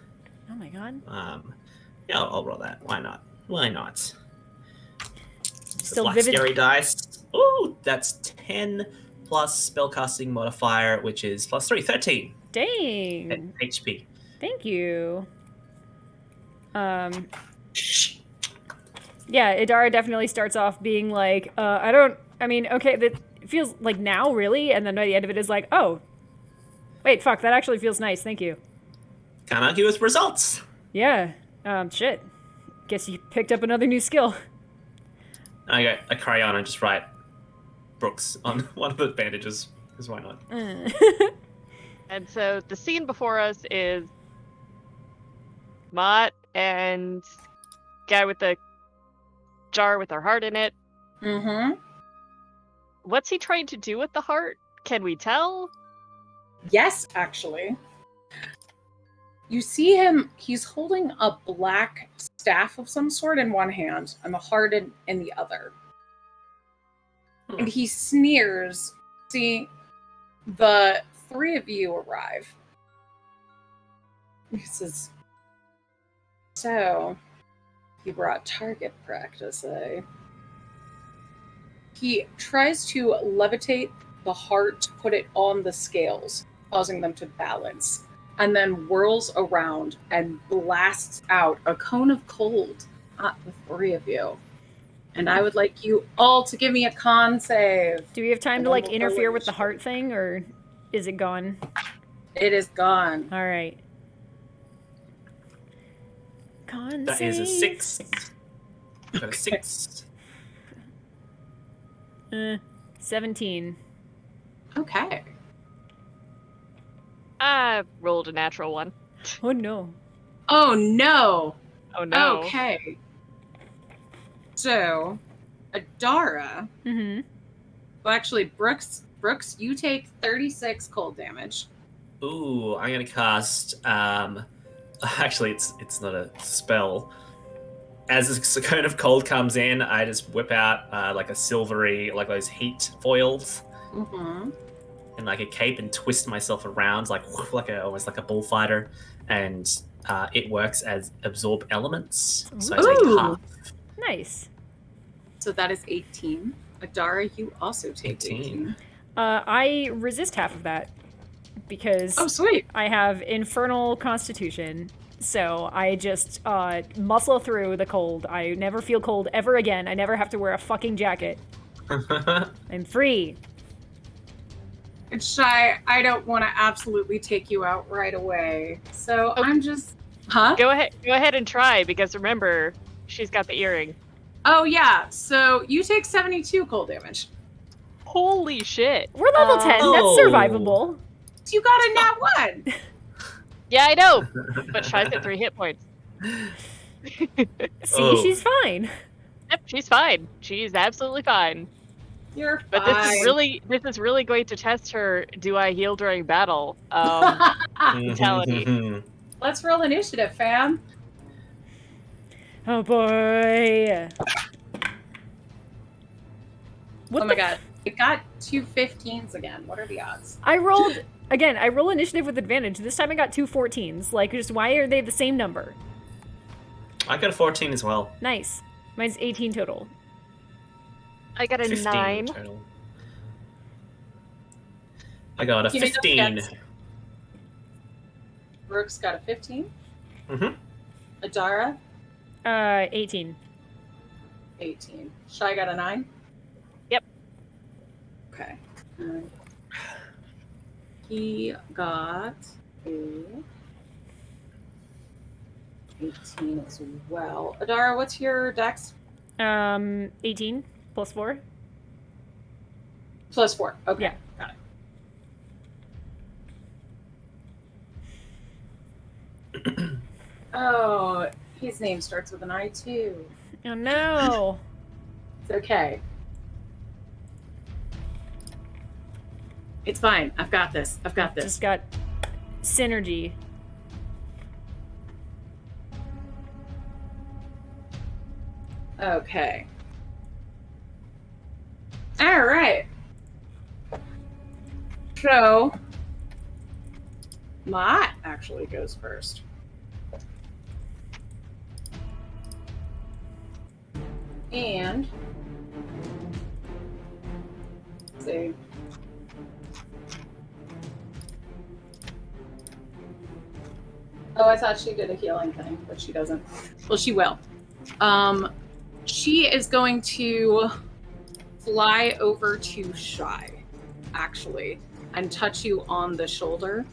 Oh my god. Yeah, I'll roll that. Why not? Why not? Still Black vivid. scary dice. Ooh, that's 10 plus spellcasting modifier, which is plus 3, 13. Dang. HP. Thank you. Yeah, Idara definitely starts off being like, okay, that feels like now, really? And then by the end of it is like, oh, wait, fuck, that actually feels nice, thank you. Can't argue with results. Yeah, shit. Guess you picked up another new skill. I go a crayon and just write Brooks on one of the bandages, because why not? And so the scene before us is Mott and guy with the jar with our heart in it. Mm-hmm. What's he trying to do with the heart? Can we tell? Yes, actually. You see him, he's holding a black staff of some sort in one hand and the heart in the other. And he sneers. See, the three of you arrive. He says, so, he brought target practice, eh? He tries to levitate the heart to put it on the scales, causing them to balance, and then whirls around and blasts out a cone of cold at the three of you. And I would like you all to give me a con save. Do we have time to, like, interfere with the heart thing, or is it gone? It is gone. All right. Con That save. is a 6. Got a 6. 17. Okay. I rolled a natural one. Oh no. Oh no. Oh no. Okay. So, Adara. Mm-hmm. Well, actually, Brooks, you take 36 cold damage. Ooh, I'm gonna cast. Actually, it's not a spell. As a cone of cold comes in, I just whip out like a silvery, like those heat foils, Mm-hmm. and like a cape, and twist myself around like almost like a bullfighter, and it works as absorb elements. So I take Ooh. half. Nice. So that is 18. Adara, you also take 18. I resist half of that because Oh, sweet. I have infernal constitution. So I just muscle through the cold. I never feel cold ever again. I never have to wear a fucking jacket. I'm free. And Shy, I don't want to absolutely take you out right away. So Okay. I'm just... Huh? Go ahead and try, because remember, she's got the earring. Oh, yeah. So you take 72 cold damage. Holy shit. We're level 10. Oh. That's survivable. You got a nat 1. Yeah, I know. But Shy's at 3 hit points. See, she's fine. Yep, she's fine. She's absolutely fine. You're fine. But this is really going to test her do I heal during battle mentality. Let's roll initiative, fam. Oh boy. What Oh my god. It got 2 15s again. What are the odds? I roll initiative with advantage. This time I got 2 14s. Like, just why are they the same number? I got a 14 as well. Nice. Mine's 18 total. I got a 15 9. total. I got a Give me those 15. guts. Brooks got a 15. Mm-hmm. Adara, 18. 18. Shy got a 9? Yep. Okay. He got a 18 as well. Adara, what's your dex? 18 plus 4. +4. Okay. Yeah. Got it. Oh, his name starts with an I too. Oh no. It's okay. It's fine. I've got this. I've got this. Just got synergy. Okay. All right. So, Mott actually goes first. And let's see. Oh, I thought she did a healing thing, but she doesn't. Well, she will. She is going to fly over to Shy, actually, and touch you on the shoulder.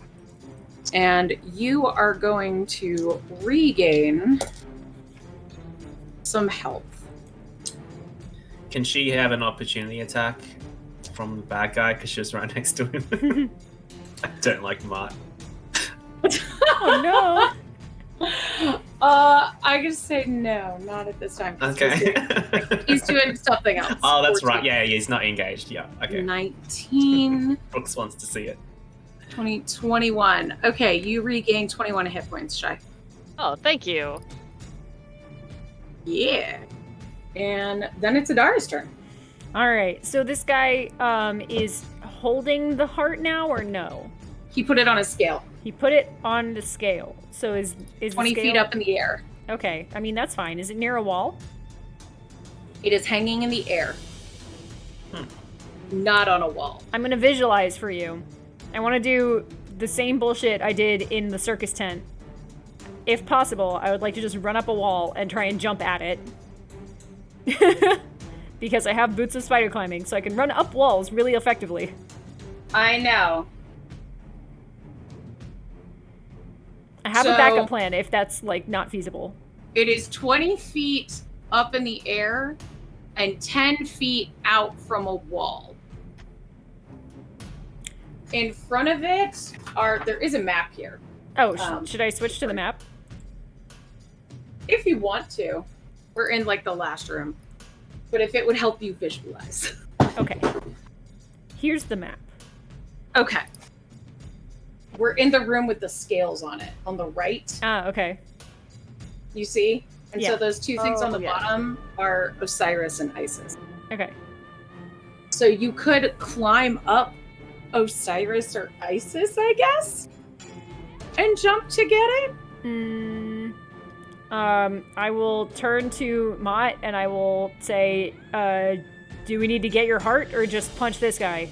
And you are going to regain some health. Can she have an opportunity attack from the bad guy because she was right next to him? I don't like Mott. Oh no. I can say no, not at this time. Okay. He's doing something else. Oh, that's 14. right. Yeah, he's not engaged. Yeah. Okay. 19, Brooks wants to see it. 20, 21. Okay, you regain 21 hit points, Shy. Oh, thank you. Yeah. And then it's Adara's turn. All right. So this guy is holding the heart now, or no? He put it on a scale. He put it on the scale. So is 20 the scale... feet up in the air. Okay. I mean, that's fine. Is it near a wall? It is hanging in the air. Not on a wall. I'm gonna visualize for you. I want to do the same bullshit I did in the circus tent. If possible, I would like to just run up a wall and try and jump at it. Because I have boots of spider climbing, so I can run up walls really effectively. I know. I have a backup plan if that's, like, not feasible. It is 20 feet up in the air and 10 feet out from a wall. In front of it there is a map here. Oh, should I switch to the map? If you want to. We're in, like, the last room. But if it would help you visualize. Okay. Here's the map. Okay. We're in the room with the scales on it, on the right. Ah, okay. You see? And Yeah. so those two things on the yeah. bottom are Osiris and Isis. Okay. So you could climb up Osiris or Isis, I guess? And jump to get it? I will turn to Mott and I will say, do we need to get your heart or just punch this guy?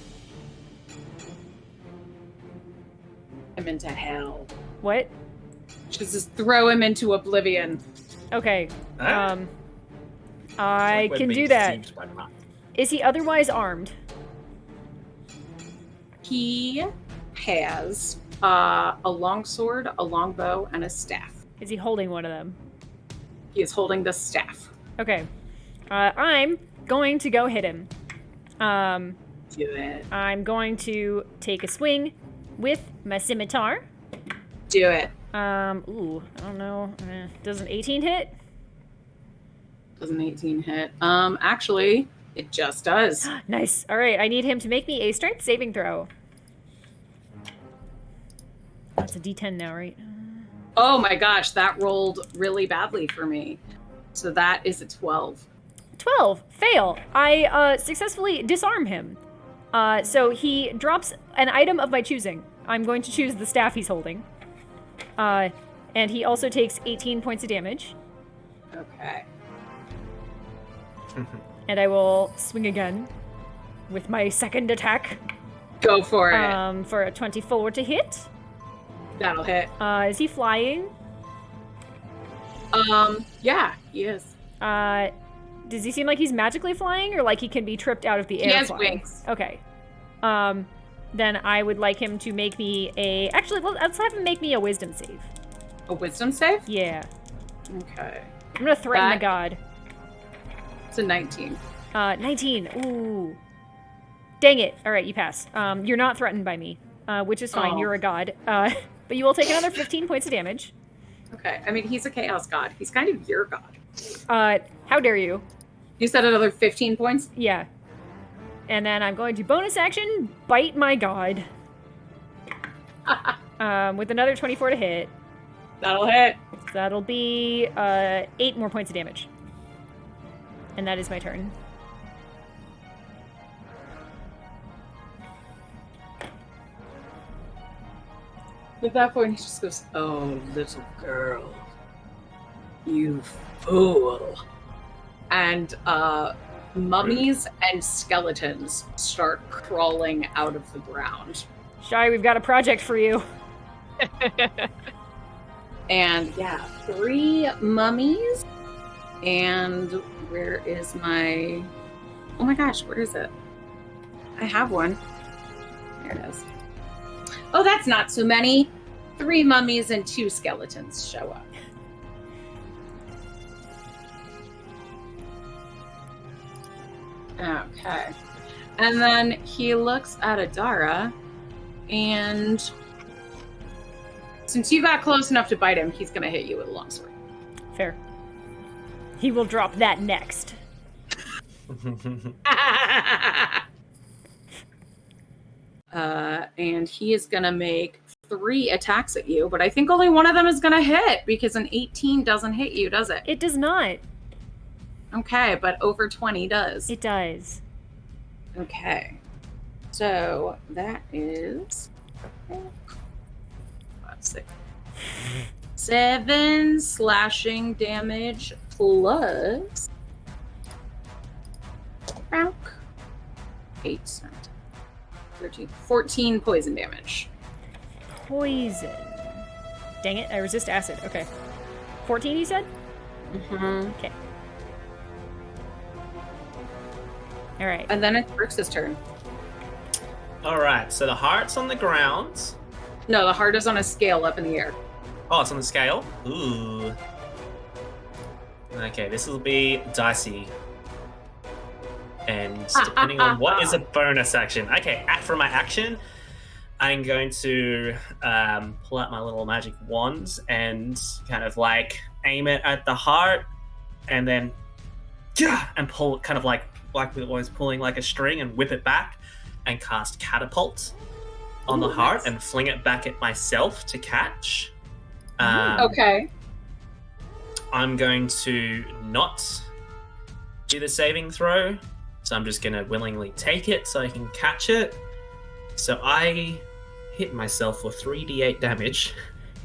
I'm into hell. What? Just throw him into oblivion. Okay. Ah. I When can being do that. deceived by Mott. Is he otherwise armed? He has a longsword, a longbow, and a staff. Is he holding one of them? He is holding the staff. Okay. I'm going to go hit him. Do it. I'm going to take a swing with my scimitar. Do it. Ooh, I don't know. Does an 18 hit? Does an 18 hit? Actually, it just does. Nice. All right, I need him to make me a strength saving throw. That's a D10 now, right? Oh my gosh, that rolled really badly for me. So that is a 12. 12. Fail. I successfully disarm him. So he drops an item of my choosing. I'm going to choose the staff he's holding. And he also takes 18 points of damage. Okay. And I will swing again with my second attack. Go for it. For a 24 to hit. That'll hit. Is he flying? Yeah, he is. Does he seem like he's magically flying or like he can be tripped out of the air He has flying? wings. Okay. Then I would like him to make me a... Actually, let's have him make me a wisdom save. A wisdom save? Yeah. Okay. I'm gonna threaten the That- god. It's a 19. 19. Ooh. Dang it. All right, you pass. You're not threatened by me, which is fine. Oh. You're a god. But you will take another 15 points of damage. Okay. I mean, he's a chaos god. He's kind of your god. How dare you? You said another 15 points? Yeah. And then I'm going to bonus action bite my god. With another 24 to hit. That'll hit. So that'll be 8 more points of damage. And that is my turn. At that point, he just goes, "Oh, little girl, you fool." And mummies and skeletons start crawling out of the ground. Shy, we've got a project for you. And yeah, 3 mummies. And where is my... Oh my gosh, where is it? I have one. There it is. Oh, that's not so many. 3 mummies and 2 skeletons show up. Okay. And then he looks at Adara, and since you got close enough to bite him, he's going to hit you with a longsword. Fair. He will drop that next. And he is going to make 3 attacks at you, but I think only one of them is going to hit because an 18 doesn't hit you, does it? It does not. Okay, but over 20 does. It does. Okay. So that is... Let's see. 7 slashing damage plus... 8, 13, 14 poison damage. Poison. Dang it, I resist acid. Okay. 14, you said? Mm-hmm. Okay. All right. And then it's Brooks' turn. All right, so the heart's on the ground. No, the heart is on a scale up in the air. Oh, it's on the scale? Ooh. Okay, this will be dicey. And depending on what is a bonus action. Okay, for my action, I'm going to pull out my little magic wand and kind of like aim it at the heart and then and pull it kind of like we always pulling like a string and whip it back and cast catapult on the heart nice. and fling it back at myself to catch. Okay. I'm going to not do the saving throw, so I'm just going to willingly take it so I can catch it. So I hit myself for 3d8 damage.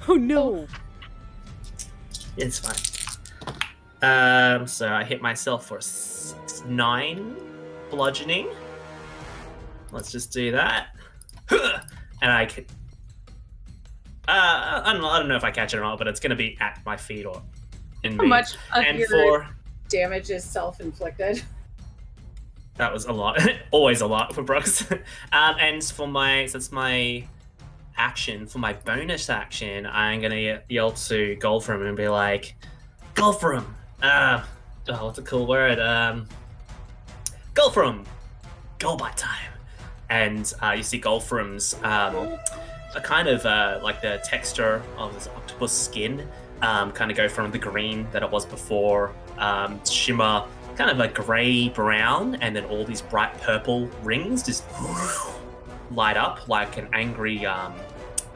Oh no. It's fine. So I hit myself for 9 bludgeoning. Let's just do that. And I can... I don't know if I catch it or not, but it's going to be at my feet or in me. How much of and your damage is self-inflicted? That was a lot. Always a lot for Brooks. And for since my action, for my bonus action, I'm going to yell to Goldfram and be like, Goldfram! What's a cool word? Goldfram! Goal bite time! And you see Goldfram's a kind of like the texture of his octopus skin kind of go from the green that it was before, shimmer, kind of a grey brown, and then all these bright purple rings just light up like an angry what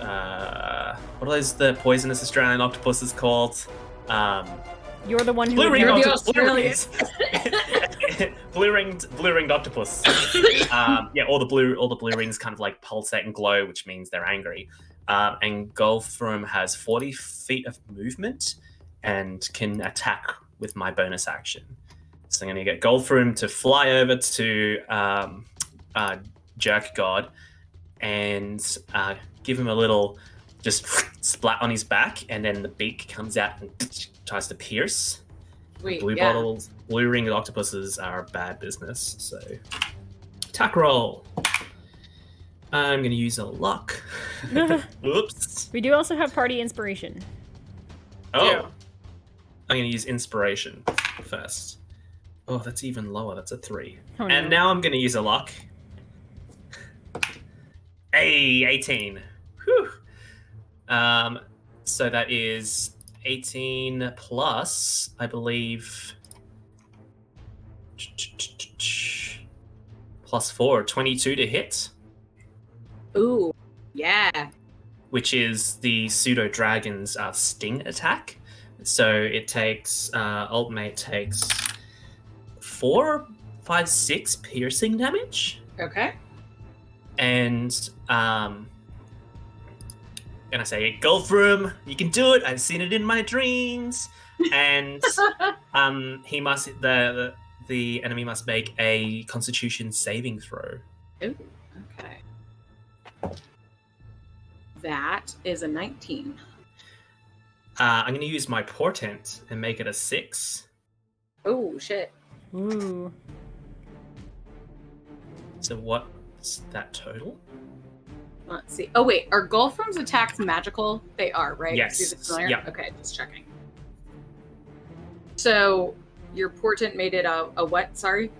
are those the poisonous Australian octopuses called? You're the one who blue ringed You're the octopus. Blue ringed octopus. Yeah, all the blue rings kind of like pulsate and glow, which means they're angry. And Goldfram has 40 feet of movement and can attack with my bonus action. So I'm going to get Goldfram to fly over to Jerk God and give him a little just splat on his back, and then the beak comes out and tries to pierce. Wait, Blue ringed octopuses are bad business, so attack roll. I'm going to use a luck. Oops. We do also have party inspiration. Oh. Yeah. I'm going to use inspiration first. Oh, that's even lower. That's a 3. Oh, and no. now I'm going to use a luck. Hey, 18. Whew. So that is 18 plus, I believe. Plus 4, 22 to hit. Ooh, yeah. Which is the pseudo dragon's sting attack. So it takes ultimate takes 4, 5, 6 piercing damage, Okay. and I say, go for him. You can do it. I've seen it in my dreams. And he must the enemy must make a Constitution saving throw. Ooh, okay. That is a 19. I'm going to use my portent and make it a 6. Oh, shit. Ooh. So what's that total? Let's see. Oh, wait. Are Gulfrum's attacks magical? They are, right? Yes. Is it familiar? Yeah. Okay, just checking. So your portent made it a what? Sorry?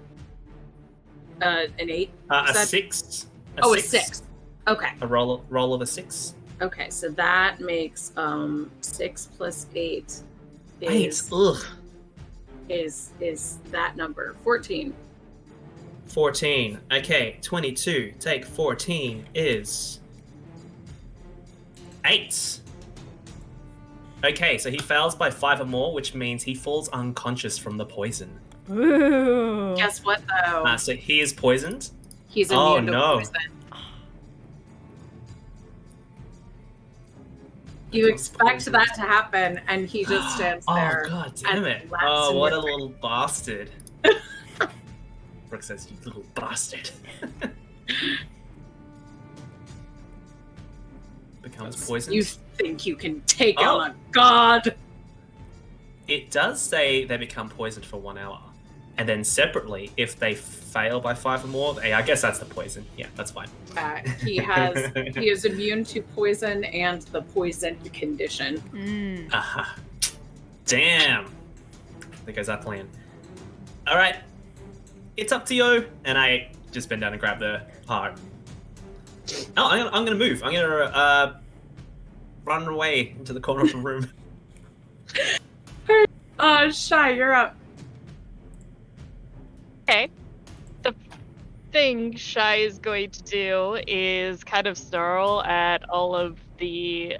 An 8? A 6. A 6. Okay. A roll of a 6. Okay, so that makes 6 plus 8 is 8. Ugh. is that number 14. 14. Okay, 22. Take 14 is 8. Okay, so he fails by 5 or more, which means he falls unconscious from the poison. Ooh. Guess what though? So he is poisoned. He's Oh, immune to no. poison. You expect that to happen, and he just stands there. Oh, god damn and it. laughs Oh, in what your a face. little bastard. Brooke says, you little bastard. Becomes poisoned. You think you can take Oh. on a god? It does say they become poisoned for 1 hour. And then separately, if they fail by 5 or more, I guess that's the poison. Yeah, that's fine. He is immune to poison and the poisoned condition. Mm. Aha. Damn. There goes that plan. All right. It's up to you. And I just bend down and grab the heart. Oh, I'm going to move. I'm going to run away into the corner of the room. Shy, you're up. Okay. The thing Shy is going to do is kind of snarl at all of the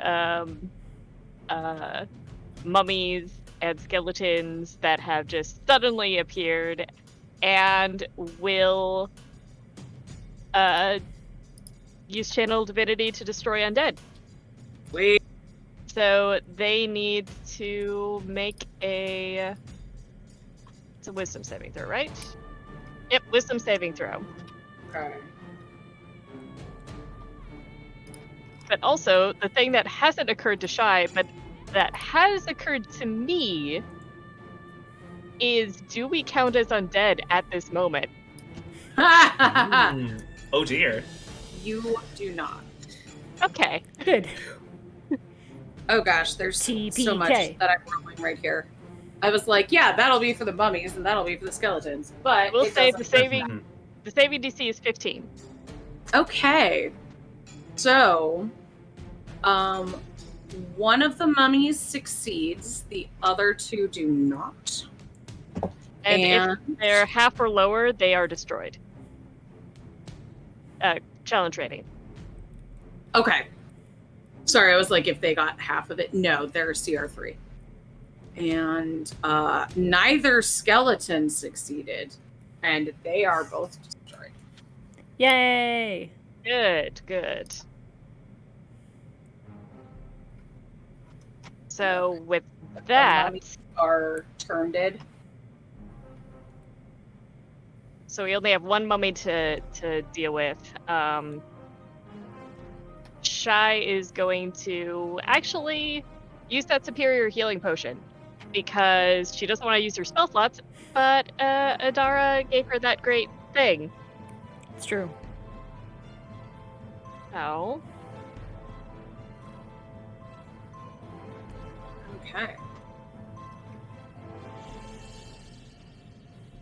mummies and skeletons that have just suddenly appeared, and will use Channel Divinity to destroy undead. Wait. So they need to make it's a wisdom saving throw, right? Yep, wisdom saving throw. Okay. But also, the thing that hasn't occurred to Shy, but that has occurred to me, is do we count as undead at this moment? Oh dear. You do not. Okay. Good. Oh gosh, there's so TPK. much that I'm rolling right here. I was like, yeah, that'll be for the mummies and that'll be for the skeletons. But We'll it say doesn't. the saving DC is 15. Okay. So, one of the mummies succeeds, the other two do not. And if they're half or lower, they are destroyed. Challenge rating. Okay. Sorry, I was like, if they got half of it. No, they're CR3. And neither skeleton succeeded, and they are both destroyed. Yay! Good, good. So with that, mummies are turned. so we only have one mummy to deal with. Shy is going to actually use that superior healing potion because she doesn't want to use her spell slots, but Adara gave her that great thing. It's true. So, Okay.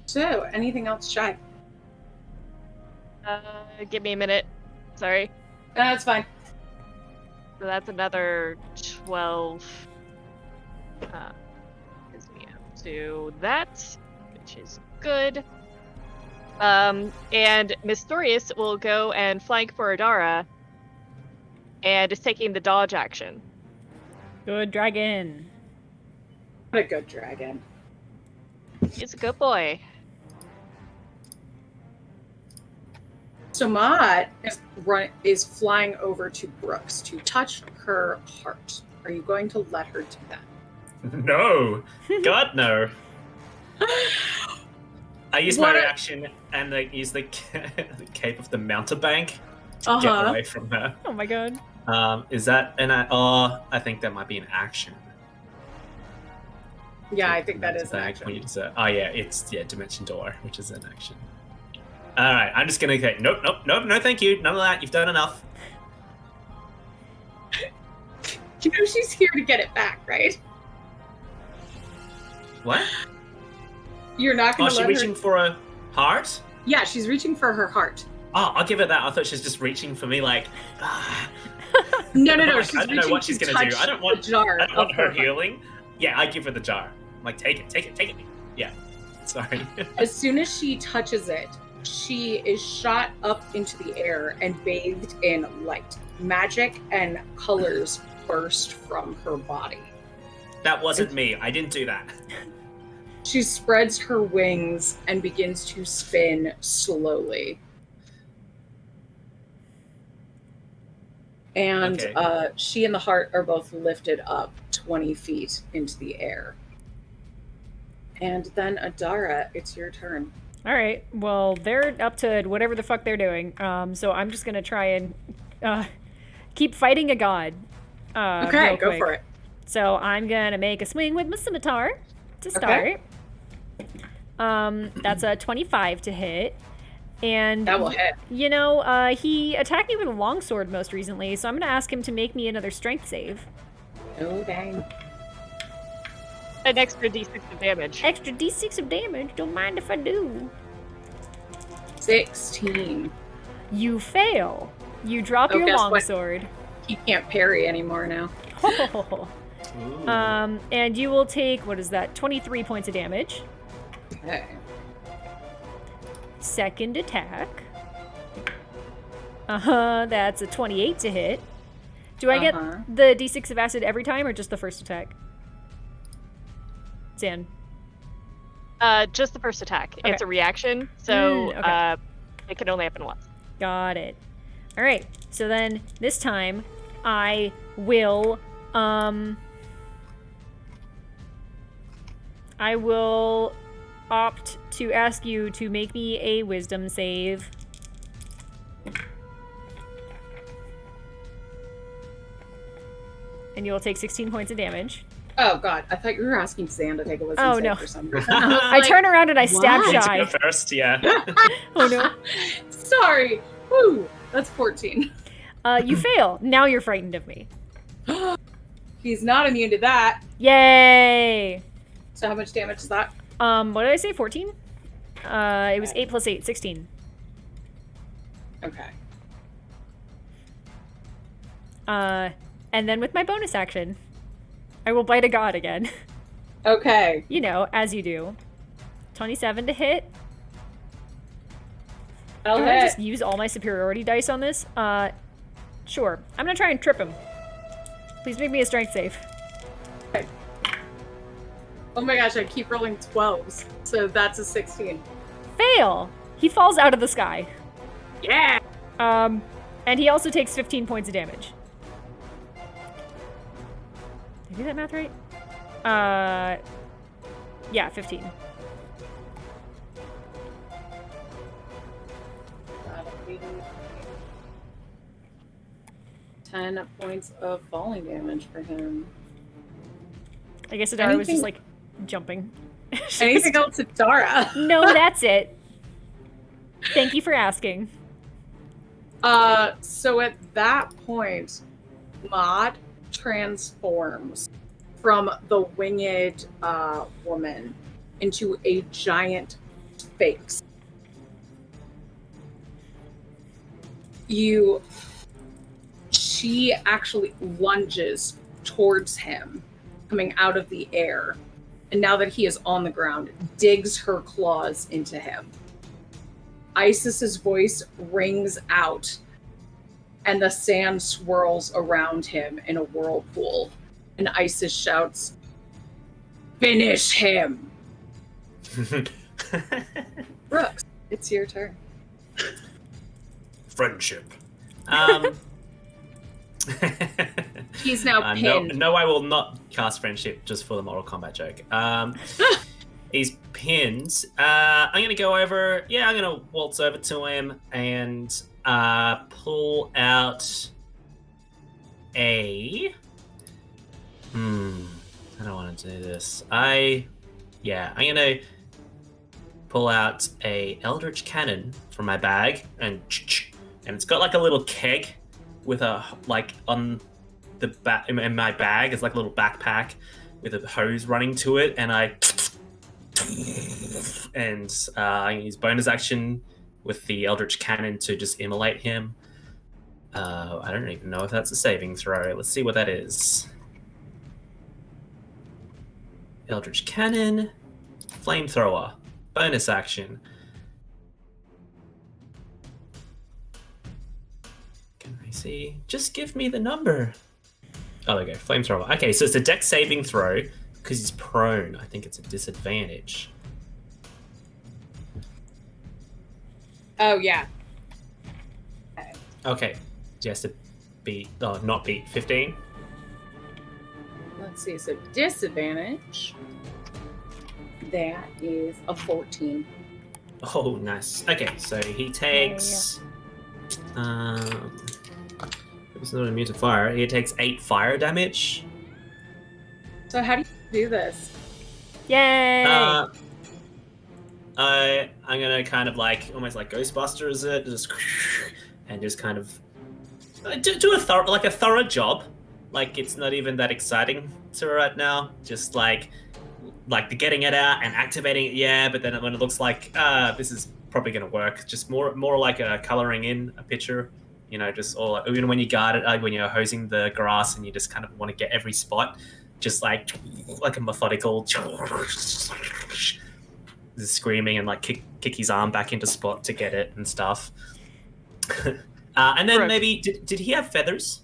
So, anything else, Shy? give me a minute. Sorry. That's fine. So that's another 12. Gives me up to that, which is good. And Mysterious will go and flank for Adara, and is taking the dodge action. Good dragon. What a good dragon. He's a good boy. So Maud is flying over to Brooks to touch her heart. Are you going to let her do that? No. God, no. I use my What? reaction and use the cape of the mountebank to get away from her. Oh my god. Is that I think that might be an action. Yeah, I think that is an action. When you just, it's Dimension Door, which is an action. All right, I'm just gonna say nope, no, thank you, none of that. You've done enough. You know she's here to get it back, right? What? You're not going to let her... Oh, she's reaching for a heart? Yeah, she's reaching for her heart. Oh, I'll give her that. I thought she was just reaching for me, like... No, like, I don't know what she's going to do. I don't want her healing. Yeah, I give her the jar. I'm like, take it. Yeah, sorry. As soon as she touches it, she is shot up into the air and bathed in light. Magic and colors burst from her body. That wasn't me. I didn't do that. She spreads her wings and begins to spin slowly. And okay. She and the heart are both lifted up 20 feet into the air. And then Adara, it's your turn. All right. Well, they're up to whatever the fuck they're doing. So I'm just gonna try and keep fighting a god. Okay, go for it. So I'm gonna make a swing with my scimitar to start. Okay. That's a 25 to hit. And that will hit. You know, he attacked me with a longsword most recently, so I'm gonna ask him to make me another strength save. Oh dang. An extra d6 of damage. Extra d6 of damage. Don't mind if I do. 16. You fail. You drop your longsword. He can't parry anymore now. And you will take, what is that, 23 points of damage. Okay. Second attack. That's a 28 to hit. Do I get the d6 of acid every time or just the first attack? Zan. Just the first attack. Okay. It's a reaction, so okay. It can only happen once. Got it. All right. So then this time I will opt to ask you to make me a wisdom save. And you will take 16 points of damage. Oh god, I thought you were asking Zan to take a wisdom save no. for some reason. I turn around and I stab Shy. First, yeah. Oh no. Sorry. Woo, that's 14. You fail. Now you're frightened of me. He's not immune to that. Yay! So how much damage is that? What did I say? 14? It was 8 plus 8, 16. Okay. And then with my bonus action, I will bite a god again. Okay. You know, as you do. 27 to hit. I'll Can hit. I just use all my superiority dice on this? Sure. I'm gonna try and trip him. Please make me a strength save. Okay. Oh my gosh, I keep rolling 12s. So that's a 16. Fail! He falls out of the sky. Yeah! And he also takes 15 points of damage. Did I do that math right? Yeah, 15. That'll be 10 points of falling damage for him. I guess Adara was just like jumping. Anything else, Adara? No, that's it. Thank you for asking. So at that point, Maud transforms from the winged woman into a giant sphinx. She actually lunges towards him coming out of the air. And now that he is on the ground, digs her claws into him. Isis's voice rings out, and the sand swirls around him in a whirlpool. And Isis shouts, "Finish him!" Brooks, it's your turn. Friendship. He's now pinned. No, I will not cast friendship just for the Mortal Kombat joke. He's pinned. I'm going to go over. Yeah, I'm going to waltz over to him and pull out a... I don't want to do this. I'm going to pull out a Eldritch Cannon from my bag, and it's got like a little keg with a, like, on the back in my bag, it's like a little backpack with a hose running to it, and I use bonus action with the Eldritch Cannon to just immolate him. I don't even know if that's a saving throw. Let's see what that is. Eldritch Cannon, Flamethrower, bonus action. Can I see? Just give me the number. Oh, there we go. Flamethrower. Okay, so it's a dex saving throw because he's prone. I think it's a disadvantage. Oh, yeah. Okay. He has to beat, not beat 15. Let's see, so disadvantage. That is a 14. Oh, nice. Okay, so he takes... He's not immune to fire. He takes 8 fire damage. So how do you do this? Yay! I'm gonna kind of like, almost like Ghostbusters it, just kind of do a thorough job. Like, it's not even that exciting to her right now. Just like the getting it out and activating it, yeah. But then when it looks like this is probably gonna work, just more like a coloring in a picture. You know, just all like, even when you guard it, when you're hosing the grass and you just kind of want to get every spot, just like a methodical, screaming and like kick his arm back into spot to get it and stuff. And then maybe did he have feathers?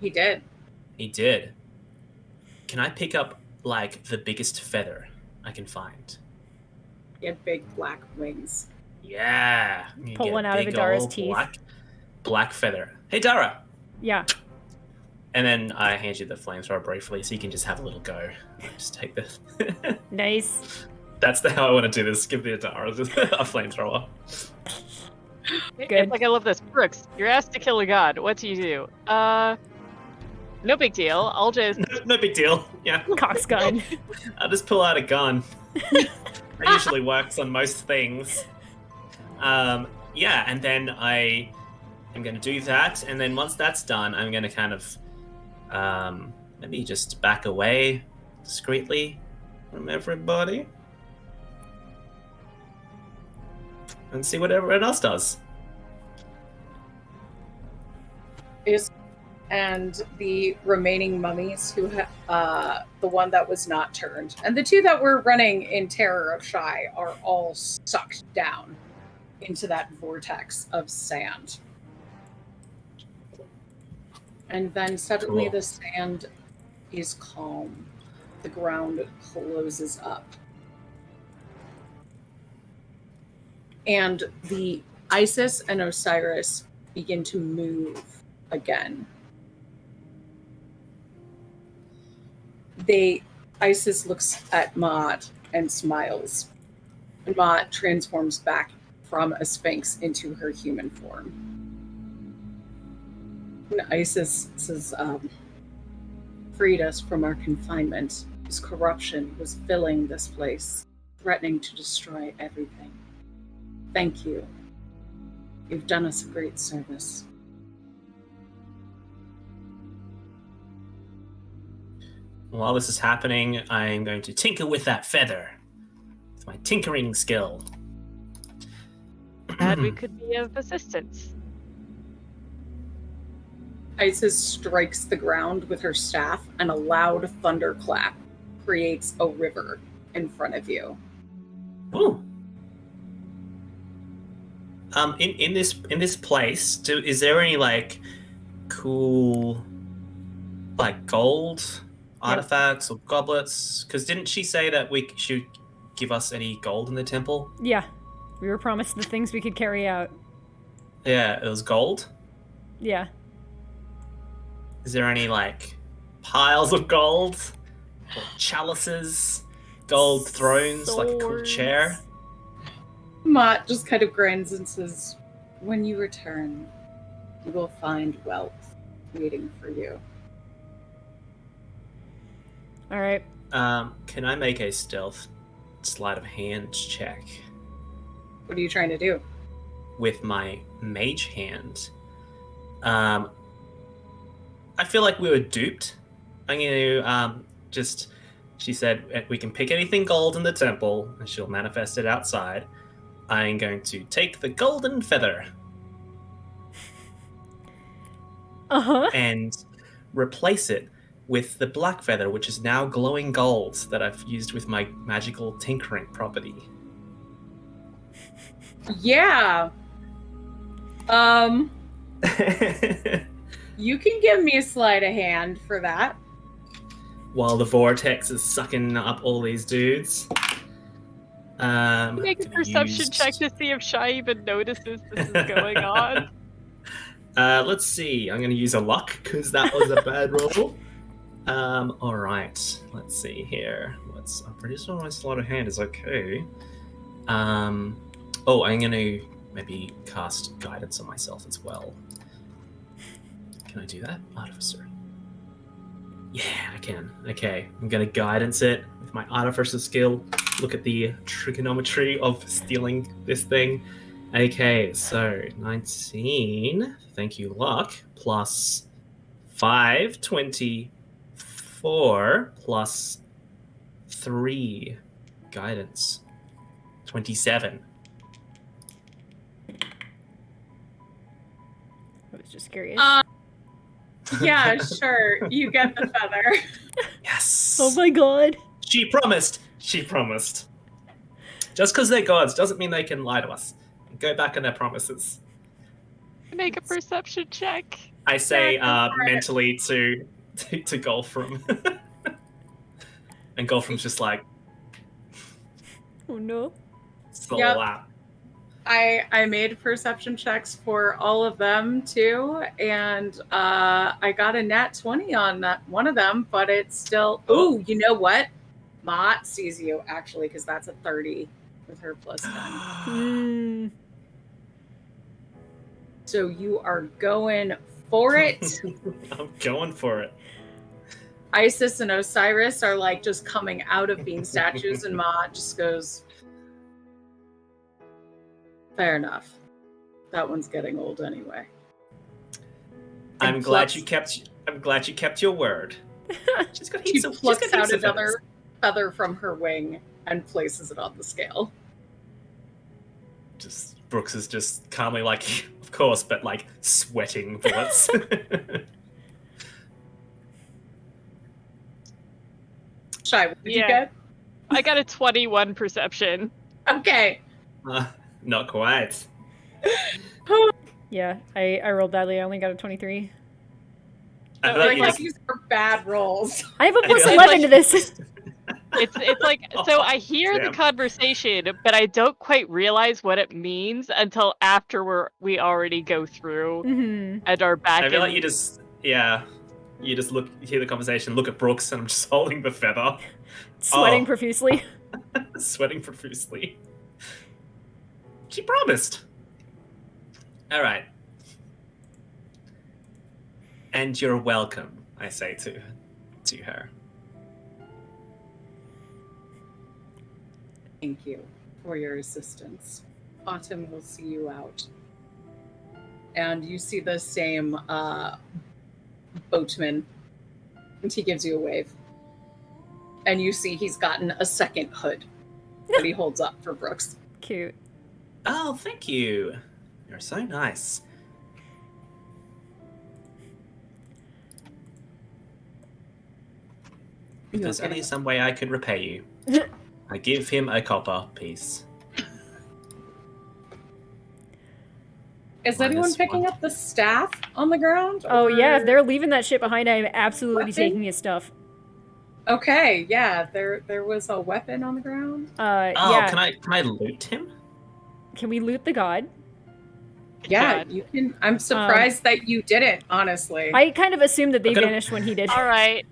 He did. He did. Can I pick up like the biggest feather I can find? He had big black wings. Yeah. Pull one out of Adara's teeth. Black feather. Hey, Dara. Yeah. And then I hand you the flamethrower briefly, so you can just have a little go. Just take this. Nice. That's how I want to do this. Give me a Dara, a flamethrower. Good. It's like, I love this. Brooks, you're asked to kill a god. What do you do? No big deal. I'll just... No big deal. Yeah. Cox gun. I'll just pull out a gun. That usually works on most things. Yeah, and then I'm going to do that, and then once that's done, I'm going to kind of maybe just back away discreetly from everybody and see what everyone else does. And the remaining mummies who the one that was not turned, and the 2 that were running in terror of Shy are all sucked down into that vortex of sand. And then suddenly Cool. the sand is calm. The ground closes up. And the Isis and Osiris begin to move again. Isis looks at Maud and smiles. And Maud transforms back from a sphinx into her human form. And Isis says, freed us from our confinement. His corruption was filling this place, threatening to destroy everything. Thank you. You've done us a great service. While this is happening, I'm going to tinker with that feather. With my tinkering skill. Glad we could be of assistance. Isis strikes the ground with her staff, and a loud thunderclap creates a river in front of you. Ooh. In this place, is there any like cool like gold artifacts or goblets? Because didn't she say that we should give us any gold in the temple? Yeah. We were promised the things we could carry out. Yeah, it was gold. Yeah. Is there any like piles of gold or chalices, gold thrones, like a cool chair? Mott just kind of grins and says, "When you return, you will find wealth waiting for you." All right. Can I make a stealth sleight of hand check What are you trying to do? with my mage hand? I feel like we were duped. I'm going to she said we can pick anything gold in the temple and she'll manifest it outside. I'm going to take the golden feather and replace it with the black feather, which is now glowing gold that I've used with my magical tinkering property. Yeah. You can give me a sleight of hand for that. While the vortex is sucking up all these dudes. Make a perception check to see if Shy even notices this is going on. Let's see. I'm going to use a luck because that was a bad roll. All right. Let's see here. I'm pretty sure my sleight of hand is okay. I'm going to maybe cast guidance on myself as well. Can I do that, Artificer? Yeah, I can. Okay, I'm going to guidance it with my Artificer skill. Look at the trigonometry of stealing this thing. Okay, so 19, thank you, luck, plus 5, 24, plus 3, guidance, 27. I was just curious. Yeah, sure. You get the feather. Yes. Oh my god. She promised. She promised. Just because they're gods doesn't mean they can lie to us. Go back on their promises. Make a perception check. I say Yeah, mentally to Golfram. And Golfram's just like, Oh no. slap. I made perception checks for all of them too, and I got a nat 20 on that one of them, but it's still. Ooh, you know what? Mott sees you actually, because that's a 30 with her plus 10. So you are going for it. I'm going for it. Isis and Osiris are like just coming out of being statues, and Mott just goes, fair enough. That one's getting old anyway. I'm glad you kept your word. She plucks out another feather from her wing and places it on the scale. Just Brooks is just calmly like, of course, but like sweating bullets. Shy, what did you get? I got a 21 perception. Okay. Not quite. Yeah, I rolled badly. I only got a 23. I feel like Like these are bad rolls. I have a plus feel 11 to this. It's like, so I hear the conversation, but I don't quite realize what it means until after we already go through and are back. I feel like you just hear the conversation, look at Brooks, and I'm just holding the feather. Sweating profusely. Sweating profusely. She promised. All right. And you're welcome, I say to her. Thank you for your assistance. Autumn will see you out. And you see the same boatman, and he gives you a wave. And you see he's gotten a second hood that he holds up for Brooks. Cute. Oh, thank you. You're so nice. If there's only kidding. some way I could repay you, I give him a copper piece. Is anyone Minus picking one. up the staff on the ground? Oh yeah, if or- they're leaving that shit behind, I'm absolutely Weapon? taking his stuff. Okay, yeah, there was a weapon on the ground. Oh, Yeah. can I loot him? Can we loot the god? Yeah, God. you can. I'm surprised that you didn't, honestly. I kind of assumed that they I'm gonna- vanished when he did. All right.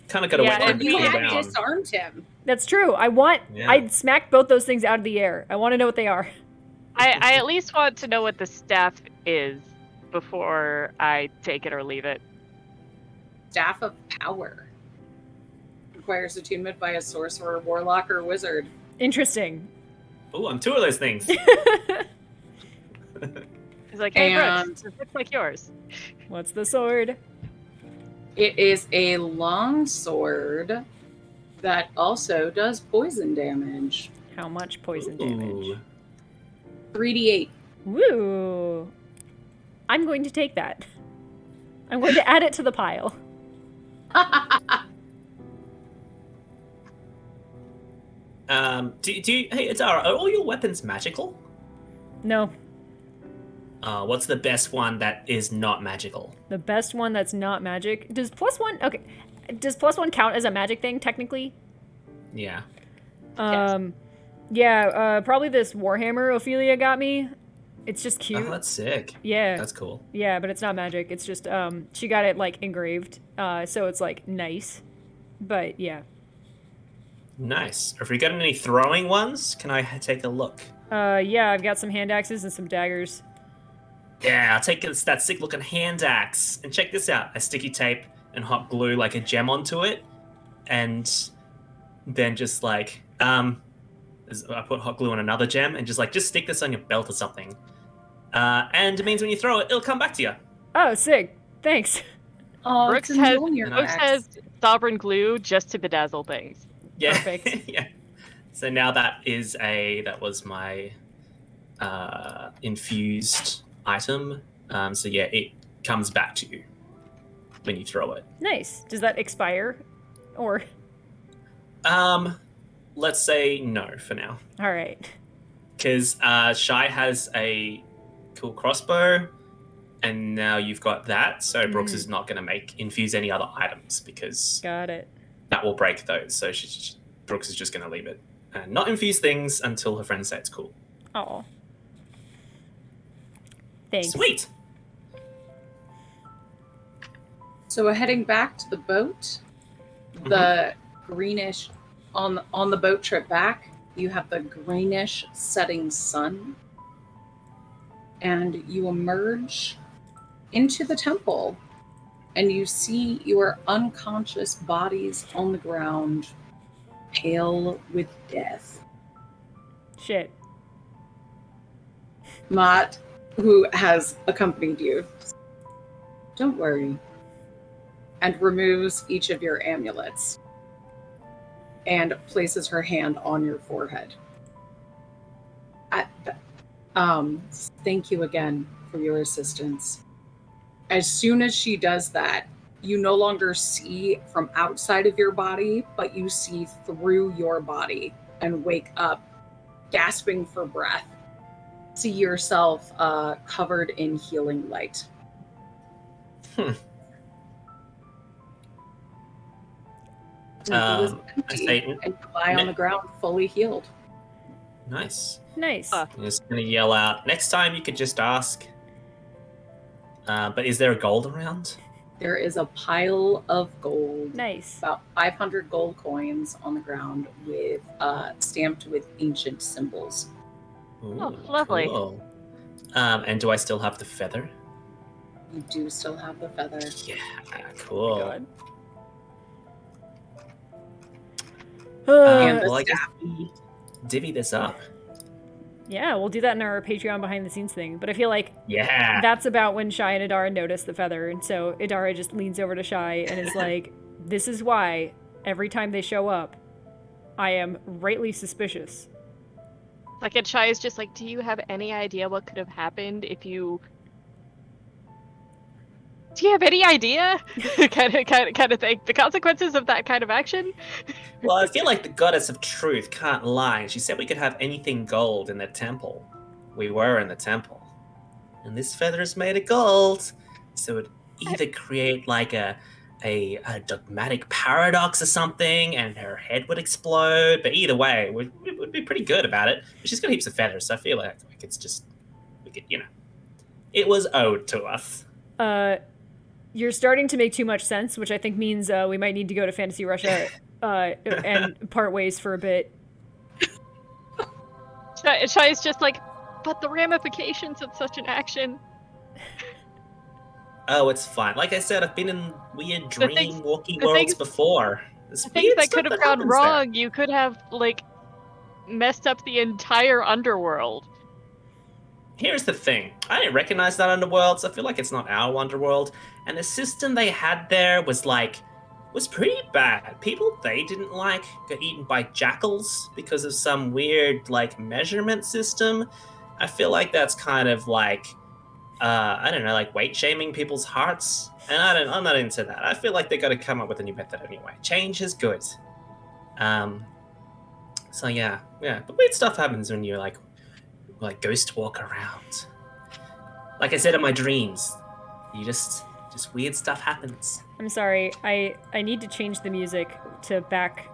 Kind of got to Yeah, wait for Well, him to you cool had down. disarmed him. That's true. I Yeah. smacked both those things out of the air. I want to know what they are. I at least want to know what the staff is before I take it or leave it. Staff of Power. Requires attunement by a sorcerer, warlock, or wizard. Interesting. Oh, I'm two of those things. He's like, hey, And- Brooks, this looks like yours. What's the sword? It is a long sword that also does poison damage. How much poison damage? Ooh. 3d8. Woo! I'm going to take that. I'm going to add it to the pile. Do you, hey, Adara, are all your weapons magical? No, What's the best one that is not magical? the best one that's not magic. Does +1? Okay. Does +1 count as a magic thing technically? Yeah. Yeah. Probably this Warhammer Ophelia got me. It's just cute. Oh, that's sick. Yeah. That's cool. Yeah, but it's not magic. It's just she got it like engraved, so it's like nice. But yeah, Nice. Have you got any throwing ones? Can I take a look? yeah, I've got some hand axes and some daggers. Yeah, I'll take that sick looking hand axe. And check this out. I sticky tape and hot glue like a gem onto it. And then just like, I put hot glue on another gem and just stick this on your belt or something. And it means when you throw it, it'll come back to you. Oh, sick! Thanks. Oh, Brooks it's a has, Mjolnir Brooks axe. has sovereign glue just to bedazzle things. Yeah. Perfect. Yeah. So now that was my infused item. So yeah, it comes back to you when you throw it. Nice. Does that expire, or? Let's say no for now. All right. Because Shy has a cool crossbow, and now you've got that. So Brooks is not going to infuse any other items because Got it. that will break those. So Brooks is just going to leave it and not infuse things until her friends say it's cool. Oh. Thanks. Sweet. So we're heading back to the boat. The greenish on the boat trip back, you have the greenish setting sun, and you emerge into the temple, and you see your unconscious bodies on the ground, pale with death. Shit. Mott, who has accompanied you, don't worry, and removes each of your amulets and places her hand on your forehead. Thank you again for your assistance. As soon as she does that, you no longer see from outside of your body, but you see through your body and wake up gasping for breath. See yourself covered in healing light. It was empty, say- and you lie on the ground fully healed. Nice. Nice. Uh. I'm just going to yell out, next time you could just ask. But is there a gold around? There is a pile of gold, Nice. about 500 gold coins on the ground with stamped with ancient symbols. Ooh, Oh, lovely. Cool. And do I still have the feather? You do still have the feather. Yeah, cool. God. And the Well, I guess staff. we divvy this up. Yeah, we'll do that in our Patreon behind the scenes thing. But I feel like Yeah. that's about when Shy and Idara notice the feather, and so Idara just leans over to Shy and is like, "This is why every time they show up, I am rightly suspicious." Like, and Shai is just like, do you have any idea what could have happened if you Do you have any idea? kind of thing. The consequences of that kind of action? Well, I feel like the goddess of truth can't lie. She said we could have anything gold in the temple. We were in the temple. And this feather is made of gold. So it would either create like a dogmatic paradox or something, and her head would explode. But either way, we would be pretty good about it. But she's got heaps of feathers, so I feel like it's just, we could, it was owed to us. You're starting to make too much sense, which I think means we might need to go to Fantasy Russia and part ways for a bit. Shai's just like, but the ramifications of such an action. Oh, it's fine. Like I said, I've been in weird dream walking the worlds things- before. The things that could have gone wrong, you could have, like, messed up the entire underworld. Here's the thing. I didn't recognize that underworld, so I feel like it's not our underworld. And the system they had there was pretty bad. People they didn't like got eaten by jackals because of some weird, like, measurement system. I feel like that's kind of like, I don't know, like weight shaming people's hearts. And I'm not into that. I feel like they got to come up with a new method anyway. Change is good. So yeah. But weird stuff happens when you like ghost walk around. Like I said in my dreams, you just weird stuff happens. I'm sorry. I need to change the music to back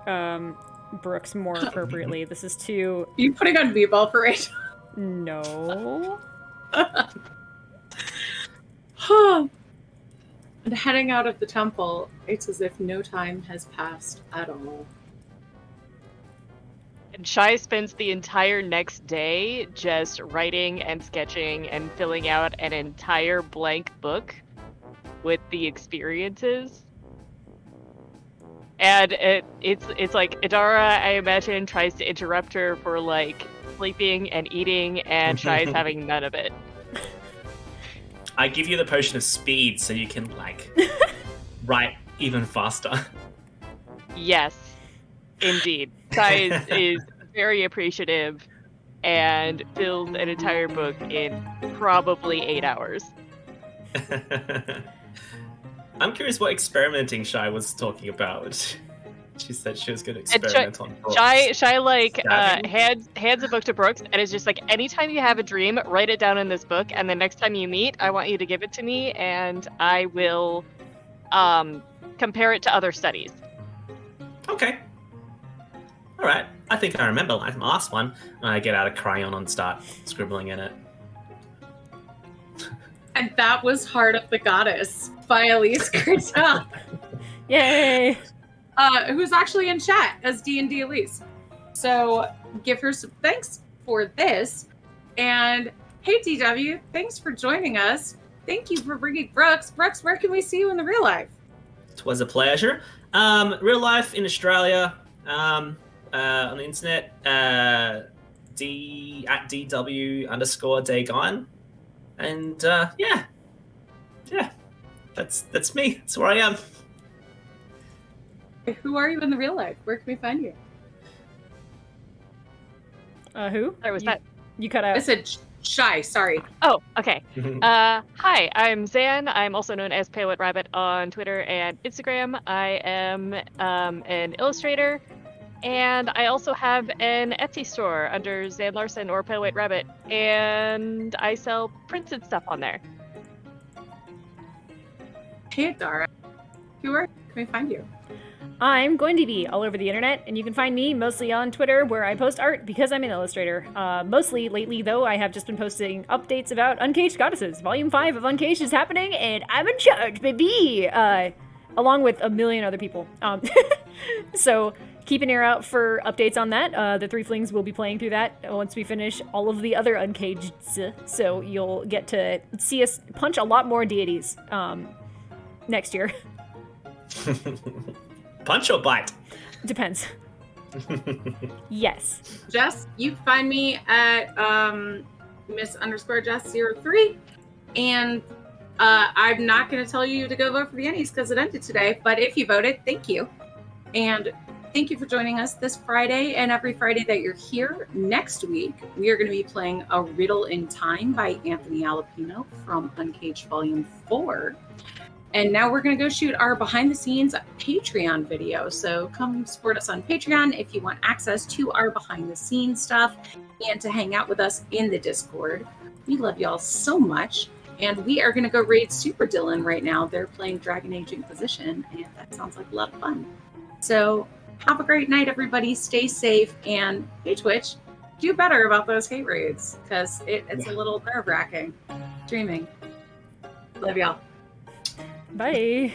Brooks more appropriately. This is too... You putting on b-ball parade? No. And heading out of the temple, it's as if no time has passed at all. And Shai spends the entire next day just writing and sketching and filling out an entire blank book with the experiences. And it's like Adara, I imagine, tries to interrupt her for like sleeping and eating, and Shai's having none of it. I give you the potion of speed so you can like write even faster. Yes, indeed. Shai is very appreciative and fills an entire book in probably 8 hours. I'm curious what experimenting Shai was talking about. She said she was going to experiment on books. Shai like hands a book to Brooks and is just like, anytime you have a dream, write it down in this book, and the next time you meet, I want you to give it to me, and I will compare it to other studies. Okay. All right. I think I remember my last one. And I get out a crayon and start scribbling in it. And that was Heart of the Goddess by Elise Kurtel. Yay! Who's actually in chat as D&D Elise. So give her some thanks for this. And hey, DW, thanks for joining us. Thank you for bringing Brooks. Brooks, where can we see you in the real life? It was a pleasure. Real life in Australia, on the internet, at DW_Dagon. And yeah, that's me. That's where I am. Who are you in the real life? Where can we find you? Who? Sorry, was that? You cut out. I said Shy, sorry. Oh, okay. Hi, I'm Zan. I'm also known as Pale White Rabbit on Twitter and Instagram. I am an illustrator, and I also have an Etsy store under Zan Larson or Pale White Rabbit, and I sell prints and stuff on there. Hey, Dara. Where can we find you? I'm going to be all over the internet, and you can find me mostly on Twitter, where I post art because I'm an illustrator. Mostly lately, though, I have just been posting updates about Uncaged Goddesses. Volume 5 of Uncaged is happening, and I'm in charge, baby! Along with a million other people. So keep an ear out for updates on that. The Threeflings will be playing through that once we finish all of the other Uncaged, so you'll get to see us punch a lot more deities next year. Punch or bite? Depends. Yes. Jess, you can find me at Miss_Jess03. And I'm not going to tell you to go vote for the Ennies because it ended today. But if you voted, thank you. And thank you for joining us this Friday and every Friday that you're here. Next week, we are going to be playing A Riddle in Time by Anthony Alapino from Uncaged Volume 4. And now we're going to go shoot our behind the scenes Patreon video. So come support us on Patreon if you want access to our behind the scenes stuff and to hang out with us in the Discord. We love y'all so much. And we are going to go raid Super Dylan right now. They're playing Dragon Age Inquisition, and that sounds like a lot of fun. So have a great night, everybody. Stay safe, and hey, Twitch, do better about those hate raids, because it's a little nerve-wracking streaming. Love y'all. Bye.